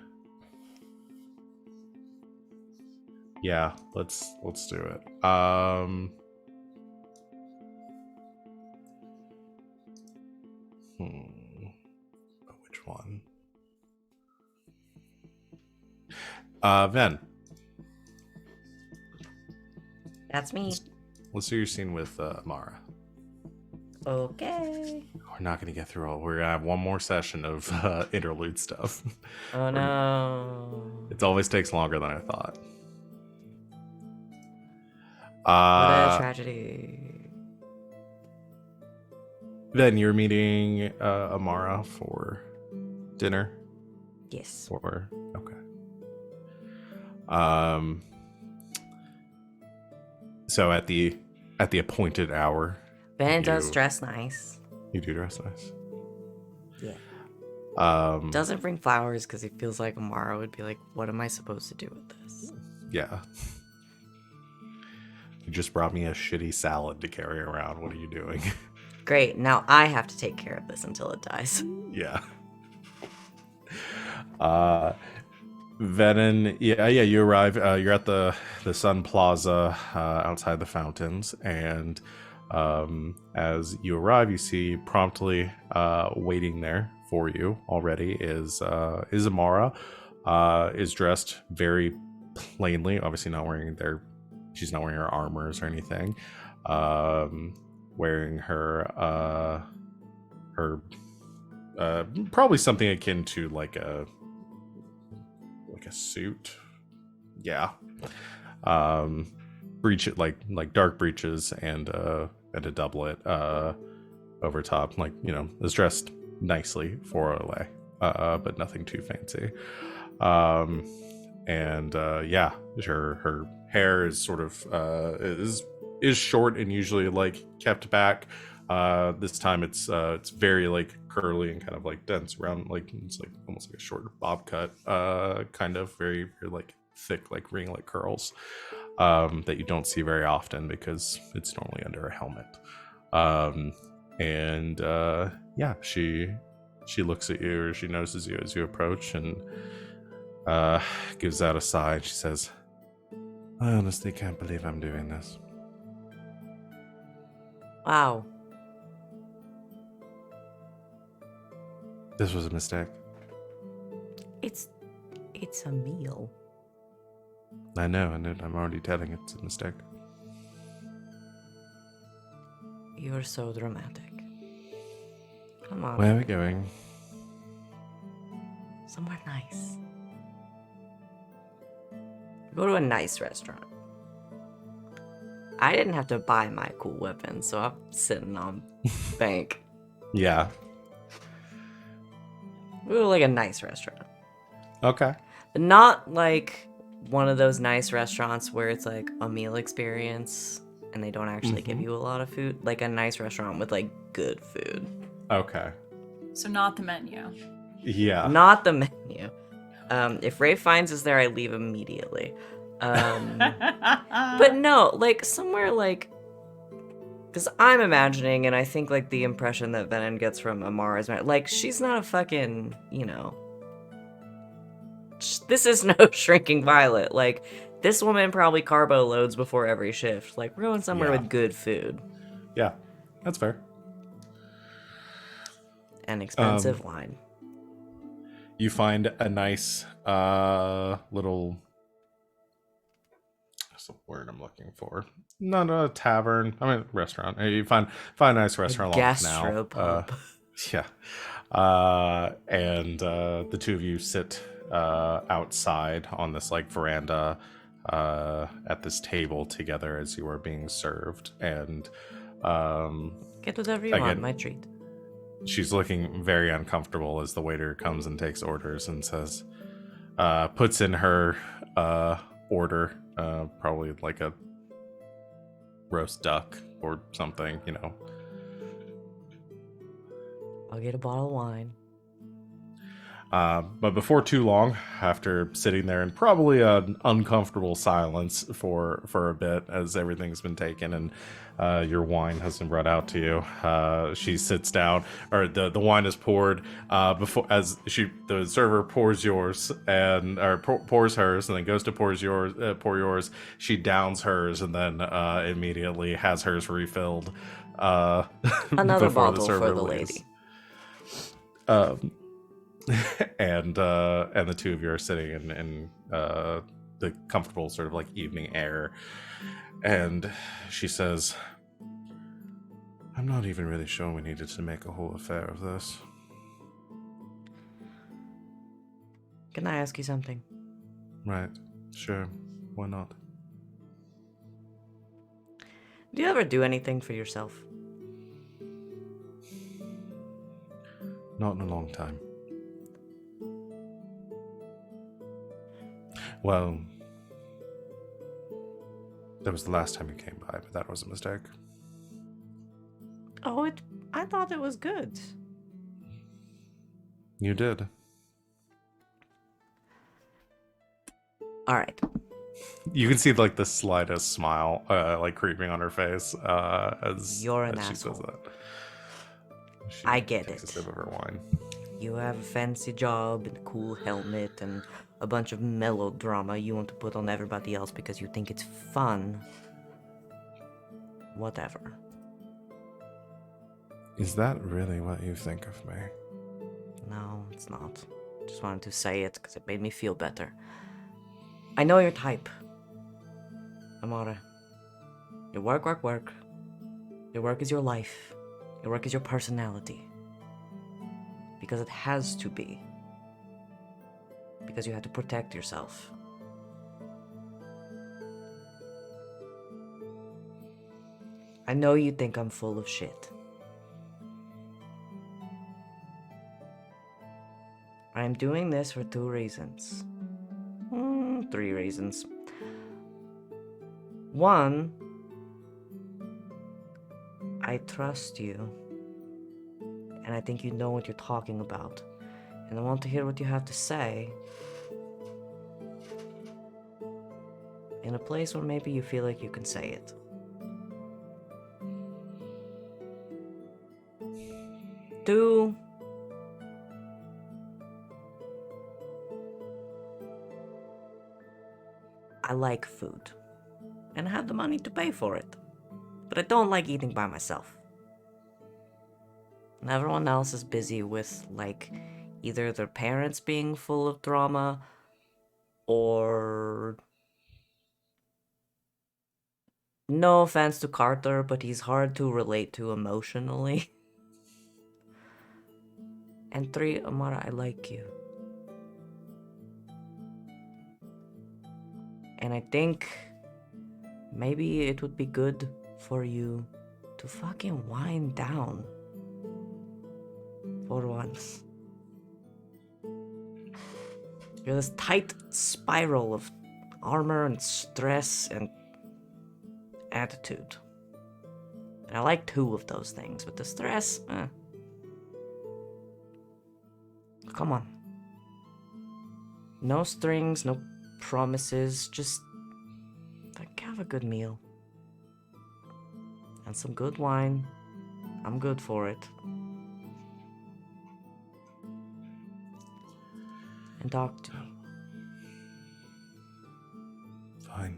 Yeah, let's do it. Which one? Ven, That's me. let's do your scene with Amara. Okay. We're not going to get through all. We're going to have one more session of interlude stuff. Oh no. It always takes longer than I thought. What a tragedy. Then you're meeting Amara for dinner. Yes. Or okay. So at the appointed hour, Ben does You- dress nice. you do dress nice. Yeah. Doesn't bring flowers because he feels like Amara would be like, what am I supposed to do with this? Yeah. You just brought me a shitty salad to carry around. What are you doing? Great. Now I have to take care of this until it dies. Yeah. Venehn, yeah, you arrive. You're at the Sun Plaza outside the fountains, and as you arrive, you see promptly waiting there for you already is Amara. Is dressed very plainly, obviously not wearing she's not wearing her armors or anything. Wearing her probably something akin to like a suit. Yeah. Like dark breeches and a doublet over top, like, is dressed nicely for LA, but nothing too fancy. Yeah, her hair is sort of is short and usually like kept back. This time it's very like curly and kind of like dense around, like it's like almost like a short bob cut, kind of very, very like thick like ringlet curls that you don't see very often because it's normally under a helmet. Yeah, she looks at you, or she notices you as you approach, and gives out a sigh. She says, "I honestly can't believe I'm doing this." Wow. This was a mistake. It's a meal. I know, and I'm already telling it's a mistake. You're so dramatic. Come on. Where are we going? Somewhere nice. Go to a nice restaurant. I didn't have to buy my cool weapon, so I'm sitting on bank. Yeah. Go to like a nice restaurant. Okay. Not like one of those nice restaurants where it's like a meal experience and they don't actually give you a lot of food. Like a nice restaurant with like good food. Okay. So not the menu. Yeah. Not the menu. If Ray finds us there, I leave immediately. But no, like somewhere like, because I'm imagining, and I think like the impression that Venehn gets from Amara is like she's not a fucking, this is no Shrinking Violet. Like this woman probably carbo loads before every shift. Like we're going somewhere Yeah. with good food Yeah. That's fair. and expensive wine. You find a nice little, what's the word I'm looking for? Not a tavern. I mean restaurant. You find a nice restaurant along the canal. Gastropub. Yeah. And the two of you sit outside on this like veranda at this table together as you are being served. And Get whatever you again, want, my treat. she's looking very uncomfortable as the waiter comes and takes orders and says, puts in her order, probably like a roast duck or something, I'll get a bottle of wine. But before too long, after sitting there in probably an uncomfortable silence for a bit, as everything's been taken and your wine has been brought out to you, she sits down, or the wine is poured before as the server pours yours and pours hers, and then goes to pour yours. She downs hers and then immediately has hers refilled. Another before bottle for server the leaves. lady. And the two of you are sitting in the comfortable sort of like evening air, and she says, "I'm not even really sure we needed to make a whole affair of this." Can I ask you something? Right, sure, why not? Do you ever do anything for yourself? Not in a long time. Well, that was the last time you came by, but that was a mistake. Oh, I thought it was good. You did. All right. You can see like the slightest smile like creeping on her face as You're an as she asshole. says that. She I get takes it. a sip of her wine. You have a fancy job and a cool helmet and a bunch of melodrama you want to put on everybody else because you think it's fun. Whatever. Is that really what you think of me? No, it's not. Just wanted to say it because it made me feel better. I know your type. Amara. Your work. Your work is your life. Your work is your personality. Because it has to be. Because you have to protect yourself. I know you think I'm full of shit. I'm doing this for 2 reasons. 3 reasons. 1, I trust you. And I think you know what you're talking about. And I want to hear what you have to say. In a place where maybe you feel like you can say it. 2, I like food. And I have the money to pay for it. But I don't like eating by myself. And everyone else is busy with, like, either their parents being full of drama, or... No offense to Carter, but he's hard to relate to emotionally. And 3, Amara, I like you. And I think maybe it would be good for you to fucking wind down. For once. You're this tight spiral of armor and stress and attitude. And I like 2 of those things, but the stress, Come on. No strings, no promises, just like have a good meal. And some good wine. I'm good for it. And talk to me. Fine.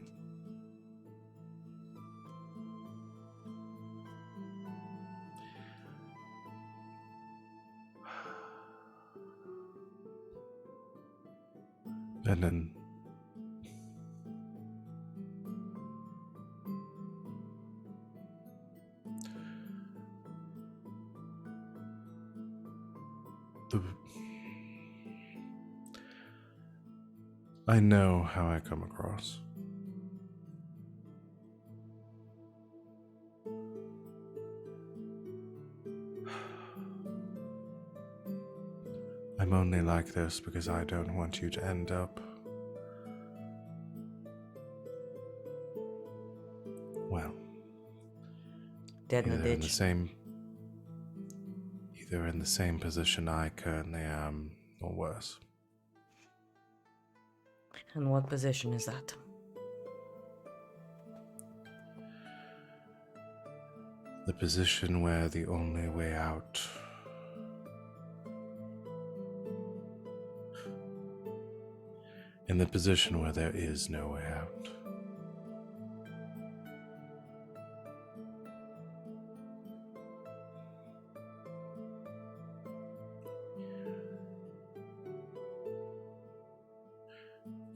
And then I know how I come across. I'm only like this because I don't want you to end up, well, Dead in the either ditch. in the same position I currently am, or worse. And what position is that? The position where the only way out in the position where there is no way out.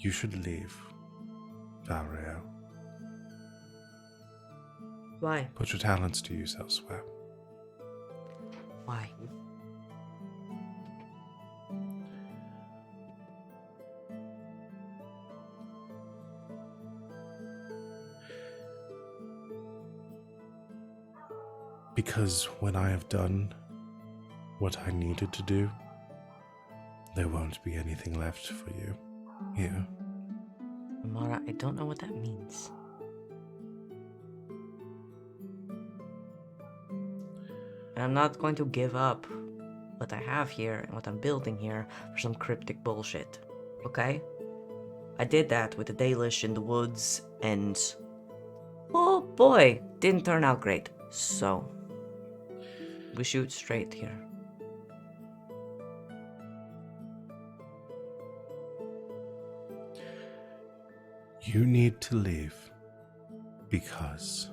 You should leave, Valrio. Why? Put your talents to use elsewhere. Why? Because when I have done what I needed to do, there won't be anything left for you here. Amara, I don't know what that means. And I'm not going to give up what I have here and what I'm building here for some cryptic bullshit. Okay? I did that with the Dalish in the woods, and oh boy, didn't turn out great. So, we shoot straight here. You need to leave because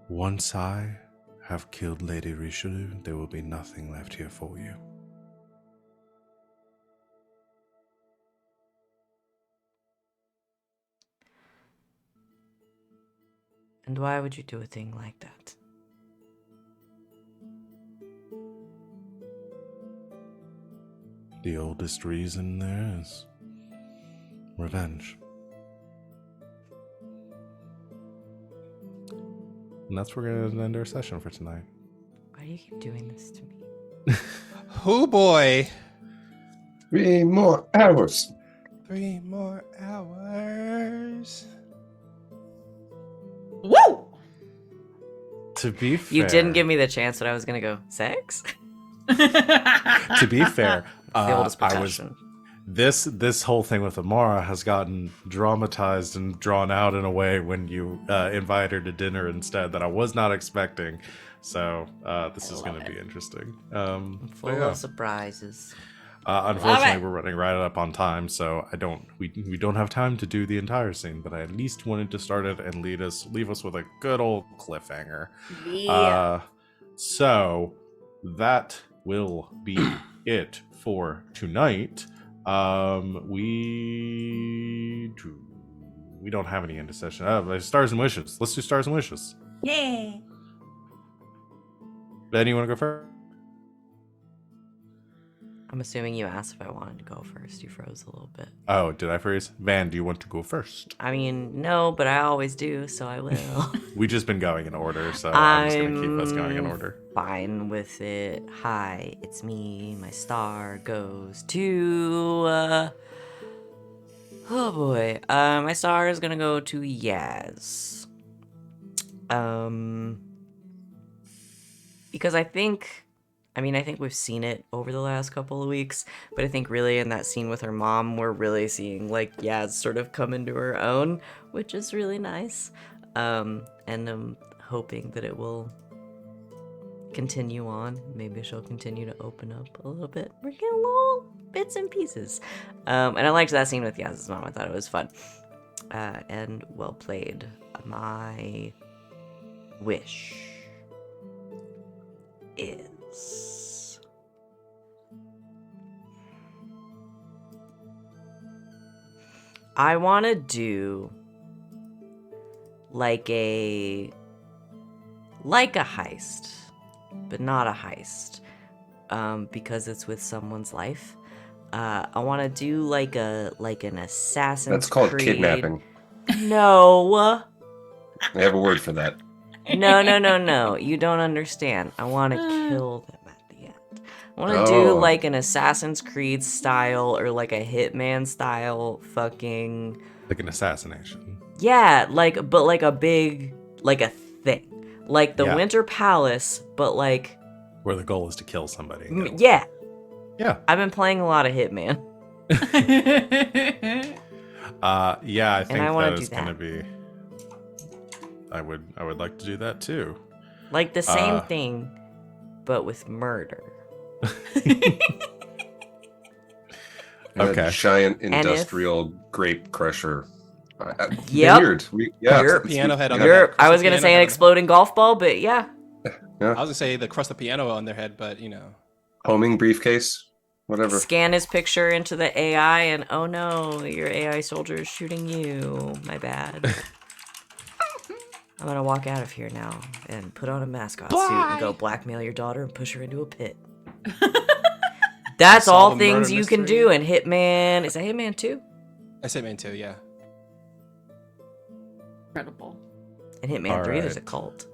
once I have killed Lady Richelieu, there will be nothing left here for you. And why would you do a thing like that? The oldest reason there is revenge. And that's where we're going to end our session for tonight. Why do you keep doing this to me? Oh boy. 3 more hours. 3 more hours. Woo! To be fair, You didn't give me the chance that I was gonna go, sex? to be fair, The oldest I was profession. this whole thing with Amara has gotten dramatized and drawn out in a way when you invite her to dinner instead that I was not expecting. So this is going to be interesting. Full but yeah. of surprises. Unfortunately, Alright. we're running right up on time, so we don't have time to do the entire scene. But I at least wanted to start it and leave us with a good old cliffhanger. Yeah. So that will be it for tonight. We don't have any end of session. Stars and wishes. Let's do stars and wishes. Yay. Ben, you want to go first? I'm assuming you asked if I wanted to go first. You froze a little bit. Oh, did I freeze? Van, do you want to go first? I mean, no, but I always do, so I will. We just been going in order, so I'm just gonna keep us going in order. Fine with it. Hi, it's me. My star goes to. Oh boy. My star is gonna go to Yaz. Because I think we've seen it over the last couple of weeks, but I think really in that scene with her mom, we're really seeing like Yaz sort of come into her own, which is really nice. And I'm hoping that it will continue on. Maybe she'll continue to open up a little bit. We're getting little bits and pieces. And I liked that scene with Yaz's mom. I thought it was fun. And well played. My wish is I want to do like a heist, but not a heist, because it's with someone's life. I want to do like an Assassin's That's called Creed. kidnapping. No. I have a word for that. No. You don't understand. I want to kill them at the end. I want to do Oh. like an Assassin's Creed style or like a Hitman style fucking. Like an assassination. Yeah, but like a big, like a thing. Like the Yeah. Winter Palace, but like. Where the goal is to kill somebody. Yeah. Yeah. I've been playing a lot of Hitman. Yeah, I think I wanna that do is going to that. be. I would like to do that too. Like the same Uh, thing, but with murder. And Okay. a giant if- industrial grape crusher. Yep. Vineyard. Yeah. Yep. Piano head on yeah. the head. I was Crust the gonna piano say an head on the- exploding golf ball, but yeah. I was gonna say the crust the piano on their head, but you know. Homing briefcase. Whatever. Scan his picture into the AI, and oh no, your AI soldier is shooting you. My bad. I'm gonna walk out of here now and put on a mascot suit and go blackmail your daughter and push her into a pit. That's Solve all a things murder you can mystery. do in Hitman. Is that Hitman 2? I said man too, yeah. Incredible. In Hitman All 3, there's a right. cult.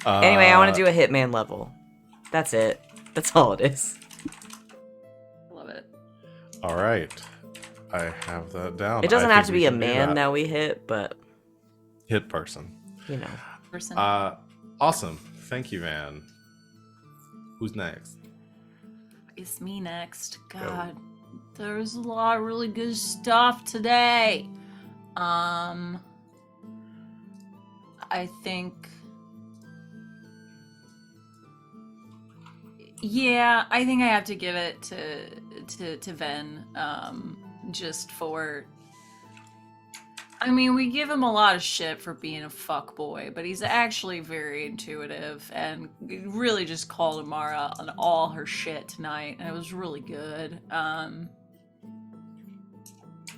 Anyway, I want to do a Hitman level. That's it. That's all it is. I love it. All right. I have that down. It doesn't I have think to we be a can do man that we hit, but, Hit person. you know. Person. Awesome. Thank you, Van. Who's next? It's me next. God, there's a lot of really good stuff today. I think. Yeah, I think I have to give it to Ven. Just for. I mean, we give him a lot of shit for being a fuckboy, but he's actually very intuitive and really just called Amara on all her shit tonight, and it was really good.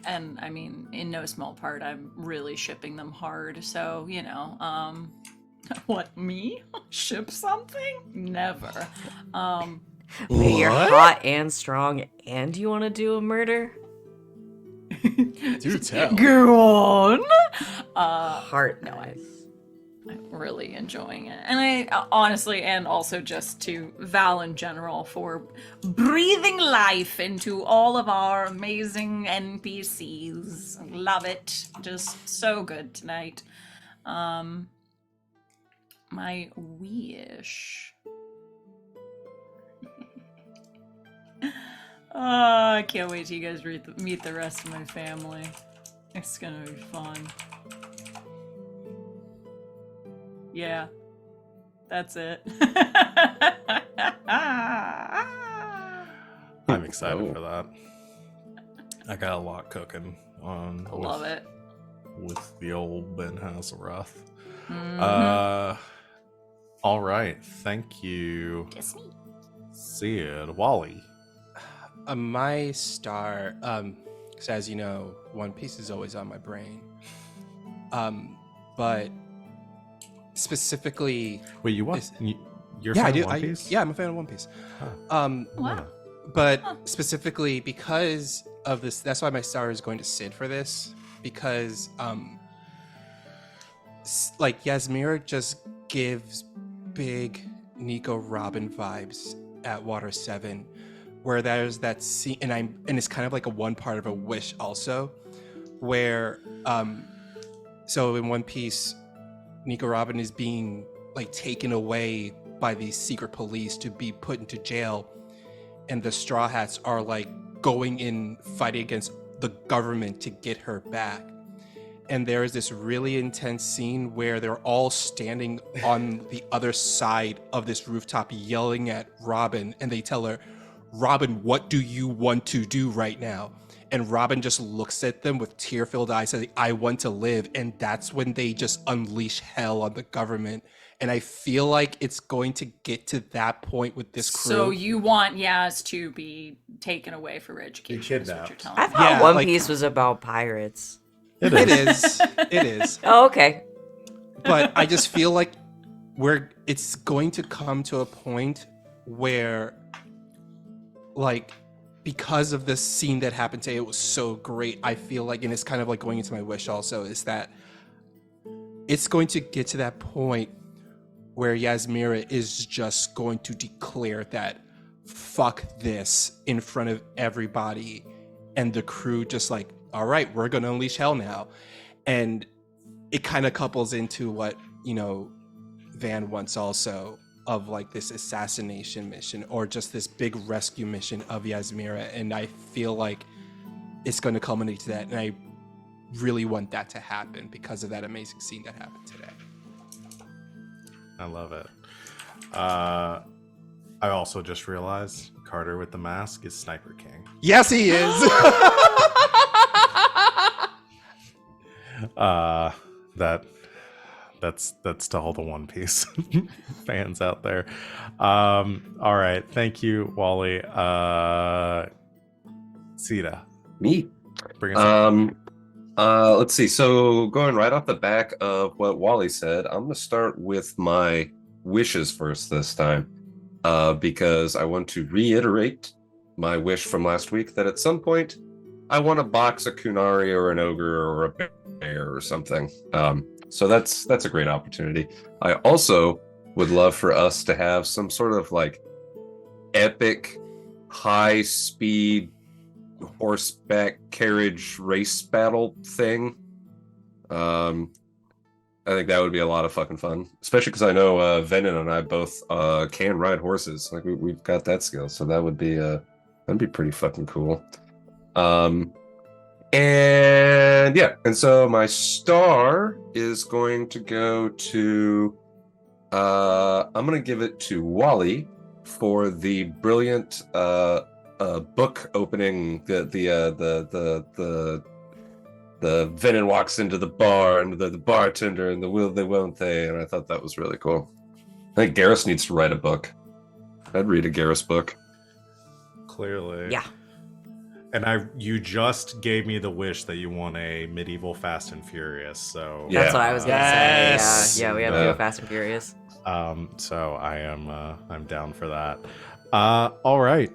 And I mean, in no small part, I'm really shipping them hard. So, you know, what, me? Ship something? Never. Wait, you're hot and strong, and you want to do a murder? Do tell. Go on. Heart no, eyes. I'm really enjoying it. And I honestly, and also just to Val in general for breathing life into all of our amazing NPCs. Love it. Just so good tonight. My wish. Oh, I can't wait till you guys meet the rest of my family. It's gonna be fun. Yeah, that's it. I'm excited Oh. for that. I got a lot cooking on I love it. with the old Ben Hasselroth. Mhm. All right. Thank you, Disney. Sid. Wally. My star, so as you know, One Piece is always on my brain. But specifically, Wait, you what? Is- You're yeah, a I fan do. of One Piece? Yeah, I'm a fan of One Piece. Huh. Wow. But specifically because of this, that's why my star is going to Sid for this, because like Yasmera just gives big Nico Robin vibes at Water 7, where there's that scene, and it's kind of like a one part of a wish also, where so in One Piece, Nico Robin is being like taken away by these secret police to be put into jail, and the Straw Hats are like going in fighting against the government to get her back. And there is this really intense scene where they're all standing on the other side of this rooftop yelling at Robin, and they tell her, Robin, what do you want to do right now? And Robin just looks at them with tear-filled eyes, saying, I want to live. And that's when they just unleash hell on the government. And I feel like it's going to get to that point with this crew. So you want Yaz to be taken away for education? Is what you're kidnapped. telling I me. thought Yeah, One like- Piece was about pirates. It It is. is. It is. Oh, okay. But I just feel like it's going to come to a point where, like, because of this scene that happened today, it was so great. I feel like, and it's kind of like going into my wish also, is that it's going to get to that point where Yasmera is just going to declare that fuck this in front of everybody, and the crew just like, all right, we're going to unleash hell now. And it kind of couples into what, you know, Van wants also, of like this assassination mission or just this big rescue mission of Yasmera, and I feel like it's going to culminate to that, and I really want that to happen because of that amazing scene that happened today. I love it. I also just realized Carter with the mask is Sniper King. Yes, he is. That's to all the One Piece fans out there. All right, thank you, Wally. Sita, Me. bring us up. Let's see. So going right off the back of what Wally said, I'm gonna start with my wishes first this time, because I want to reiterate my wish from last week that at some point I want to box a Kunari or an ogre or a bear or something. So that's a great opportunity. I also would love for us to have some sort of like epic high speed horseback carriage race battle thing. I think that would be a lot of fucking fun, especially because I know Venehn and I both can ride horses. Like we've got that skill, so that'd be pretty fucking cool. And yeah, and so my star is going to go to I'm gonna give it to Wally for the brilliant book opening. The Venehn walks into the bar and the bartender and the will they won't they, and I thought that was really cool. I think Garas needs to write a book. I'd read a Garas book. Clearly. Yeah. And you just gave me the wish that you want a medieval Fast and Furious. So Yeah. That's what I was gonna Yes. say. Yeah, we have to go Fast and Furious. So I'm down for that. All right.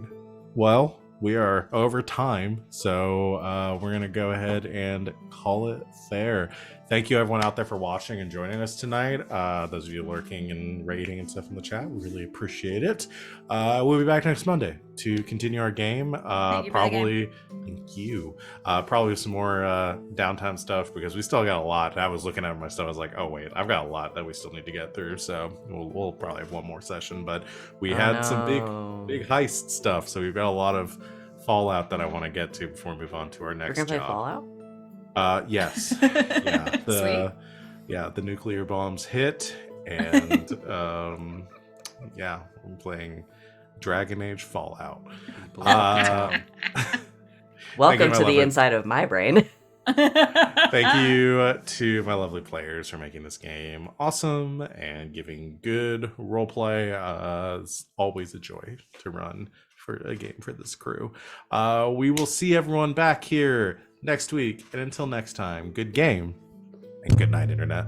Well, we are over time, so we're gonna go ahead and call it there. Thank you everyone out there for watching and joining us tonight. Those of you lurking and rating and stuff in the chat, we really appreciate it. We'll be back next Monday to continue our game. Thank you for the game. Thank you. Probably some more downtime stuff because we still got a lot. I was looking at my stuff. I was like, oh wait, I've got a lot that we still need to get through. So we'll probably have one more session. But we had some big heist stuff. So we've got a lot of Fallout that I want to get to before we move on to our We're next gonna play job. Fallout? Yes. Yeah. The nuclear bombs hit, and yeah, I'm playing Dragon Age Fallout. Welcome Thank you, to my the lovely- inside of my brain. Thank you to my lovely players for making this game awesome and giving good roleplay. It's always a joy to run for a game for this crew. We will see everyone back here next week, and until next time, good game and good night, Internet.